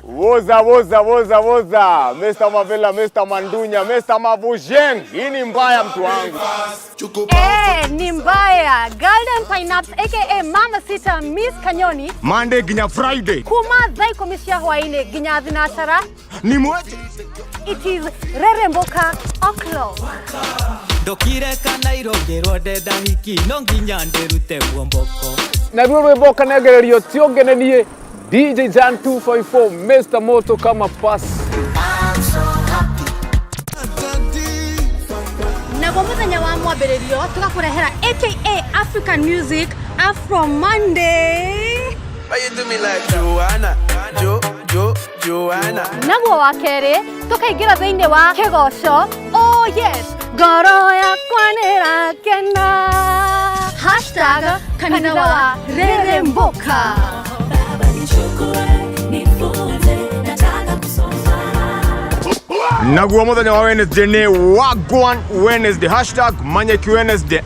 Woza, woza, woza, woza. Mr. Mavela, Mr. Mandunya, Mr. Mavujeng. Hii ni mbaya mtu wangu. Ni mbaya. Golden Pineapple aka Mama Sita Miss Kanyoni. Monday ginya Friday. Kuma dhai komishia hwaine ginya dhinashara. Ni mweche. It is Reremboka O'Clock. Ndokire kana irongerwo ndenda hiki no nginya nderute muomboko. Na Reremboka negererio tiongenenie DJ Jan 254 Mr. Moto kama pass. Na kwa muthenya wa mwambĩrĩrio tugakurehera aka African Music Afro Monday. Why you do me like Joanna? Joanna. Naguo wa kerĩ tukaingira thĩinĩ wa kĩgoco. Oh yes, ngoro yakwa nĩrakena. #kanitha wa Reremboka. Naguo muthenya wa Wednesday ni Wagwan Wednesday #Manyeki Wednesday.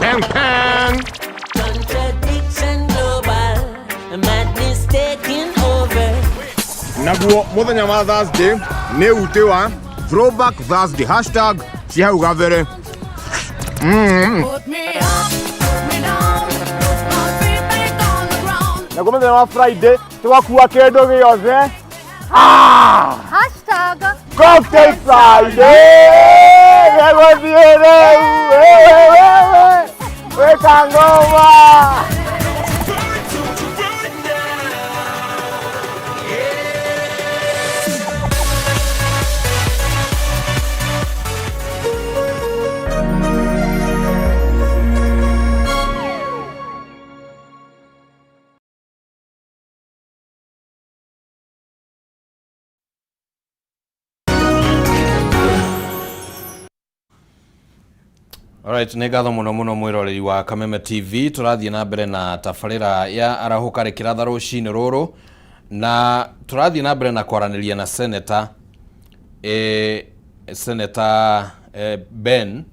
Peng peng. Contradiction global, madness taking over. Naguo muthenya wa Thursday ni ute wa Throwback Thursday #Chihau Gavere. Naguo muthenya wa Friday tugakua kindu giothe. #Cocktail Friday. Weka ngoma. Alright, nĩ ngatho mũno mwĩroreri wa Kameme TV. Tũrathiĩ na mbere na tabarĩra ya arahuka rĩkĩratha rũcinĩ rũrũ, na tũrathiĩ na mbere na kwaranĩria na Senator Ben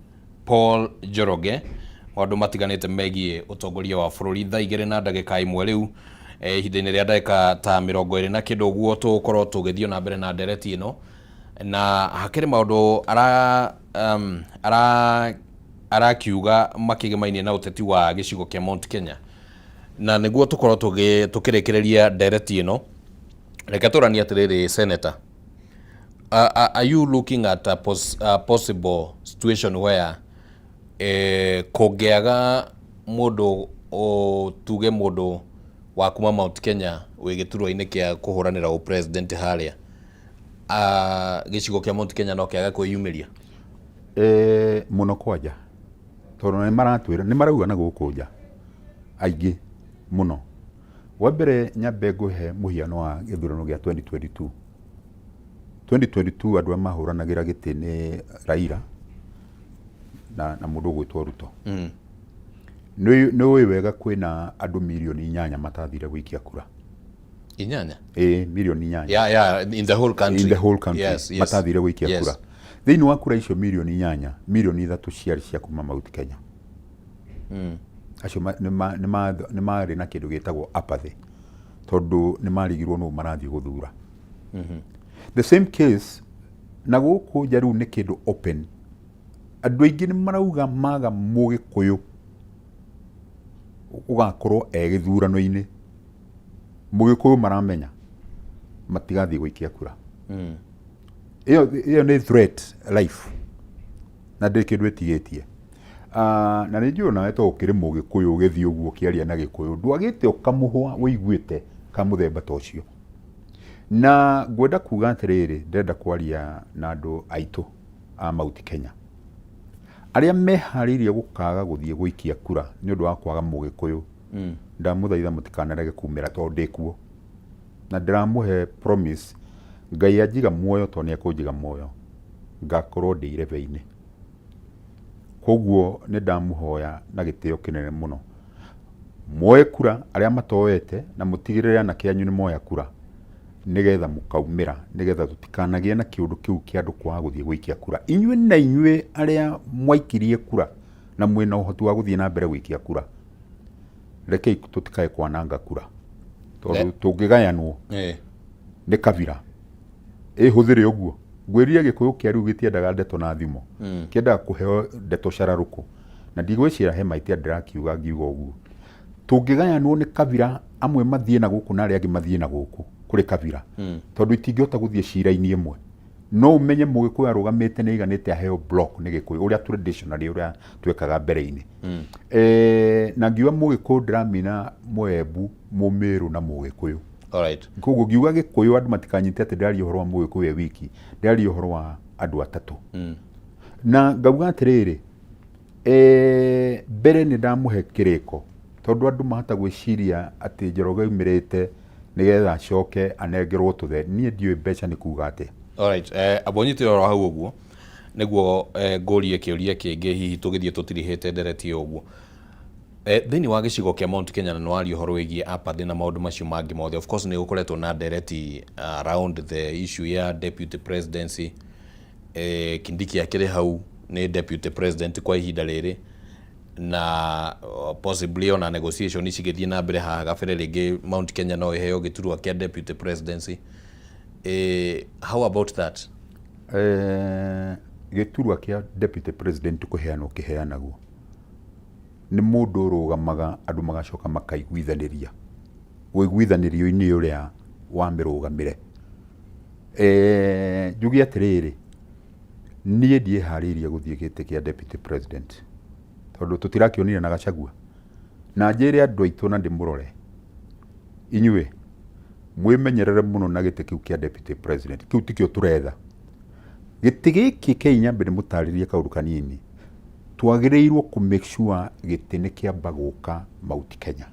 Paul Njoroge maũndũ matiganĩte megiĩ ũtongoria wa bũrũri. Thaa 2:01 rĩu ihinda-inĩ rĩa ndagĩka ta 20 na kĩndũ ũguo tũgũkorwo tũgĩthiĩ na mbere na ndereti ĩno, na hakĩrĩ maũndũ arakiuga makĩgemainie na ũteti wa gĩcigo kĩa Mount Kenya, na nĩguo tũkorwo tũkĩrĩkĩrĩria ndereti ĩno, reke tũranie atĩrĩrĩ Senator, are you looking at a possible situation where kũngĩaga mũndũ tuge mũndũ wa kuma Mount Kenya wĩ gĩturwa-inĩ kĩa kũhũranĩra ũpresident harĩa gĩcigo kĩa Mount Kenya no kĩaga kwĩyumĩria? Mũno kwanja tondũ nĩ maratwĩra nĩ marauga na gũkũ nja aingĩ mũno. Wa mbere nyambe ngũhe mũhiano wa gĩthurano gĩa 2022 andũ mahũranagĩra gĩtĩ nĩ Raila na mũndũ ũgwĩtwo Ruto. Nĩ ũĩ wega kwĩna andũ milioni 8 matathire gũikia kura. 8? Milioni 8. Yeah, in the whole country. In the whole country. Yes. Matathire gũikia kura. Thĩinĩ wa kura icio milioni 8, milioni 3 ciarĩ cia kuma Mount Kenya. Acio nĩ marĩ na kĩndũ gĩtagwo apathy, tondũ nĩ marigirwo no marathiĩ gũthura. The same case na gũkũ nja rĩu nĩ kĩndũ open. Andũ aingĩ nĩ marauga maga Mũgĩkũyũ ũgakorwo gĩthurano-inĩ, Mũgĩkũyũ maramenya matigathiĩ gũikia kura. Iyo nĩ threat life na ndĩ kĩndũ ĩtigĩtie. Na nĩ njũĩ nawe to ũkĩrĩ Mũgĩkũyũ ũgĩthiĩ ũguo ũkĩaria na Gĩkũyũ ndwagĩte ũkamũhwa wĩiguĩte ka mũthemba ta ũcio. Na ngwenda kuga atĩrĩrĩ, ndenda kwaria na andũ aitũ a Mount Kenya arĩa meharĩirie gũkaga gũthiĩ gũikia kura nĩ ũndũ wa kwaga Mũgĩkũyũ. Ndamũthaitha mũtikanarege kumĩra tondũ ndĩkuo, na ndĩramũhe promise Ngai anjiga muoyo to nĩ akũnjiga muoyo ngakorwo ndĩ irebe-inĩ. Koguo nĩ ndamũhoya na gĩtĩo kĩnene mũno muoye kura arĩa matoete na mũtigĩrĩre ana kĩanyu nĩ moya kura nigetha mũkaumĩra, nigetha tũtikanagie na kĩũndũ kĩu kĩa andũ kwaga gũthiĩ gũikia kura. Inyuĩ na inyuĩ arĩa mwaikirie kura na mwĩna ũhoti wa gũthiĩ na mbere gũikia kura, rekei tũtikae kwananga kura. tondu tungigayanwo ni kabira ihuthire uguo ngwirire gikuyu kia riu gitiendaga ndeto na thimo kiendaga kuheo ndeto cararuku na ndigwicira he maiti ndirakiuga ngiuga uguo tungigayanwo ni kabira amwe mathie na guku na aria angi mathie na guku kuri kabira tondu itingihota guthie cira-ini imwe no umenye mugikuyu arugamite ni iganite aheo block ni gikuyu uria traditionally uria twekaga mbere-ini na ngiuga mugikuyu ndiramina Mwembu, Mumiru na Mugikuyu. Alright. Koguo ngiuga Gikuyu andu matikanyite ati ndari uhoro wa Mugikuyu wiki ndari uhoro wa andu atatu na ngauga atiriri mbere ni ndamuhe kiriko tondu andu mahata gwiciria ati Njoroge umirite nigetha acoke anengerwo tuthe nie ndiwe mbeca ni kuga ati. Alright, abonyite oro hau uguo niguo ngorie kiuria kingi hihi tugithie tutirihite ndereti uguo thini wa gicigo kia Mount Kenya na nwari uhoro wigie apathi na maundu macio mangi mothe. Of course ni gukoretwo na ndereti around the issue ya deputy presidency. Kindiki akiri hau ni deputy president kwa ihinda riri na possibly on a negotiation icigithie na mbere haha gabere ringi Mount Kenya no iheo giturwa kia deputy presidency. How about that? Giturwa kia deputy president kuheanwo kiheanaguo ni mundu urugamaga andu magacoka makaiguithaniria wiguithanirio-ini uria wa mirugamire njugi atiriri nie ndie hariria guthie gite kia deputy president tondu tutirakionire na Gachagua na njire andu aitu na ndimurore inyue mwimenyerere muno na gite kiu kia deputy president kiu tikio turetha giti giki Kenya mbere mutaririe kaundu kanini twagireirwo ku make sure giti ni kiamba guka Mount Kenya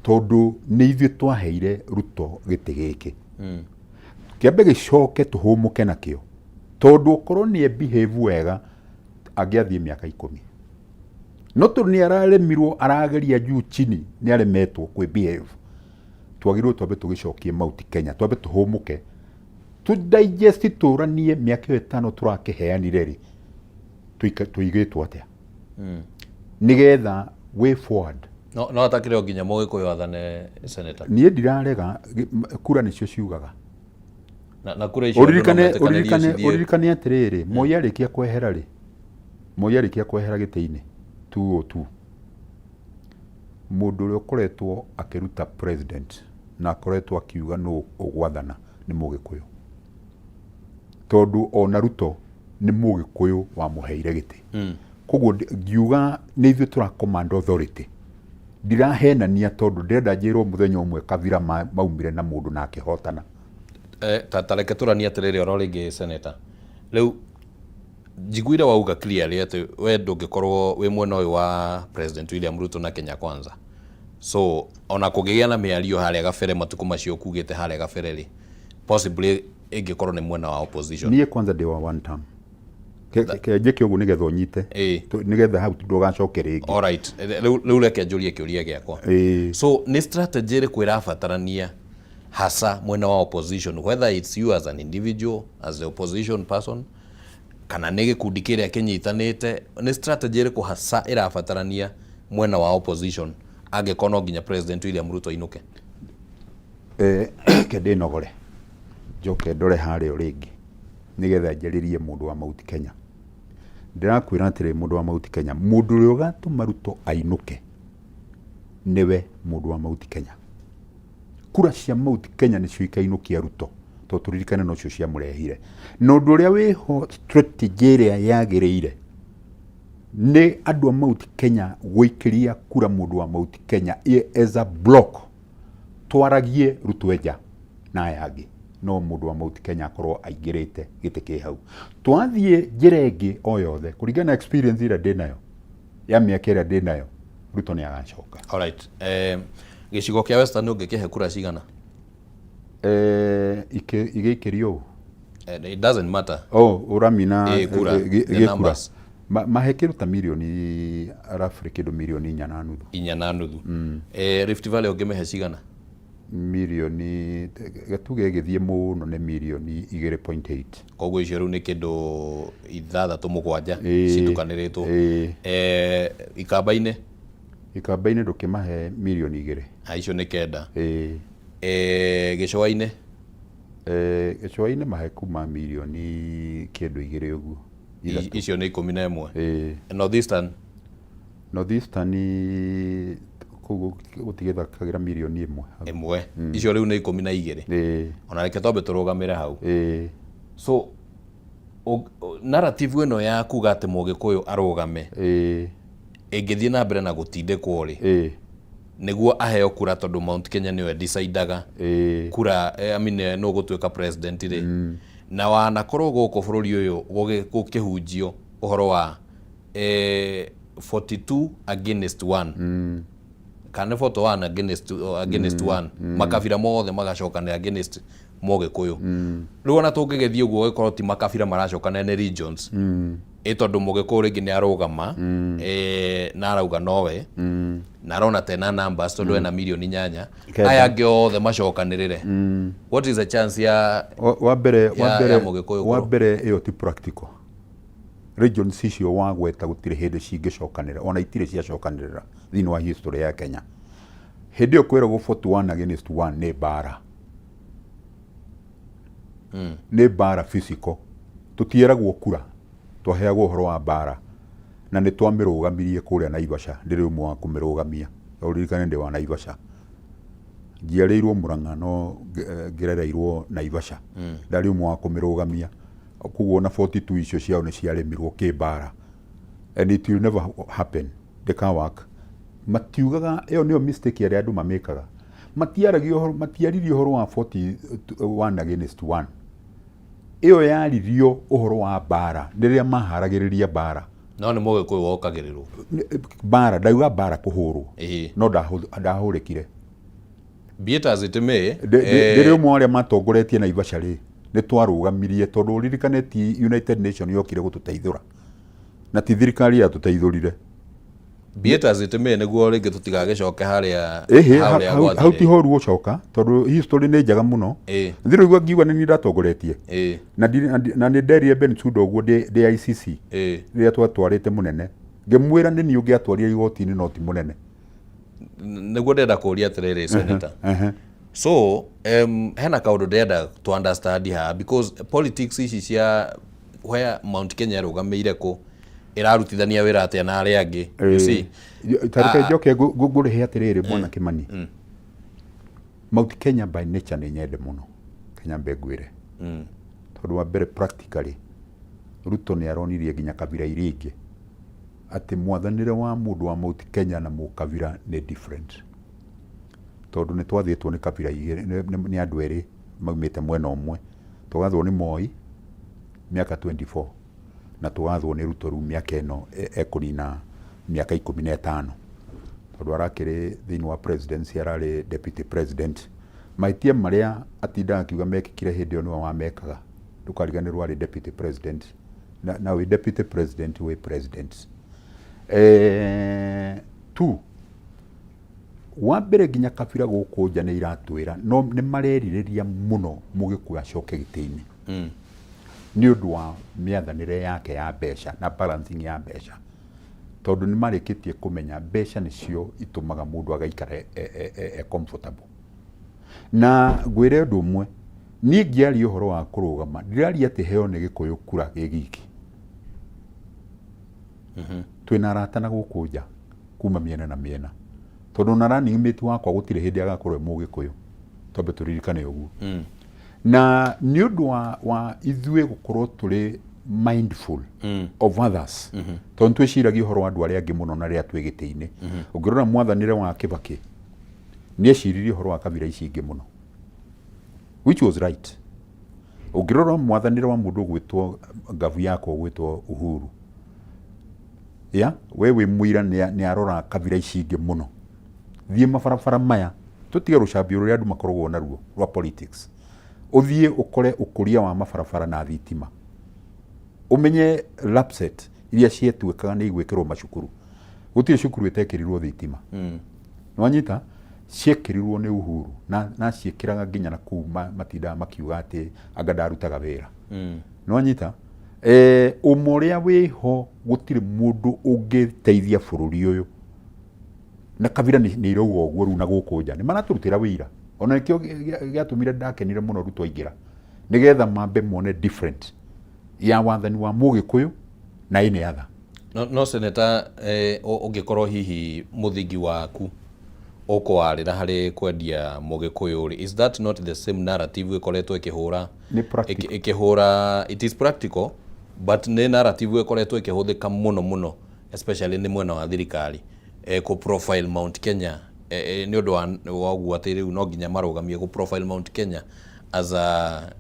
tondu ni ithuĩ twaheire Ruto giti giki kiambe gicoke tuhumuke nakio tondu okorwo ni behave wega angiathie miaka 10 no tondu ni araremirwo arageria juu chini ni aremetwo kwi behave twagirwo twambe tugicokie Mount Kenya twambe tuhumuke tu digest turanie miaka 5 turakiheanire ri tuigitwo atia nigetha way forward no atakire nginya Mugikuyu athane senator nie ndirarega kura nicio ciugaga na kura icio uririkane atiriri Moi arikia kwehera ri Moi arikia kwehera giti-ini 202 mundu uria ukoretwo akiruta president na akoretwo akiuga no ugwathana ni Mugikuyu tondu ona Ruto ni Mugikuyu wa muheire giti koguo ngiuga ni ithuĩ tura command authority ndirahenania tondu ndenda njirwo muthenya umwe kabira maumire na mundu na akihotana tareke turania atiriri oro ringi senator riu njiguire wauga clearly ati we ndungikorwo wi mwena uyu wa president William Ruto na Kenya Kwanza so ona kugigia na miario haria gabere matuku macio kugite haria gabere ri possibly ingikorwo ni mwena wa opposition nie kwanza ndi wa one term ke njike uguo nigetha unyite nigetha hau ndugacoke ringi. Alright, riu reke njurie kiuria giakwa so ni strategy ri kwira batarania hasa mwena wa opposition whether it's you as an individual as the opposition person kana ni gikundi kiria kinyitanite ni strategy ri hasa irabatarania mwena wa opposition angekono nginya president William Ruto inuke kende nogore njoke ndore haria ringi nigetha njaririe mundu wa Mount Kenya ndirakwira atiri mundu wa Mount Kenya mundu uria ugatuma Ruto ainuke niwe mundu wa Mount Kenya kura cia Mount Kenya ni cio ikainukia Ruto to turirikane no cio cia murehire no ndu uria wiho strategy iria yagireire ni andu a Mount Kenya guikiria kura mundu wa Mount Kenya as a block twaragie Ruto eja na yangi no mundu wa Mount Kenya akorwo aingirite giti ki hau twathie njira ingi o yothe kuringana experience ira ndinayo ya miaka ira ndinayo Ruto ni agacoka. Alright, gicigo kia Western ungikihe kura cigana igikirio it doesn't matter uramina kura the numbers mahekiruta milioni arafu kindu milioni 4.5 Rift Valley ungimehe cigana milioni gatuge githie muno ne milioni 2.8 koguo icio riu ni kindu 6-7 cindukaniritu ikamba-ini Ikamba-inĩ ndũkĩmahe milioni 2. Icio nĩ kenda. Gĩcũa-inĩ Gĩcũa-inĩ mahe kuma milioni kĩndũ 2 ũguo. Icio nĩ 11. Northeastern kũguo gũtigĩthakagĩra milioni 1. Icio rĩu nĩ 12. Ona reke twambe tũrũgamĩre hau. So narrative ĩno ya kuga atĩ Mũgĩkũyũ arũgame ĩngĩthiĩ na mbere na gũtindĩkwo rĩ nĩguo aheo kura tondũ Mount Kenya nĩwe decidaga kura no gũtuĩka president rĩ na wanakorwo gũkũ bũrũri ũyũ gũkĩhunjio ũhoro wa 42 against 1 kana 41 against 1 makabira mothe magacokanĩra against Mũgĩkũyũ. Rĩu ona tũngĩgethie ũguo gĩkorwo ti makabira maracokanĩra nĩ regions tondũ Mũgĩkũyũ rĩngĩ nĩ arũgama na arauga nowe na arona tena numbers tondũ ena milioni 8 aya angĩ othe macokanĩrĩre. What is the chance ya Mũgĩkũyũ? Wa mbere ĩyo ti practical. Regions icio wagweta gũtirĩ hĩndĩ cingĩcokanĩra ona itirĩ ciacokanĩrĩra thĩinĩ wa history ya Kenya. Hĩndĩ ĩyo kwĩragwo 41 against 1 nĩ mbara. Nĩ mbara physical. Tũtieragwo kura twaheagwo ũhoro wa mbara na nĩ twamĩrũgamirie kũrĩa Naivasha. Ndĩrĩ ũmwe wa kũmĩrũgamia ũririkane ndĩ wa Naivasha. Njiarĩirwo Mũrang'a no ngerereirwo Naivasha. Ndarĩ ũmwe wa kũmĩrũgamia. Kuguo na 42 icio ciao nĩ ciaremirwo kĩmbara. And it will never happen. Ndeka work. Matiugaga ĩyo nĩyo mistake ya andũ mamekaga. Matiaririe ũhoro wa 41 against 1. Iyo yaririo ũhoro wa mbara rĩrĩa maharagĩrĩria mbara. No nĩ Mũgĩkũyũ wokagĩrĩrwo. Mbara ndauga mbara kũhũrwo. No ndahũrĩkire. Be it as it may. Rĩrĩa ũmwe arĩa matongoretie Naivasha rĩ nĩ twarũgamirie tondũ ũririkanĩtie United Nations yokire gũtũteithũra na ti thirikari ya tũteithũrire. Be it as it may nĩguo rĩngĩ tũtigagĩcoke harĩa hau ti horu gũcoka tondũ history nĩ njega mũno. Thirũ igua ngiuga nĩ ndatongoretie na nĩ nderire Bensouda ũguo ndĩ ICC rĩrĩa twatwarĩte mũnene ngĩmwĩra nĩ niĩ ũngĩatwarire igoti-inĩ no ti mũnene. Nĩguo ndenda kũũria atĩrĩrĩ senator. So hena kaũndũ ndenda to understand haha because politics ici cia where Mount Kenya rũgamĩire kũ irarutithania wĩra atĩa na arĩa angĩ. You see tareke njoke ngũrĩhe atĩrĩrĩ mwana Kimani. Mount Kenya by nature nĩ nyende mũno Kenya mbengwĩre tondũ wa mbere practically Ruto nĩ aronirie nginya kabira iria ingĩ atĩ mwathanĩre wa mũndũ wa Mount Kenya na mũkabira nĩ different tondũ nĩ twathĩtwo nĩ kabira igĩrĩ nĩ andũ erĩ maumĩte mwena ũmwe tũgathwo nĩ Moi miaka 24 na tũgathwo nĩ Ruto rĩu miaka ĩno ekũnina miaka 15 tondũ arakĩrĩ thĩinĩ wa presidency ararĩ deputy president maitia marĩa atindaga akiuga mekĩkire hĩndĩ ĩyo nĩwe wamekaga ndũkariganĩrwo arĩ deputy president na wĩ deputy president wĩ president. Tu wa mbere nginya kabira gũkũ nja nĩ iratwĩra no nĩ marerirĩria mũno Mũgĩkũyũ acoke gĩtĩ-inĩ nĩ ũndũ wa mĩathanĩre yake ya mbeca na balancing ya mbeca tondũ nĩ marĩkĩtie kũmenya mbeca nĩcio itũmaga mũndũ agaikara comfortable. Na ngwĩre ũndũ ũmwe niĩ ngĩaria ũhoro wa kũrũgama ndĩraria atĩ heo nĩ Gĩkũyũ kura gĩgiki. Twĩna arata na gũkũ nja kuma mĩena na mĩena tondũ na running mate wakwa gũtirĩ hĩndĩ agakorwo Mũgĩkũyũ tondũ tũririkane ũguo. Na nĩ ũndũ wa ithuĩ gũkorwo tũrĩ mindful of others tondũ twĩciragia ũhoro wa andũ arĩa angĩ mũno na rĩrĩa twĩ gĩtĩ-inĩ. Ũngĩrora mwathanĩre wa Kĩbakĩ nĩ eciririe ũhoro wa kabira ici ingĩ mũno which was right. Ũngĩrora mwathanĩre wa mũndũ gwĩtwo ngabu yako gwĩtwo Uhuru we wĩ mũira nĩ arora kabira ici ingĩ mũno. Thiĩ mabarabara maya tũtige rũcambio rũrĩa andũ makoragwo naruo rwa politics ũthiĩ ũkore ũkũria wa mabarabara na thitima umenye lapset iria cietwĩkaga nĩ igwĩkĩrwo macukuru gũtirĩ cukuru ĩtekĩrirwo thitima. Nwanyita ciekĩrirwo nĩ Uhuru na ciekĩraga nginya na kuu matindaga makiuga atĩ anga ndarutaga wĩra. Nwanyita ũmwe ũrĩa wĩho gũtirĩ mũndũ ũngĩteithia bũrũri ũyũ na kabira ni irauga ũguo rĩu na gũkũ nja nĩ maraturutĩra wĩira ona kĩo gĩatũmire ndakenire mũno Ruto aingĩra nigetha mambe mone different ya wathani wa Mũgĩkũyũ na ine other. No seneta ũngĩkorwo hihi mũthingi waku ũkwarĩra harĩ kwendia Mũgĩkũyũ, is that not the same narrative ĩkoretwo ĩkĩhũra? It is practical, but nĩ narrative ĩkoretwo ĩkĩhũthĩka mũno especially nĩ mwena wa thirikari ku profile Mount Kenya nĩ ũndũ wa ũguo atĩ rĩu no nginya marũgamie ku profile Mount Kenya as a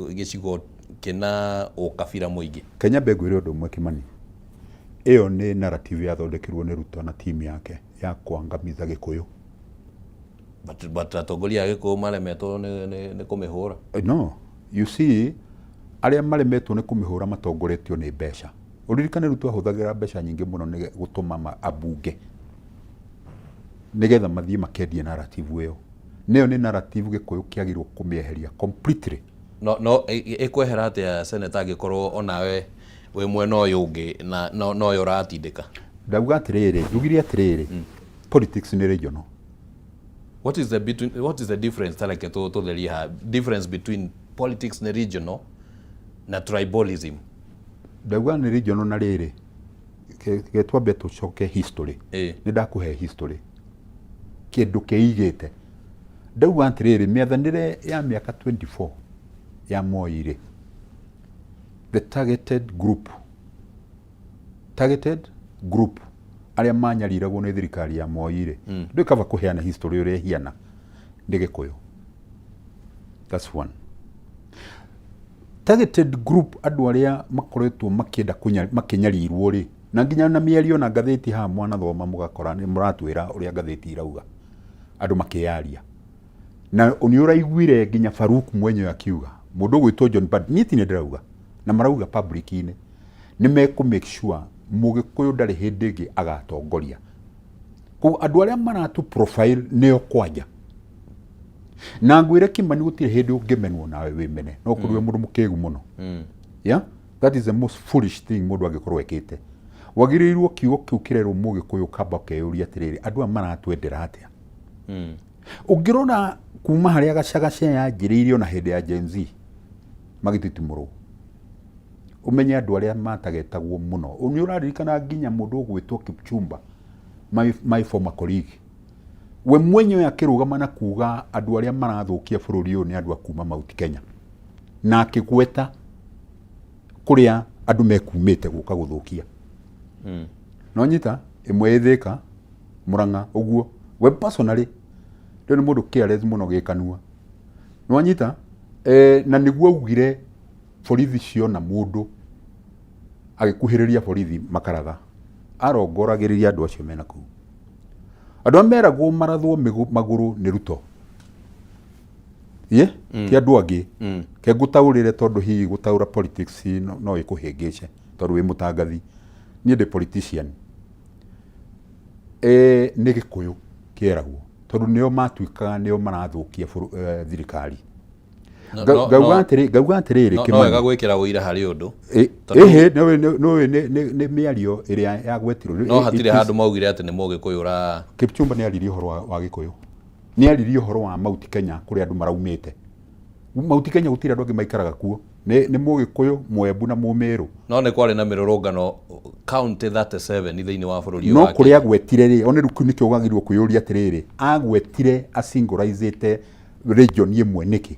gĩcigo kĩna ũkabira mũingĩ. Kenya mbegwĩre ũndũ ũmwe Kimani, ĩyo nĩ narrative yathondekirwo nĩ Ruto na team yake ya kuangamiza Gĩkũyũ. But atongoria a Gĩkũyũ maremetwo nĩ kũmĩhũra. No, you see, arĩa maremetwo nĩ kũmĩhũra matongoretio nĩ mbeca. Ũririkane Ruto ahũthagĩra mbeca nyingĩ mũno nĩ gũtũma abunge nigetha mathiĩ makendie narrative ĩyo. Nĩyo nĩ narrative Gĩkũyũ kĩagĩrĩirwo kũmĩeheria completely. No ĩkwehera atĩa seneta angĩkorwo onawe wĩ mwena ũyũ ũngĩ na no yo ratindĩka? Ndauga atĩrĩrĩ, ndugire atĩrĩrĩ, politics nĩ regional. What is the difference tareke tutheria difference between politics na regional na tribalism? Ndauga nĩ regional na rĩrĩ twambe tũcoke history. Nĩ ndakuhe history kĩndũ kĩigĩte. Ndauga atĩrĩrĩ, mĩathanĩre ya mĩaka 24 ya Moi-rĩ, the targeted group arĩa manyariragwo nĩ thirikari ya Moi-rĩ, ndikaba kuheana history ũrĩa hiana nĩ Gĩkũyũ. That's one. Targeted group andũ arĩa makoretwo makĩenda makĩnyarirwo rĩ, na nginya na mĩario na ngathĩti ha mwana thoma mũgakora nĩ mũratwĩra ũrĩa ngathĩti irauga andũ makĩyaria. Na nĩ ũraiguire nginya Faruk mwenyewe akiuga mũndũ gwĩtwo John Bad niti nĩ ndĩrauga na marauga public-inĩ nĩ mekũ make sure Mũgĩkũyũ ndarĩ hĩndĩ ĩngĩ agatongoria. Kũguo andũ arĩa maratu profile nĩo kwanja. Na ngwĩre Kimani gũtirĩ hĩndĩ ũngĩmenwo nawe wĩmene no kũrũe mũndũ mũkĩgu mũno. Yeah, that is the most foolish thing mũndũ angĩkorwo ekĩte. Wagĩrĩirwo kiugo kĩu kĩrerwo Mũgĩkũyũ kamba ũkeyũria atĩrĩrĩ, andũ aya maratwendera atĩa? Ũngĩrora kuma harĩa Gachagua yanjĩrĩirio na hĩndĩ ya Gen Z magĩtitimũrwo, umenye andũ arĩa matagetagwo mũno. Nĩ ũraririkana nginya mũndũ ũgwĩtwo Kipchumba, my former colleague, we mwenyewe akĩrũgama na kuga andũ arĩa marathũkia bũrũri ũyũ nĩ andũ a kuma Mount Kenya, na akĩgweta kũrĩa andũ mekumĩte gũka gũthũkia. No nyita ĩmwe ĩthĩka Mũrang'a ũguo we personally rĩu nĩ mũndũ careless mũno gĩkanua. No nyita na nĩguo augire borithi ciona mũndũ agĩkuhĩrĩria borithi makaratha arongoragĩrĩria andũ acio mena kũu. Andũ ameragwo marathwo magũrũ nĩ Ruto. Ti andũ angĩ. Ke ngũtaũrĩre tondũ hihi gũtaũra politics no ĩkũhĩngĩce tondũ wĩ mũtangathi. Niĩ ndĩ politician. Nĩ Gĩkũyũ kĩeragwo tondũ nĩo matuĩkaga nĩo marathũkia thirikari. Gauga atĩrĩrĩ no wega gwĩkĩra ũira harĩ ũndũ. Nĩ mĩario ĩrĩa yagwetirwo. No hatirĩ handũ maugire atĩ nĩ Mũgĩkũyũ ra. Kipchumba nĩ aririe ũhoro wa Gĩkũyũ. Nĩ aririe ũhoro wa Mount Kenya kũrĩa andũ maraumĩte. Mount Kenya gũtirĩ andũ angĩ maikaraga kuo. Nĩ Mũgĩkũyũ, Mũembu na Mũmĩrũ. No nĩ kwarĩ na mĩrũrũngano county 37 thĩinĩ wa bũrũri ũyũ. No kũrĩa agwetire rĩ, one rĩu nĩkĩo wagĩrĩirwo kwĩyũria atĩrĩrĩ, agwetire asingularizĩte region ĩmwe nĩkĩ?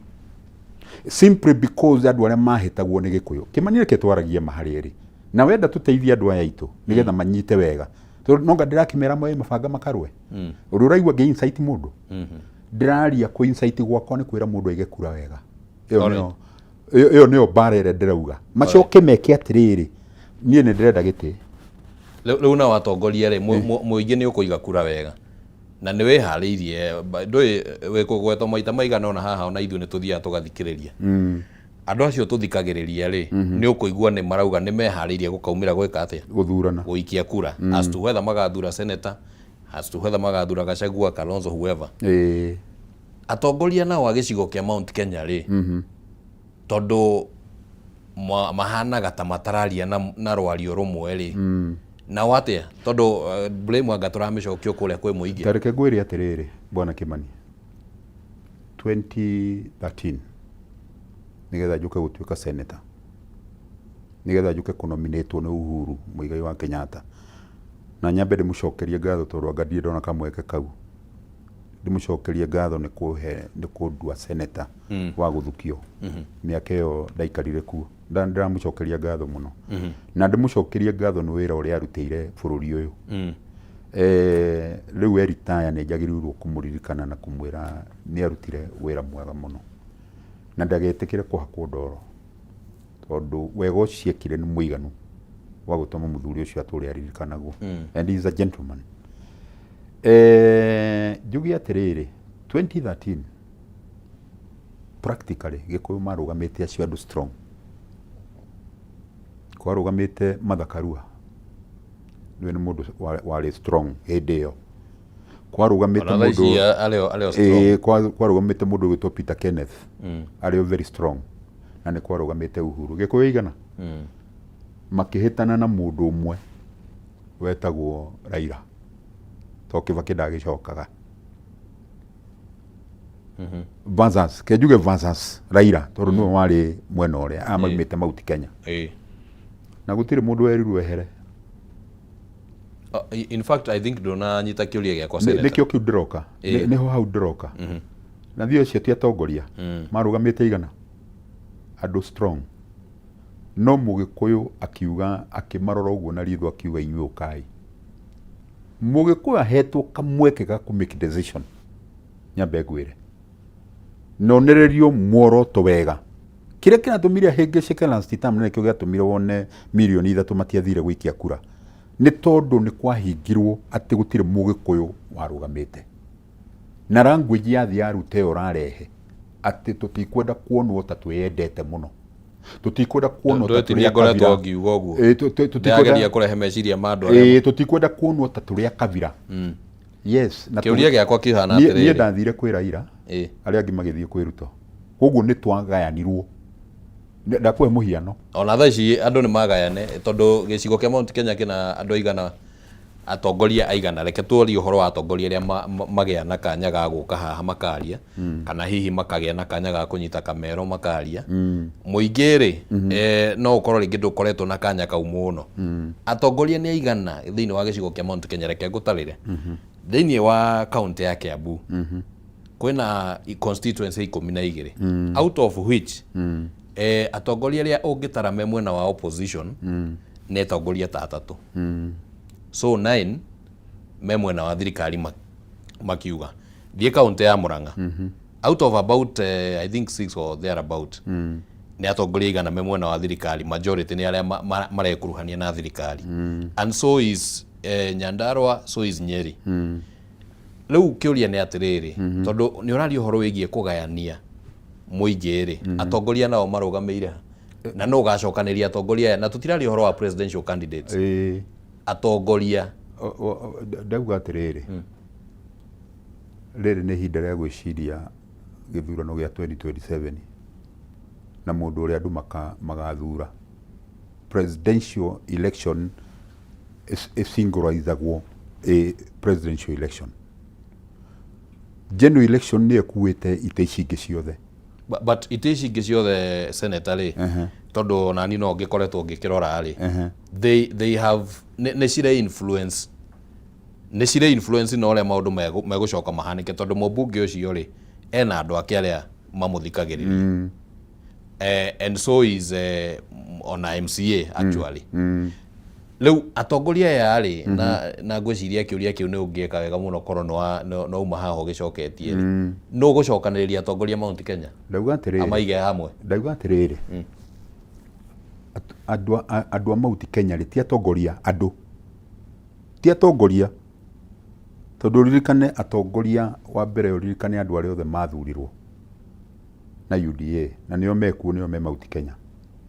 Simply because andũ arĩa mahĩtagwo nĩ Gĩkũyũ. Kimani reke twaragie maharĩ rĩ. Na wenda tũteithie andũ aya aitũ nĩgetha manyite wega. Tondũ no ndĩrakĩmera moe mabanga makarwe. Ũrĩa ũraigua ngĩ insight mũndũ. Ndĩraria kũ insight gwakwa nĩ kwĩra mũndũ aige kura wega. Ĩyo nĩyo bara ĩrĩa ndĩrauga. Macoke meke atĩrĩrĩ, niĩ nĩ ndĩrenda gĩtĩ. Rĩu na watongoria rĩ, mũingĩ nĩ ũkũiga kura wega. Na nĩ wĩharĩirie ndũĩ wĩkũgwetwo maita maigana ona haha ona ithuĩ nĩ tũthiaga tũgathikĩrĩria. Andũ acio tũthikagĩrĩria rĩ, nĩ ũkũigua nĩ marauga nĩ meharĩirie gũkaumĩra gwĩka atĩa? Gũthurana. Gũikia kura. As to whether magathura senator, as to whether magathura Gachagua, Kalonzo, whoever. Atongoria nao a gĩcigo kĩa Mount Kenya rĩ, tondũ mahanaga ta matararia na rwario rũmwe rĩ, na watia tondu blame anga turamicokio kuria kwi muingi tareke gwiri atiriri bwana Kimani 2013 nigetha njuke gutuika senator nigetha njuke kunominatwo ni Uhuru Muigai wa Kenyatta na nyambe ndimucokerie ngatho tondu anga ndie ndona kamweke kau ndimucokerie ngatho ni kundua senator wa guthukio miaka iyo ndaikarire kuo ndiramucokeria ngatho muno na ndimucokerie ngatho ni wira uria arutire bururi uyu riu retire ni njagirirwo kumuririkana na kumwira ni arutire wira mwega muno na ndagetikire kuhakwo ndoro tondu wega ucio ekire ni muiganu wa gutuma muthuri ucio aturi aririkanagwo and he is a gentleman. Njugi atiriri 2013 practically Gikuyu marugamite acio andu strong kwarugamite Martha Karua niwe ni mundu wari strong hindi iyo kwarugamite mundu kwarugamite mundu witwa Peter Kenneth ari very strong na ni kwarugamite Uhuru Gikuyu igana makihitana na mundu umwe wetagwo Raila to Kibaki ndagicokaga Vanzas kejuge Vanzas Raila tondu niwe wari mwena uria amagimite Mount Kenya na gutire mundu werirwo ehere. In fact I think ndona nyita kiuria gya kwa senator nikio kiu ndiroka niho hau ndiroka na thio cio tia tongoria marugamite igana andu strong no Mugikuyu akiuga akimarora uguo na ritho akiuga inyuĩ ukai Mugikuyu ahetwo kamweke ga ku make decision nyambe ngwire nonererio muoroto wega kire kinatumire ahĩngĩcĩke last time nĩkĩo gĩatũmire wone milioni 3 matiathire gũikia kura nĩ tondũ nĩ kwahingirwo atĩ gũtirĩ Mũgĩkũyũ warũgamĩte na language ya thĩ arute ũrarehe atĩ tũtikwenda kuonwo ta twĩyendete mũno tutikwenda kuonwo ta tũrĩa ngoretwo ngiuga ũguo tutikwenda kũrehe meciria ma andũ arĩa tutikwenda kuonwo ta tũrĩa kabira yes na kĩũria gĩakwa kĩhana atĩrĩrĩ niĩ ndathire kwĩ Raila arĩa angĩ magĩthiĩ kwĩ Ruto koguo nĩ twagayanirwo ndakuhe muhiano ona thaa ici andu ni magayane tondu gicigo kia Mount Kenya kina andu aigana atongoria aigana reke tuorie uhoro wa atongoria aria magĩa na kanya ga guka haha makaria kana hihi makagĩa na kanya ga kunyita kamero makaria muingĩ ri no ukorwo ringi ndukoretwo na kanya kau muno atongoria ni aigana thiini wa gicigo kia Mount Kenya reke ngutarire thiini wa county ya Kiambu kwina constituency 12 out of which atongoria aria ungitara me mwena wa opposition ni atongoria ta atatu so 9 me mwena wa thirikari makiuga thie county ya Murang'a out of about I think 6 or there about ni atongoria igana me mwena wa thirikari majority ni aria marekuruhania na thirikari and so is Nyandarua so is Nyeri riu kiuria ni atiriri tondu ni urari uhoro wigie kugayania muingĩ ri atongoria nao marugameire na no gacokaniria atongoria na tutirari uhoro wa presidential candidates atongoria ndauga atiriri riri ni hinda rĩa gwĩciria gĩthurano gĩa 2027 na mũndũ ũrĩa andũ magathura presidential election singularizagwo presidential election general election ni ekuĩte ite ici ingĩ ciothe but ite ici ingĩ ciothe senator ri tondu nani no ngikoretwo ngikirora ri they have ne cire influence no ole maundu megucoka mahanike tondu mubunge ucio ri ena andu ake aria mamuthikagiriria and so is on MCA actually riu atongoria ya ri na ngwiciria kiuria kiu ni ungieka wega muno korwo no uma haho gicoketie ri no gucokaniriria atongoria Mount Kenya ndauga atiriri amaige hamwe ndauga atiriri andu a Mount Kenya ri ti atongoria andu ti atongoria tondu ririkane atongoria wa mbere uririkane andu aria othe mathurirwo na UDA na nio mekuo nio me Mount Kenya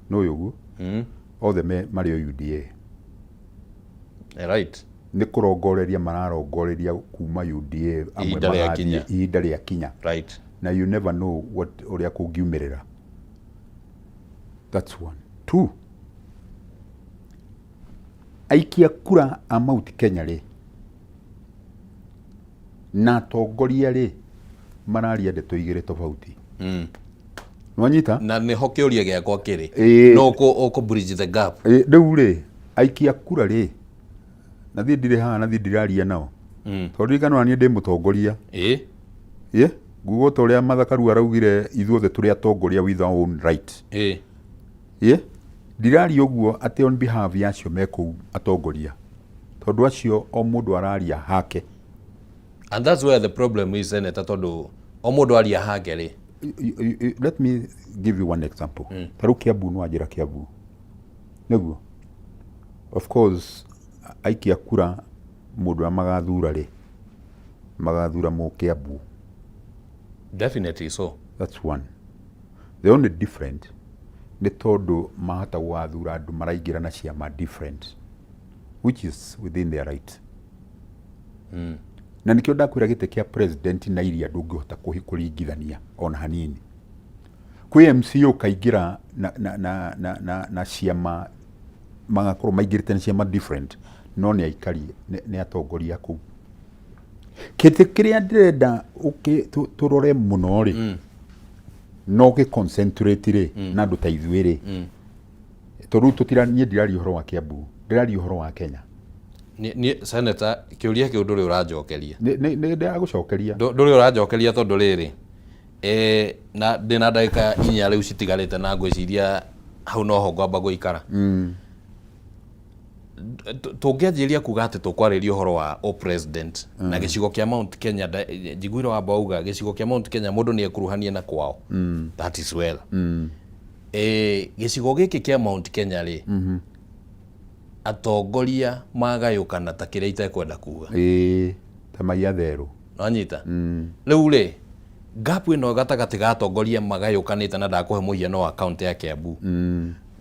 no uguo othe mari UDA right ni kurongoreria mararongoreria kuma UDA amwe ihinda rĩa kinya right na you never know what uria kungiumirira that's one two aikia kura a Mount Kenya ri na atongoria ri mararia ndeto igire tofauti. Nwanyita na ni ho kiuria giakwa kiri no ko bridge the gap riu ri aikia kura ri na thi ndire haha na thi ndiraria nao tondu ikano ni ndi mutongoria gugo toria Mathakaru araugire ithuothe turi atongoria with our own right ndiraria uguo ati on behalf ya acio meku atongoria tondu acio o mundu araria hake, and that's where the problem is, Senator, tondu o mundu aria hake ri. Let me give you one example. Taru Kiambu no ajira Kiambu neguo, of course aikia kura mundu amagathura ri magathura mu Kiambu. Definitely so. That's one. The only different ni tondu mahata gwathura andu maraingira na ciama different, which is within their right. Na nikio ndakwira gite kia president na iria ndungihota kuringithania ona hanini. Kwi MCO kaingira na ciama magakorwo maingirite na ciama different, no ni aikari ni atongoria ku. Kite kiria ndirenda turore muno ri no ke concentrate ri na ndu ta ithuĩ ri toru tutiranie ndirari uhoro wa Kiambu, ndirari uhoro wa Kenya. Ni Senator kiuria ki nduri urajokeria ni ndagucokeria nduri urajokeria tondu riri na ndina ndagika inya riu citigarite na ngwiciria hau no ho ngwamba guikara. Tungianjiria kuga ati tukwariria uhoro wa o president na gicigo kia Mount Kenya, njiguire wa bauga gicigo kia Mount Kenya mundu ni ekuruhania na kwao. That is well. Gicigo giki kia Mount Kenya ri atongoria magayukana ta kiria itekwenda kuga ta maiya theru nanyita riu ri gap ino gatagati ga atongoria magayukanite na ndakuhe muhiano wa county ya Kiambu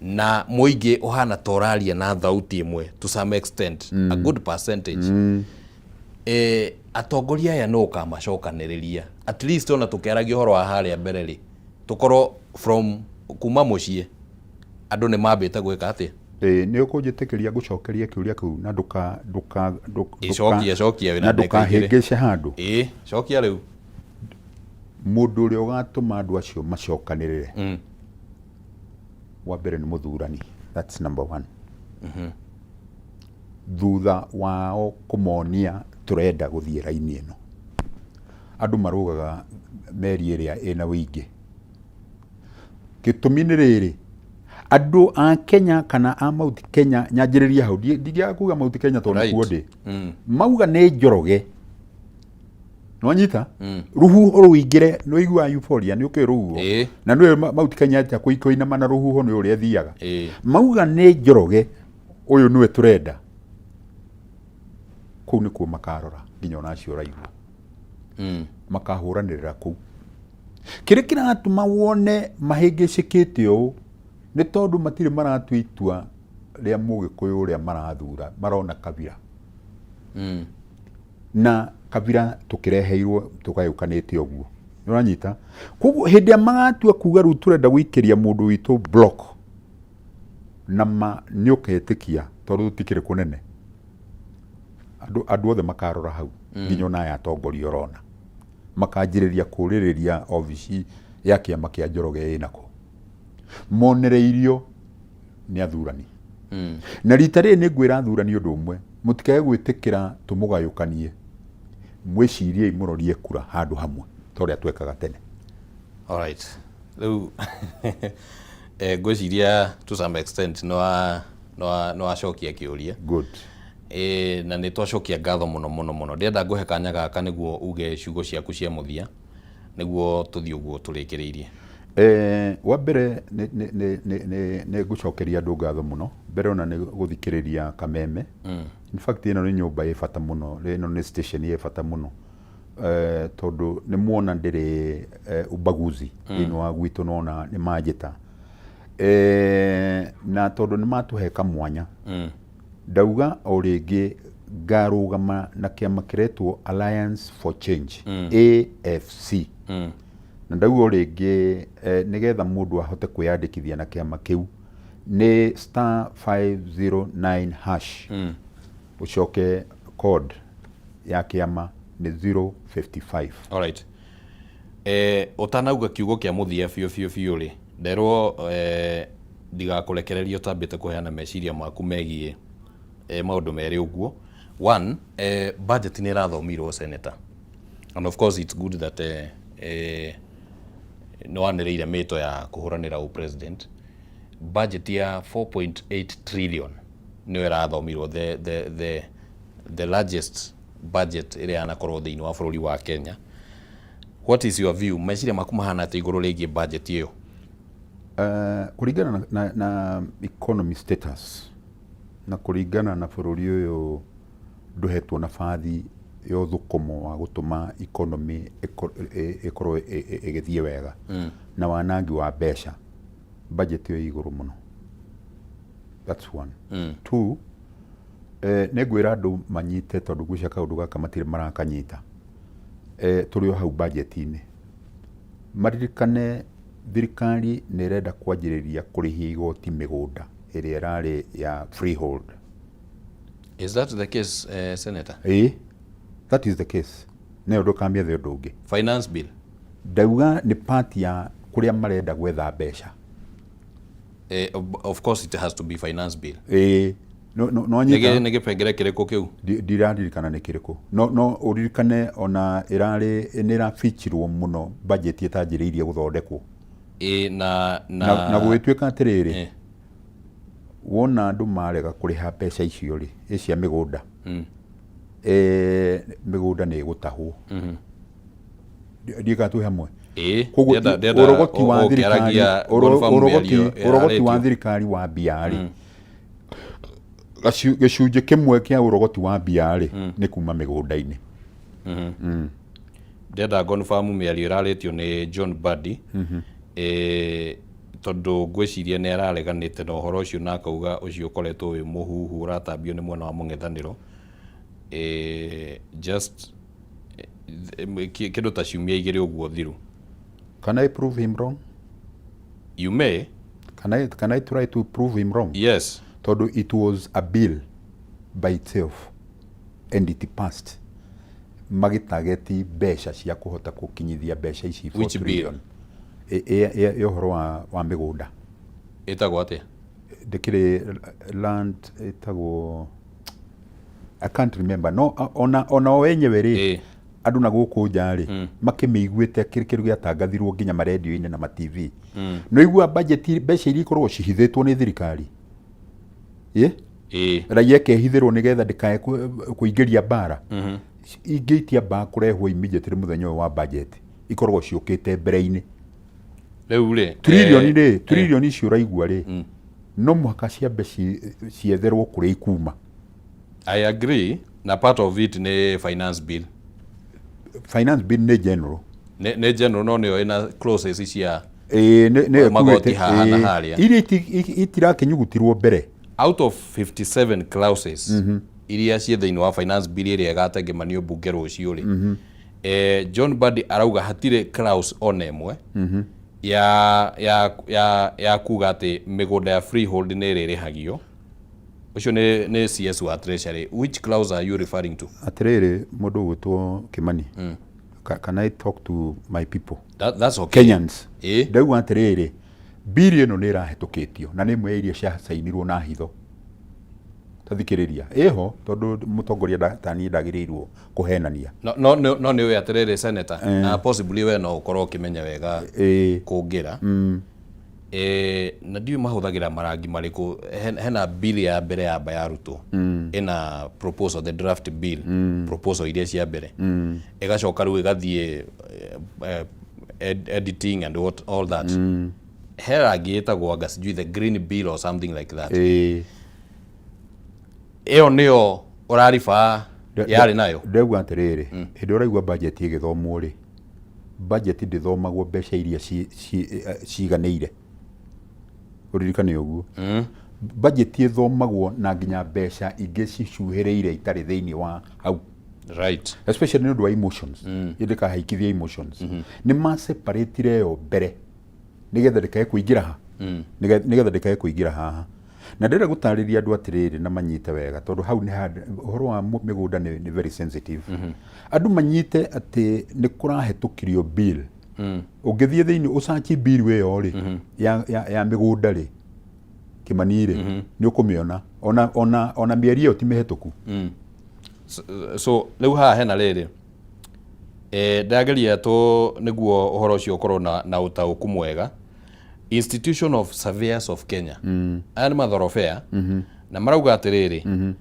na muingi uhana toraria na thauti imwe to some extent, a good percentage. Atongoria ya no ka macokaniriria at least ona tukeragia horo wa haria mbere ri tukoro from kuma mucie andu ni mambite gwika ati ni ukunjitikiria gucokeria kiuria kiu na nduka cokia na nduka hengeshe handu cokia riu mundu uri ugatuma andu acio macokanirire wa mbere ni muthurani. That's number one. Thutha wao kumonia turenda guthie raini ino andu marugaga meri iria ina wingi gitumi ni riri andu a Kenya kana a Mount Kenya nyanjiriria hau ndigia kuga Mount Kenya tondu kuode mauga ni njoroge nwanyita ruhuho ruingire no igua euphoria ni uke ruhuho na no Mount Kenya ati kuikoina mana ruhuho ni uri athiaga mauga ni njoroge uyu niwe turenda ku ni ku makarora nginya ona cio raigua makahuranirira ku kire kiratuma wone mahingicikite u ni tondu matire maratwitua ria Mugikuyu uria marathura marona Kabira na Kabira tukireheirwo tukayukanite uguo uranyita koguo hindi magatua kuga ru turenda guikiria mundu witu block na ni uketikia tondu tikire kunene andu othe makarora hau nginya na ya atongoria urona makanjiriria kuririria ofici ya kiama kia Njoroge inako monereirio ni athurani na ritari ni ngwira athurani undu umwe mutikae gwitikira tumugayukanie mwicirie imurorie kura handu hamwe toria twekaga tene. All right, riu gwiciria to some extent no acokia kiuria good na ni twacokia ngatho muno ndenda nguhe kanya gaka niguo uge ciugo ciaku cia muthia niguo tuthie uguo turikiriirie. Wa mbere ne gucokeria andu ngatho muno mbere ona ne guthikiriria Kameme. In fact ino ni nyumba ye fata muno ino ni station ye fata muno tondu ni muona ndire ubaguzi ino wa gwitu nona ni majita na tondu ni matuheka mwanya ndauga o ringi ngarugama na kiama kiretwo Alliance for Change AFC na ndauga o ringi nigetha mundu ahote kwiyandikithia na kiama kiu nĩ *509#. Ucoke code ya kĩama nĩ 055. Alright. Utanauga kiugo kĩa muthia biũ ri nderwo ndigakũrekereria ũtambĩte kũheana meciria maku megiĩ maũndũ merĩ ũguo. One, budget nĩ ĩrathomirwo senator, and of course it's good that nĩ wanĩrĩire mĩto ya kũhũranĩra president. Budget ya 4.8 trillion nĩ ĩrathomirwo, the largest budget ĩrĩa yanakorwo thĩinĩ wa bũrũri wa Kenya. What is your view? Meciria maku mahana atĩ igũrũ rĩgiĩ budget ĩyo? Kũringana na economy status na kũringana na bũrũri ũyũ ndũhetwo nabathi ya ũthũkũmo wa gũtũma economy ĩkorwo ĩgĩthiĩ wega na wanangi wa mbeca, budget ĩyo igũrũ mũno. That's one. Two, nĩ ngwĩra andũ manyite tondũ gwĩcia kaũndũ gaka matirĩ marakanyita. Tũrĩ o hau budget-inĩ. Maririkane thirikari nĩ ĩrenda kwanjĩrĩria kũrĩhia igoti mĩgũnda ĩrĩa ĩrarĩ ya freehold. Is that the case, Senator? That is the case. Nĩ ũndũ kambia thĩ ũndũ ũngĩ. Finance bill. Ndauga nĩ part ya kũrĩa marenda gwetha mbeca. Of course it has to be finance bill. No nyita. Nĩ gĩpengere kĩrĩkũ kĩu? Ndiraririkana nĩ kĩrĩkũ. No ũririkane ona ĩrarĩ nĩ ĩrafichirwo mũno budget ĩtanjĩrĩirie gũthondekwo. Na gwĩtuĩka atĩrĩrĩ, wona andũ marega kũrĩha mbeca icio rĩ, cia mĩgũnda, mĩgũnda nĩ ĩgũtahwo. Ndiĩka tu hamwe. Ũrogoti wa thirikari wa mbia rĩ, gĩcunjĩ kĩmwe kĩa ũrogoti wa mbia rĩ nĩ kuma mĩgũnda-inĩ. Ndenda confirm mĩario ĩrarĩtio nĩ John Mbadi, tondũ ngwĩciria nĩ arareganĩte na ũhoro ũcio na akauga ũcio ũkoretwo wĩ mũhuhu ũratambio nĩ mwena wa mũng'ethanĩro. Just kĩndũ ta ciumia igĩrĩ ũguo thiru. Can I prove him wrong? You may. Can I try to prove him wrong? Yes. Tondũ it was a bill by itself and it passed. Magĩtageti mbeca cia kũhota gũkinyithia mbeca ici 4 trillion. Ũhoro wa mĩgũnda. Ĩtagwo atĩa? Ndĩkĩrĩ land ĩtagwo, I can't remember. No, ona o wenyewe rĩ, andũ na gũkũ nja rĩ, makĩmĩiguĩte kĩrĩa gĩatangathirwo nginya marendio-inĩ na ma-TV. No igua budget mbeca iria ikoragwo cihithĩtwo nĩ thirikari. Raia kehithĩrwo nĩgetha ndĩkae kũingĩria mbara. Ingĩitia mbara kũrehwo immediately mũthenya ũyũ wa budget, ikoragwo ciũkĩte mbere-inĩ. Rĩu rĩ, trillion icio ũraigua rĩ, no mũhaka ciambe cietherwo kũrĩa ikuma. I agree, na part of it nĩ finance bill. Finance bill nĩ general. Nĩ general, no nĩyo ĩna clauses cia magoti haha na harĩa. Iria itirakinyugutirwo mbere. Out of 57 clauses iria ciĩ thĩinĩ wa finance bill ĩrĩa ĩgatengemanio mbunge rũciũ rĩ, John Mbadi arauga hatirĩ clause ona ĩmwe ya kuga atĩ mĩgũnda ya freehold nĩ ĩrĩrĩhagio. Ucio nĩ CS wa Treasury. Which clause are you referring to? Atĩrĩrĩ, mũndũ gwĩtwo Kimani. Can I talk to my people? That's okay. Kenyans. Ndauga atĩrĩrĩ, biri ĩno nĩ ĩrahĩtũkĩtio na nĩ imwe iria ciacainirwo na hitho. Tathikĩrĩria. Ĩho tondũ mũtongoria tani ndagĩrĩirwo kũhenania. No nĩ we atĩrĩrĩ Senator, na possibly we no ũkorwo ũkĩmenya wega kũngĩra. Na ndiũ mahũthagĩra marangi marĩkũ. Hena bill ya mbere ya Bayarutwo, ĩna proposal, the draft bill, proposal iria cia mbere, ĩgacoka rĩu ĩgathiĩ editing and all that. He rangi ĩtagwo anga sijui the green bill or something like that. Ĩyo nĩyo ũrariba yarĩ nayo. Ndauga atĩrĩrĩ, hĩndĩ ũraigua budget ĩgĩthomwo rĩ, budget ndĩthomagwo mbeca iria ciiganĩire. Ũririkane ũguo. Budget ĩthomagwo na nginya mbeca ingĩ cicuhĩrĩire itarĩ thĩinĩ wa hau. Right. Especially nĩ ũndũ wa emotions. Ndĩkahaikithia emotions. Nĩ ma separate yo mbere nĩgetha ndĩkae kũingĩra ha. nigetha ndikae kuingira haha na ndĩrenda gũtarĩria andũ atĩrĩrĩ na manyite wega tondũ hau nĩ ũhoro wa mĩgũnda nĩ very sensitive. Andũ manyite atĩ nĩ kũrahetũkirio bill ũngĩthiĩ thĩinĩ ũcachi bill ĩyo rĩ ya mĩgũnda rĩ Kimani rĩ nĩ ũkũmĩona ona mĩeri ĩyo ti mĩhetũku. So rĩu haha hena rĩrĩ ndageria nĩguo ũhoro ũcio ũkorwo na ũtaũku mwega. Institution of Surveyors of Kenya aya nĩ mathorobea na marauga atĩrĩrĩ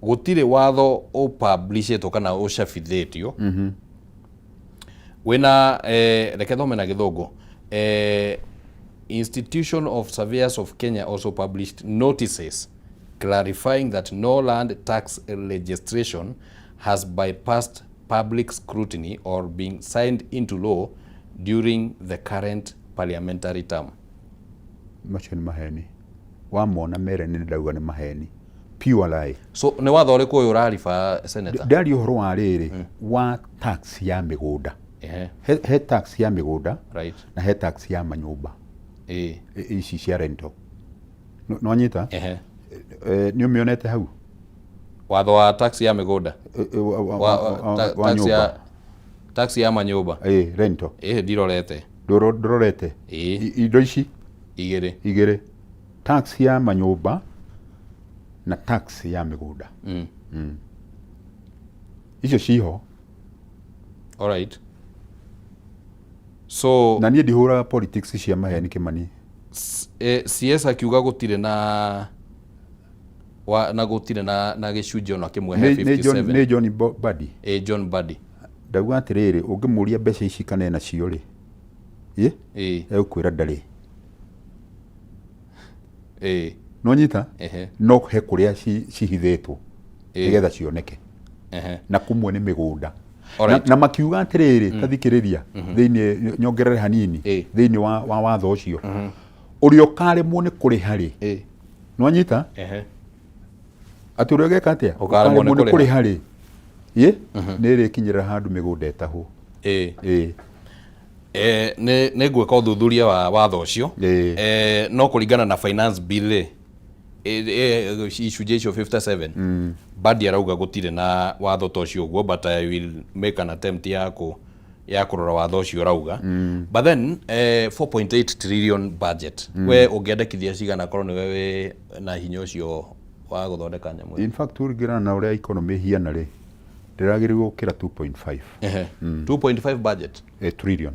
gũtirĩ watho ũpublishĩtwo kana ũcabithĩtio wĩna reke thome na gĩthũngũ. Institution of Surveyors of Kenya also published notices clarifying that no land tax legislation has bypassed public scrutiny or been signed into law during the current parliamentary term. Macio nĩ maheni. Wamona mere nĩ ndauga nĩ maheni. Pure lie. So nĩ watho ũrĩkũ ũyũ ũrariba senator? Ndari ũhoro wa rĩrĩ wa tax ya mĩgũnda. He tax ya mĩgũnda na he tax ya manyũmba. Ici cia rental. No nyita? Nĩ ũmĩonete hau? Watho wa tax ya mĩgũnda. Wa nyũmba. Tax ya manyũmba. Rental. Ndirorete. Ndororete. Indo ici igĩrĩ. Tax ya manyũmba na tax ya mĩgũnda. Icio ciho. All right. So na niĩ ndihũraga politics cia maheni Kimani. CS akiuga gũtirĩ na gĩcunjĩ ona kĩmwe he 57. Nĩ John Mbadi. John Mbadi. Ndauga atĩrĩrĩ ũngĩmũria mbeca ici kana nacio rĩ egũkwĩra ndarĩ. No nyita no he kũrĩa cihithĩtwo nĩgetha cioneke na kumwe nĩ mĩgũnda na makiuga atĩrĩrĩ tathikĩrĩria thĩinĩ nyongerere hanini thĩinĩ wa watho ũcio ũrĩa ũkaremwo nĩ kũrĩha rĩ no nyita atĩ ũrĩa ũgeka atĩa ũkaremwo nĩ kũrĩha rĩ nĩ rĩkinyĩra handũ mĩgũnda ĩtahwo. Nĩ ngwĩka ũthuthuria wa watho ũcio no kũringana na finance bill icunjĩ icio 57 Mbadi arauga gũtirĩ na watho ta ũcio ũguo but I will make an attempt ya kũrora watho ũcio rauga but then 4.8 trillion budget we ũngĩendekithia cigana korwo nĩ we na hinya ũcio wa gũthondeka nyamũ. In fact ũringana na ũrĩa economy hiana rĩ ndĩragĩrĩirwo gũkĩra 2.5 2.5 budget trillion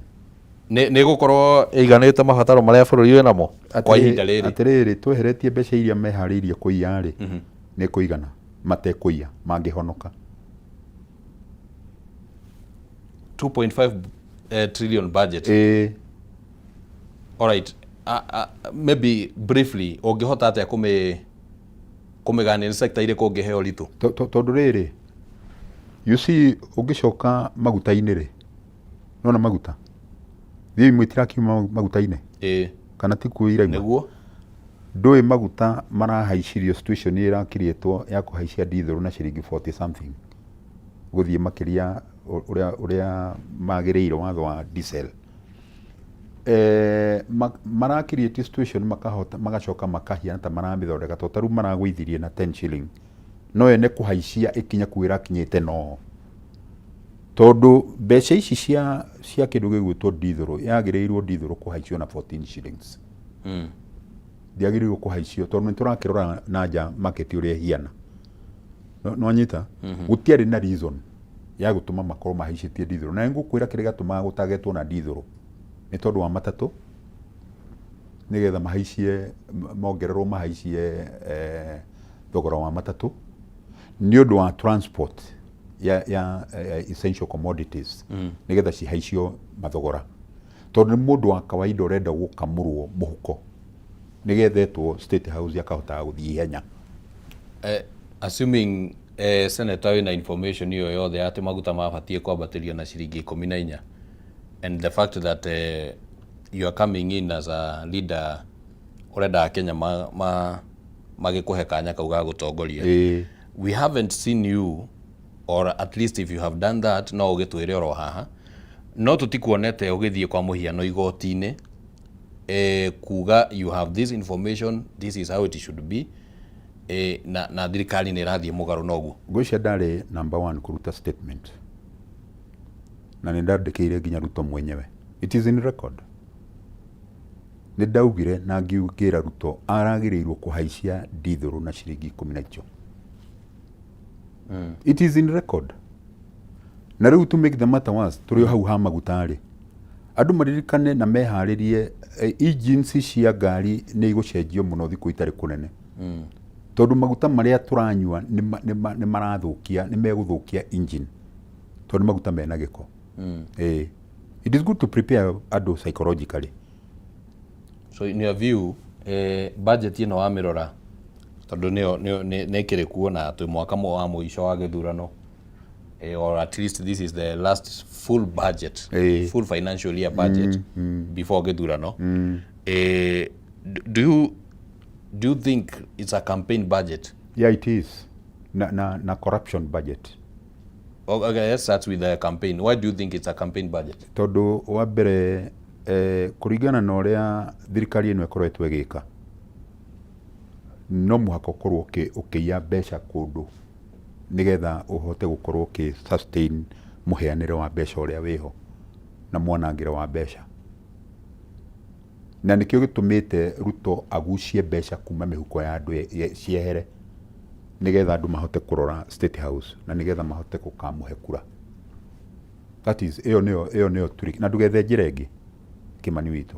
nĩ gũkorwo ĩiganĩte mabataro marĩa bũrũri wĩ namo kwa ihinda rĩrĩ. Atĩrĩrĩ tweheretie mbeca iria meharĩirie kũiya rĩ nĩ kũigana matekũiya mangĩhonoka 2.5 trillion budget. All right. Maybe briefly ũngĩhota atĩa kũmĩgania nĩ sector irĩkũ ũngĩheo ritũ? Tondũ rĩrĩ you see ũngĩcoka maguta-inĩ rĩ nona maguta thiĩ mwĩtirakiuma maguta-inĩ kana ti kuĩraima nĩguo ndũĩ maguta marahaicirio situation ĩrakirĩtwo ya kũhaicia diesel na ciringi 40 something gũthiĩ makĩria ũrĩa magĩrĩire watho wa diesel. Marakirĩtio situation magacoka makahiana ta maramĩthondeka tondũ rĩu maragũithirie na 10 shilling no ene kũhaicia ikinya kuĩra kinyĩte no tondũ mbeca ici cia kĩndũ gĩgwĩtwo diesel yagĩrĩirwo diesel kũhaicio na 14 shillings. Ndiagĩrĩirwo kũhaicio tondũ nĩtũrakĩrora na nja market ũrĩa hiana no nyita gũtiarĩ na reason ya gũtũma makorwo mahaicĩtie diesel na ngũkwĩra kĩrĩa gĩtũmaga gũtagetwo na diesel nĩ tondũ wa matatũ nĩgetha mahaicie mongererwo mahaicie thogora wa matatũ nĩ ũndũ wa transport ya essential commodities nĩgetha cihaicio mathogora tondũ nĩ mũndũ wa kawaida ũrenda gũkamũrwo mũhuko nĩgethetwo State House yakahota gũthiĩ ihenya. Assuming senator wĩna information iyo yothe atĩ maguta mabatie kwambatĩrio na ciringi 14 and the fact that you are coming in as a leader urenda Kenya magĩkũhe kanya kau ga gũtongoria. We haven't seen you or at least if you have done that no ũgĩtwĩre oro haha no tutikuonete ugithie kwa muhiano igoti-ini kuga you have this information, this is how it should be, na thirikari ni irathie mugaru noguo. Ngwicia ndari number 1 kuruta statement na nindandikire nginya Ruto mwenyewe, it is in record. Nindaugire na ngiugira Ruto aragirirwo kuhaicia ndithuru na ciringi 10. It is in record. Na riu to make the matter worse, turi hau ha magutari andu maririkane na meharirie engines cia ngari ni igucenjio muno thiku itari kunene tondu maguta maria turanyua ni marathukia, ni meguthukia engine tondu maguta mena giko. It is good to prepare andu psychologically. So in your view, budget ino wa mirora tondu ne kire kuona tu mwaka wa muisho wa githurano, or at least this is the last full budget, full financial year budget before githurano. Do you think it's a campaign budget? Yeah, it is. Na corruption budget. Okay, let's start with the campaign. Why do you think it's a campaign budget? Tondu wa mbere kuringana na uria thirikari ino ikoretwo igika, no muhaka ukorwo ukiya mbeca kundu nigetha uhote gukorwo ki sustain muheanire wa mbeca uria wiho na mwanangire wa mbeca. Na nikio gitumite Ruto agucie mbeca kuma mihuko ya andu ciehere nigetha andu mahote kurora State House na nigetha mahote gukamuhe kura. That is iyo neo trick na ndugethe njira ingi Kimani witu.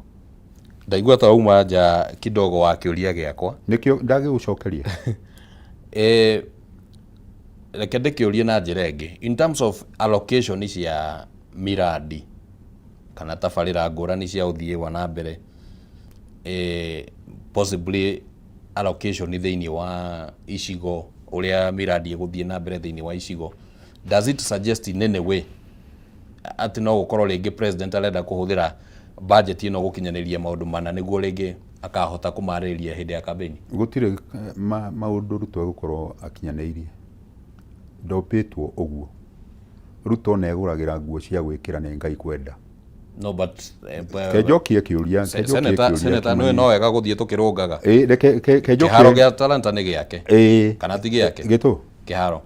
Ndaigua ta uma ja kidogo wa kiuria giakwa nikio ndage gucokeria reke ndikiurie na njira ingi in terms of allocation cia miradi kana tabarira ngurani cia uthie wa na mbere, possibly allocation thiini wa icigo uria miradi iguthie na mbere thiini wa icigo, does it suggest in any way ati no gukorwo ringi president arenda kuhuthira budget ino gukinyaniria maundu mana niguo ringi akahota kumariria hindi ya campaign? Gutire maundu Ruto gukorwo akinyanirie ndopetwo uguo. Ruto neguragira nguo cia gwikira ni Ngai kwenda. No, but kejokie kiuria senator no wega guthie tukirungaga kejokie haro gia talanta ni giake kana ti giake gitu kiharo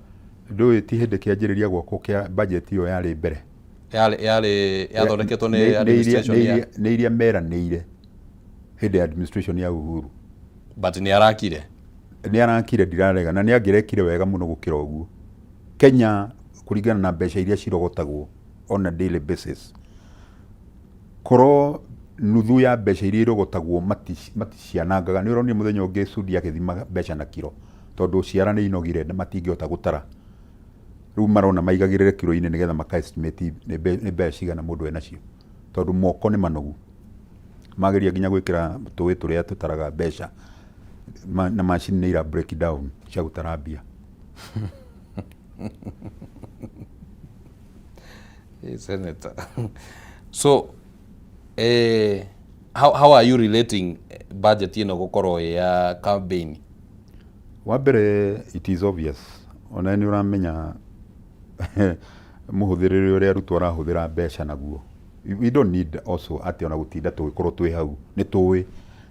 ndu ti hindi kianjiriria gwako kia budget iyo yari mbere yari yathondeketwo ni administration ya ni iria meranĩire hindi administration ya Uhuru, but ni arakire ndirarega na ni angirekire wega muno gukira uguo. Kenya kuringana na mbeca iria cirogotagwo on a daily basis, koro nuthu ya mbeca iria irogotagwo maticianangaga. Ni uronire muthenya ungi Sudi agithima mbeca na kiro tondu ciara ni inogire na matingihota gutara. Riu marona maigagirire kiro-ini nigetha maka estimate ni mbeca cigana mundu ena cio tondu moko ni manogu, mageria nginya gwikira tuwi turia tutaraga mbeca na machine ni ira break down cia gutara mbia. Senator. So how are you relating budget ino gukorwo ya campaign? Wa mbere, it is obvious ona ni uramenya muhuthirire uria Ruto arahuthira mbeca naguo. We don't need also ati ona gutinda tugikorwo twi hau, ni tuwi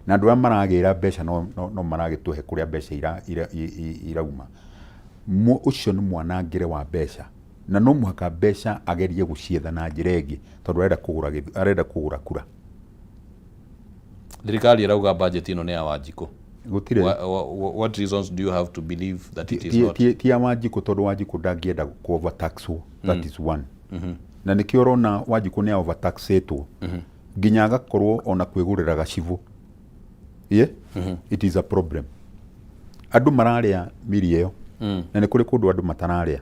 na andu maragira mbeca no maragituhe kuria mbeca irauma. Ucio ni mwanangire wa mbeca na no muhaka mbeca agerie gucietha na njira ingi tondu arenda kugura kura. Thirikari irauga budget ino ni ya Wanjiku. Gutire what reasons do you have to believe that it is not? Ti ya Wanjiku tondu Wanjiku ndangienda ku overtaxwo. That is one. Na nikio urona Wanjiku ni overtaxetwo nginya agakorwo ona kwigurira gacivu. It is a problem. Andu mararia miri iyo na ni kuri kundu andu matararia.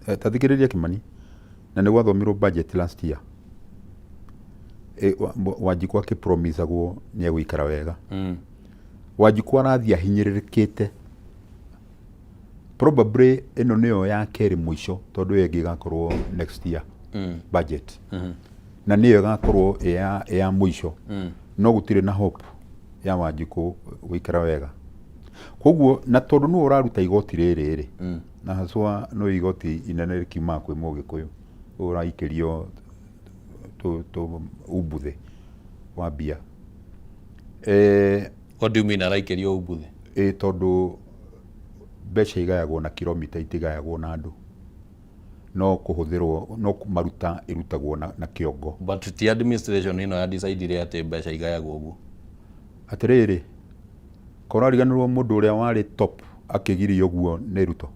Tathikiriria Kimani na ni gwathomirwo budget last year. Wanjiku akipromisagwo ni egwikara wega. Wanjiku arathia hinyiririkite. Probably ino niyo ya keri mwisho tondu yengi gakorwo next year budget. Na niyo gakorwo ya mwisho. No gutire na hope ya Wanjiku gwikara wega. Koguo na tondu no uraruta igoti riri na haswa no igoti inene rikiuma kwi Mugikuyu uraikirio umbuthe wa mbia. What do you mean araikerio umbuthe? Tondu mbeca igayagwo na kilomita itigayagwo na andu, no kuhuthirwo no maruta irutagwo na kiongo. But the administration ino ya decide ati mbeca igayagwo uguo. Atiriri korariganirwo mundu uria wari top akigirio guo ni Ruto.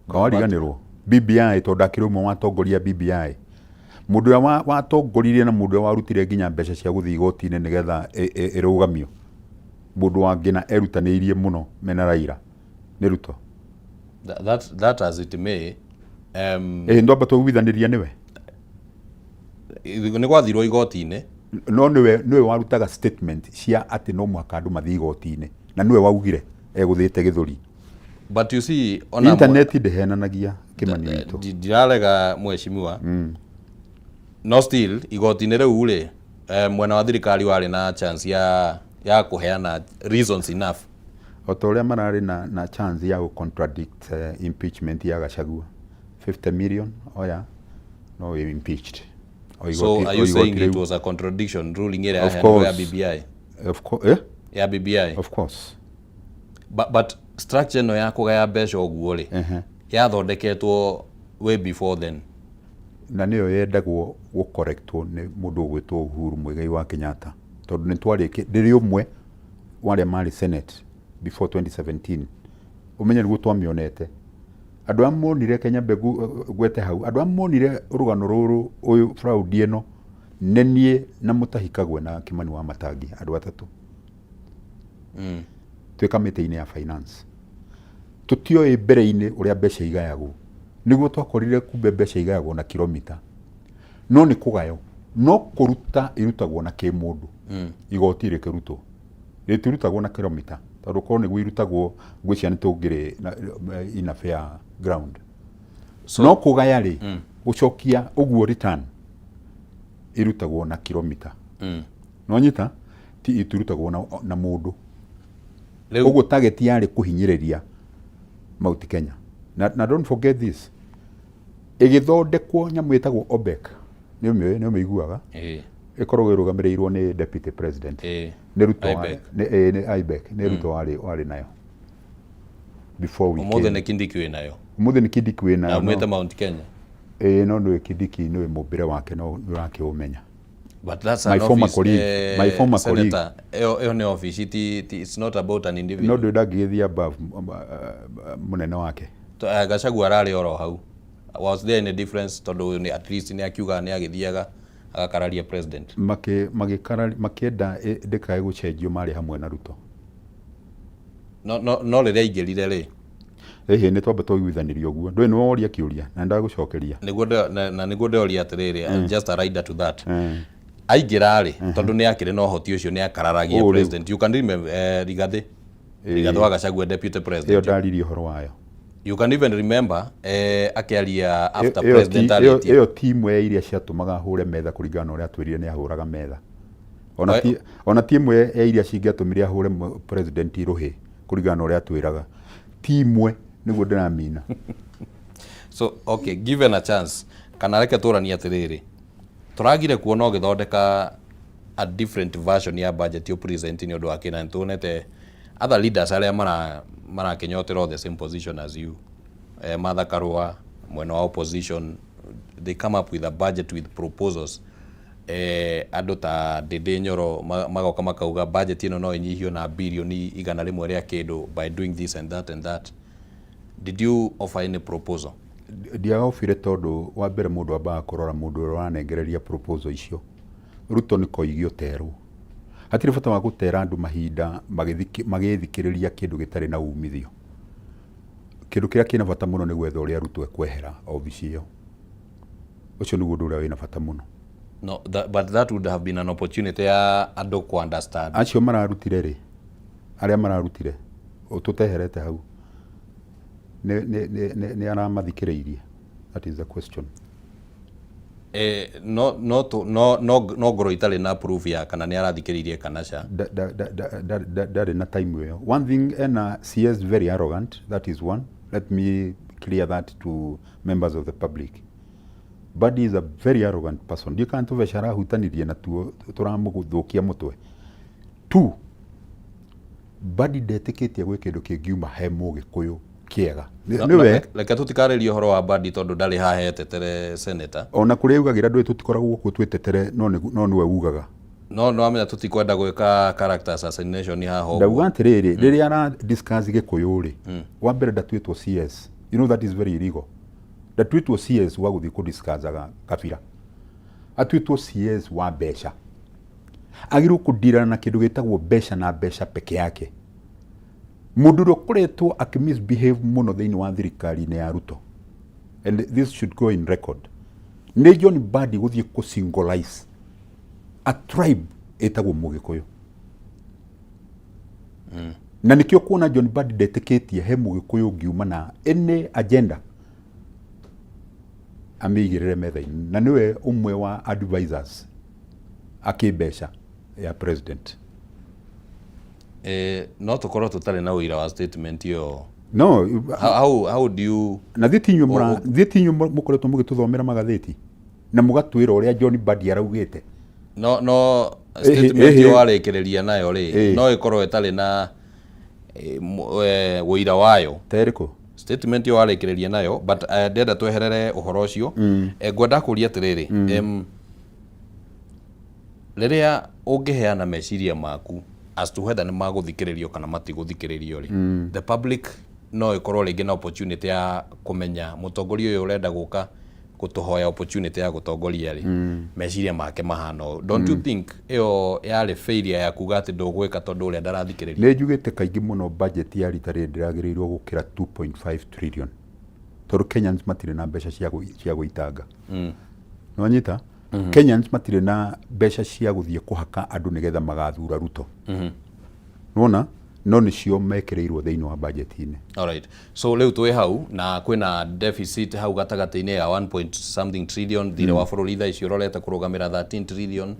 Korariganirwo BBI tondu akirumwo watongoria BBI. Mundu uria watongoririe na mundu uria warutire nginya mbeca cia guthii igoti-ini nigetha irugamio. Mundu wangina erutaniirie muno mena Raila ni Ruto. That as it may, ndwamba tuguithaniria niwe ni gwathirwo igoti-ini no niwe warutaga statement cia ati no mwaka andu mathii igoti-ini na niwe waugire eguthite githuri. But you see, internet ndehenanagia Kimani witu ndiralega mweshimiwa no still igoti-ini riu ri mwena wa thirikari wari na chance ya kuheana reasons enough. Otoria marari na chance ya contradict impeachment ya Gachagua 50 million oya no impeached. So are you saying it was a contradiction ruling area ya BBI? Of course. Ya BBI? Of course. But structure no ya kugaya mbeca uguo ri yathondeketwo way before then. Na niyo yendagwo gucorrectwo ni mundu ugwitwo Uhuru Muigai wa Kenyatta tondu ni twariki ndiri umwe wale mari Senate before 2017 umenye niguo twamionete andu amonire Kenya Mbegu gwete hau andu amonire rugano ruru uyu fraud ino nenie na Mutahikagwe na Kimani wa Matangi andu atatu twi kamiti-ini ya finance tutio mbere-ini uria mbeca igayagwo niguo twakorire kumbe mbeca igayagwo na kilomita no ni kugayo no kuruta irutagwo na kimundu igoti rikirutwo ritirutagwo na kilomita tondu korwo niguo irutagwo ngwiciria ni tungiri ina fair ground no kugaya ri gucokia uguo return irutagwo na kilomita no nyita ti iturutagwo na mundu uguo target yari kuhinyiriria Mount Kenya na don't forget this igithondekwo nyamu itagwo OBEC ni umeiguaga ikorwo irugamirĩirwo ni deputy president ni Ruto ni IBEC ni Ruto wari nayo before we came. Ni Kindiki we nayo. Ni Kindiki we nayo. Na mwete Mount Kenya. No ni Kindiki ni mubire wake no wake umenya. But that's my former colleague. My former colleague. Senator, ni office it's not about an individual. No do dagithia above munene wake. Gachagua arari oro hau. Was there any difference tondu ni at least ni akiuga ni agithiaga agakararia president makienda ndikae gucenjio mari hamwe na Ruto no riria ingirire ri ni twamba twiguithanirio guo ndwe no oria kiuria na ndagucokeria niguo ndoria atiriri just a rider to that aingira ri tondu ni akire no hoti ucio ni akararagia president you can remember Rigathi wa Gachagua deputy president iyo ndaririe horo wayo. You can even remember akiaria after president iyo timu ya iria ciatumaga hure metha kuringana uria twirire ni ahuraga metha ona timu ya iria cingiatumire ahure president ruhi kuringana uria twiraga timu niguo ndiramina. So okay, given a chance kana reke turania atiriri turagire kuona ugithondeka a different version ya budget you present ni undu akina ntunete other leaders aria mara kenyotero the same position as you. Martha Karua, mwena wa opposition, they come up with a budget with proposals. Andu ta Dede Nyoro magoka makauga budget ino no inyihio na bilioni igana rimwe ria kindu by doing this and that and that. Did you offer any proposal? Dia ofire tondu wa mbere mundu ambaga kurora mundu uranengereria proposal icio. Ruto ni koigio teru. Hatire bata wa gutera andu mahinda magithikiriria kindu gitari na umithio. Kindu kiria kina bata muno ni gwetha uria Ruto ekwehera obici iyo. Ucio niguo nduria wina bata muno. No, but that would have been an opportunity ya andu ku understand. Acio mararutire ri. Aria mararutire. Ututeherete hau. Ni aramathikiriirie. That is the question. No ngoro itari na proof ya kana ni arathikiririe kana cha that na time we one thing and CS very arrogant, that is one. Let me clear that to members of the public. Buddy is a very arrogant person. You can't tuveshara hutanirie na tuo turamuguthukia mutwe. 2, Buddy ndetikitie gwe kindu kingiuma he Mugikuyu kiega. Niwe reke tutikarerie horo wa Buddy tondu ndari hahete tere senator. Ona kuri ugagira ndwe tutikoragwo guku twetetere no niwe ugaga. No amenya tutikwenda gwika character assassination haho. Ndauga atiriri riria ara discuss Gikuyu ri. Wa mbere ndatwitwo CS. You know that is very illegal. Ndatwitwo CS wa guthi ku discussaga kabira. Atwitwo CS wa besha. Agiru kudira na kindu gitagwo besha na besha peke yake. Mundu rokoretwo akimisbehave muno thiini wa thirikari ya Ruto. And this should go in record. Ni John Buddy guthie ku singleize a tribe etagwo Mugikuyu. Na nikio kuona John Buddy ndetikitie he Mugikuyu ngiuma na any agenda amigirire metha-ini, na niwe umwe wa advisors akibesha ya president. No tukorwo tutari na uira wa statement yo. No, how do you na thitinyu mukoretwo mugituthomera magatheti na mugatwira uria John Buddy araugite. No statement yo warekereria nayo ri no ikorwo itari na uira wayo teriko statement yo warekereria nayo, but ndenda tweherere uhoro ucio. Ngwenda kuria atiriri, riria ungiheana meciria maku as to whether ni maguthikiririo kana matigũthikĩrĩrio ri, the public no ikorwo ringi na opportunity ya kumenya mutongoria uyu urenda guka kutuhoya opportunity ya gutongoria ri meciria make mahano. Don't you think iyo yari failure ya kuga ati ndugwika tondu uria ndarathikĩrĩrio? Ni njugite kaingi muno budget ya rita rĩrĩ ndĩragĩrĩirwo gukira 2.5 trillion tondu Kenyans matire na mbeca cia guitanga. No nyita Kenyans matire na mbeca cia guthie kuhaka andu nigetha magathura Ruto. Nona no nicio mekereirwo thiini wa budget-ini. Alright, so leo twi hau na kwina deficit hau gatagati-ini ya 1 trillion thire wa bururi tha icio rorete kurugamira 13 trillion.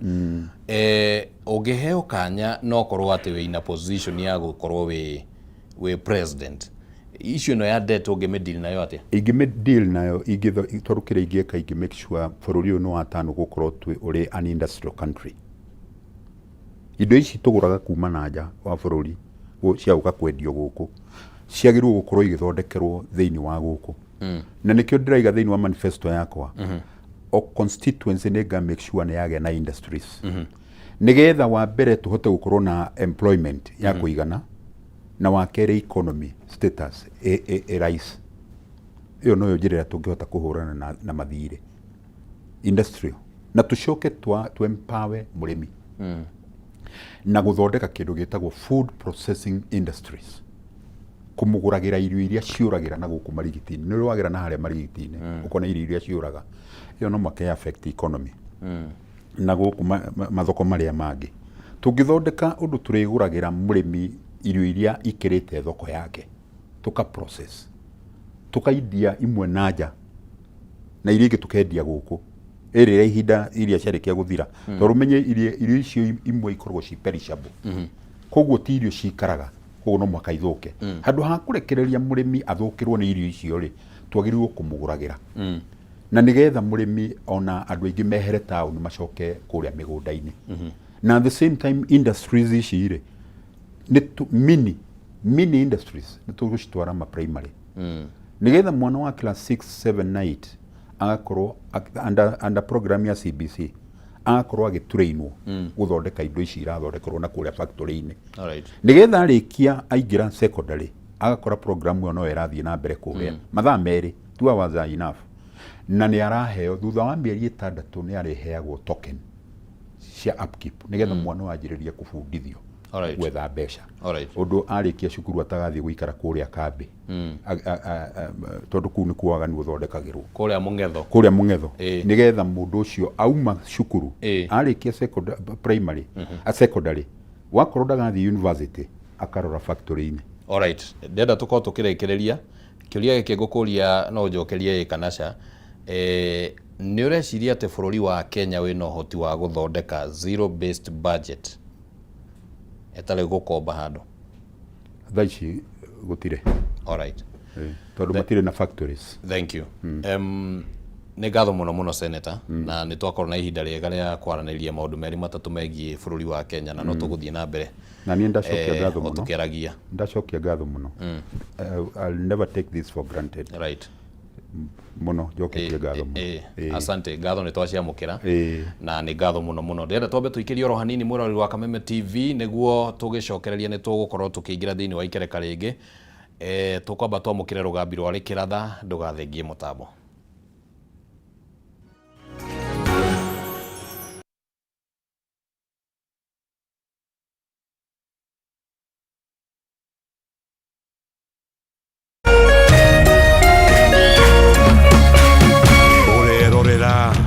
Ungiheo kanya no korwo ati we ina position ya gukorwo we president, icio no ya debt ungimedeal nayo atia? Ingimedeal nayo torukire ingieka make sure bururi uyu no watano gukorwo twi uri an industrial country. Indo ici tuguraga kuma na nja wa bururi cia uka kwendio guku ciagirwo gukorwo igithondekerwo thiini wa guku. Na nikio ndiraiga thiini wa manifesto yakwa o constituency nega make sure ni yage na industries nigetha wa mbere tuhote gukorwo na employment ya kuigana na wa kere economy status rise. Iyo no njirira tungihota kuhurana na mathire industrial na tucoke tu empower murimi na guthondeka kindu gitagwo food processing industries, kumuguragira irio iria ciuragira na guku marigitini ni rwagira na haria marigitini ukona irio iria ciuraga iyo no make affect economy na guku mathoko maria mangi tungithondeka undu turiguragira murimi irio iria ikirite thoko yake tuka process tukaidia imwe nanja na irio ingi tukendia guku ere ihinda iria ciarikia guthira tondu menye irio icio imwe ikorwo ci perishable koguo ti irio cikaraga koguo no mwaka ithuke handu ha kurekereria murimi athukirwo ni irio icio ri twagirirwo kumuguragira na nigetha murimi ona andu aingi mehere town macoke kuria migunda-ini na at the same time industries ici ri ni mini industries ni tugustwara ma primary nigetha mwana wa class 6 7 8 agakorwo under program ya CBC agakorwo agitrainwo guthondeka indo ici irathondekerwo na kuria factory-ini. Alright, nigetha arikia aingira secondary agakora program yo no irathie na mbere kuria mathaa meri 2 hours are enough na ni araheo thutha wa mieri 6 ni areheagwo token cia upkeep nigetha mwana wanjiriria kubundithio gwetha mbeca undu arikia cukuru atagathie guikara kuria kambi tondu kuu ni kuagani guthondekagirwo kuria mungetho nigetha mundu ucio auma cukuru arikia primary secondary wakorwo ndagathie university akarora factory-ini. Alright, ndenda tukorwo tukirekereria kiuria giki ngukuria no njokerie Kanasha. Ni ureciria ati bururi wa Kenya wina uhoti wa guthondeka zero based budget etale gukomba handu? Thaici gutire. Alright, tondu matire na factories. Thank you. Nĩ ngatho mũno senator na nĩ twakorwo na ihinda rĩega rĩa kwaranĩria maũndũ merĩ matatũ megiĩ bũrũri wa Kenya na no tũgũthiĩ na mbere. Na niĩ ndacokia ngatho mũno. Tukĩaragia. Ndacokia ngatho mũno. I'll never take this for granted. Right. Muno njoketie ngatho mũno. Asante, ngatho nĩ twaciamũkĩra na nĩ ngatho mũno. Ndĩrenda twambe tũikĩrie oro hanini mũrori wa Kameme TV nĩguo tũgĩcokereria nĩ tũgũkorwo tũkĩingĩra thĩinĩ wa ikereka rĩngĩ. Tũkwamba twamũkĩre rũgambi rwarĩ kĩratha ndũgathengie mũtambo.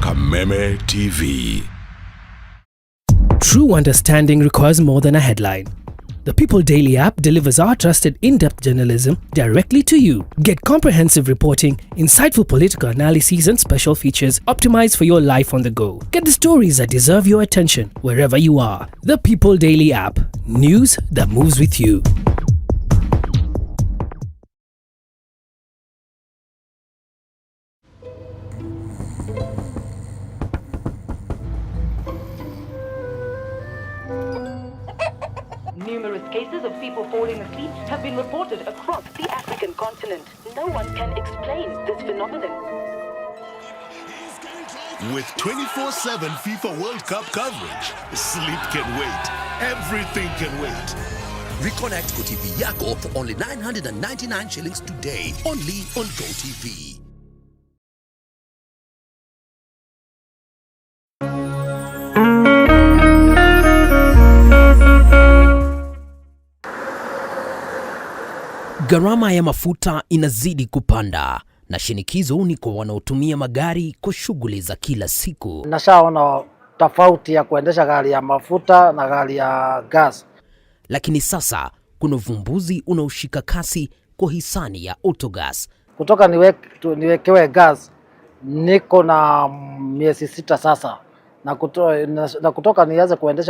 Kameme TV. True understanding requires more than a headline. The People Daily app delivers our trusted in-depth journalism directly to you. Get comprehensive reporting, insightful political analyses and special features optimized for your life on the go. Get the stories that deserve your attention wherever you are. The People Daily app. News that moves with you. Numerous cases of people falling asleep have been reported across the African continent. No one can explain this phenomenon. With 24/7 FIFA World Cup coverage, sleep can wait. Everything can wait. Reconnect GoTV yako for only 999 shillings today, only on GoTV. Gharama ya mafuta inazidi kupanda na shinikizo ni kwa wanaotumia magari kwa shughuli za kila siku. Nashaona tofauti ya kuendesha gari ya mafuta na gari ya gas. Lakini sasa kuna uvumbuzi unaoshika kasi kwa hisani ya Autogas. Kutoka niwekewe gas niko na miezi 6 sasa na kutoka nianze kuendesha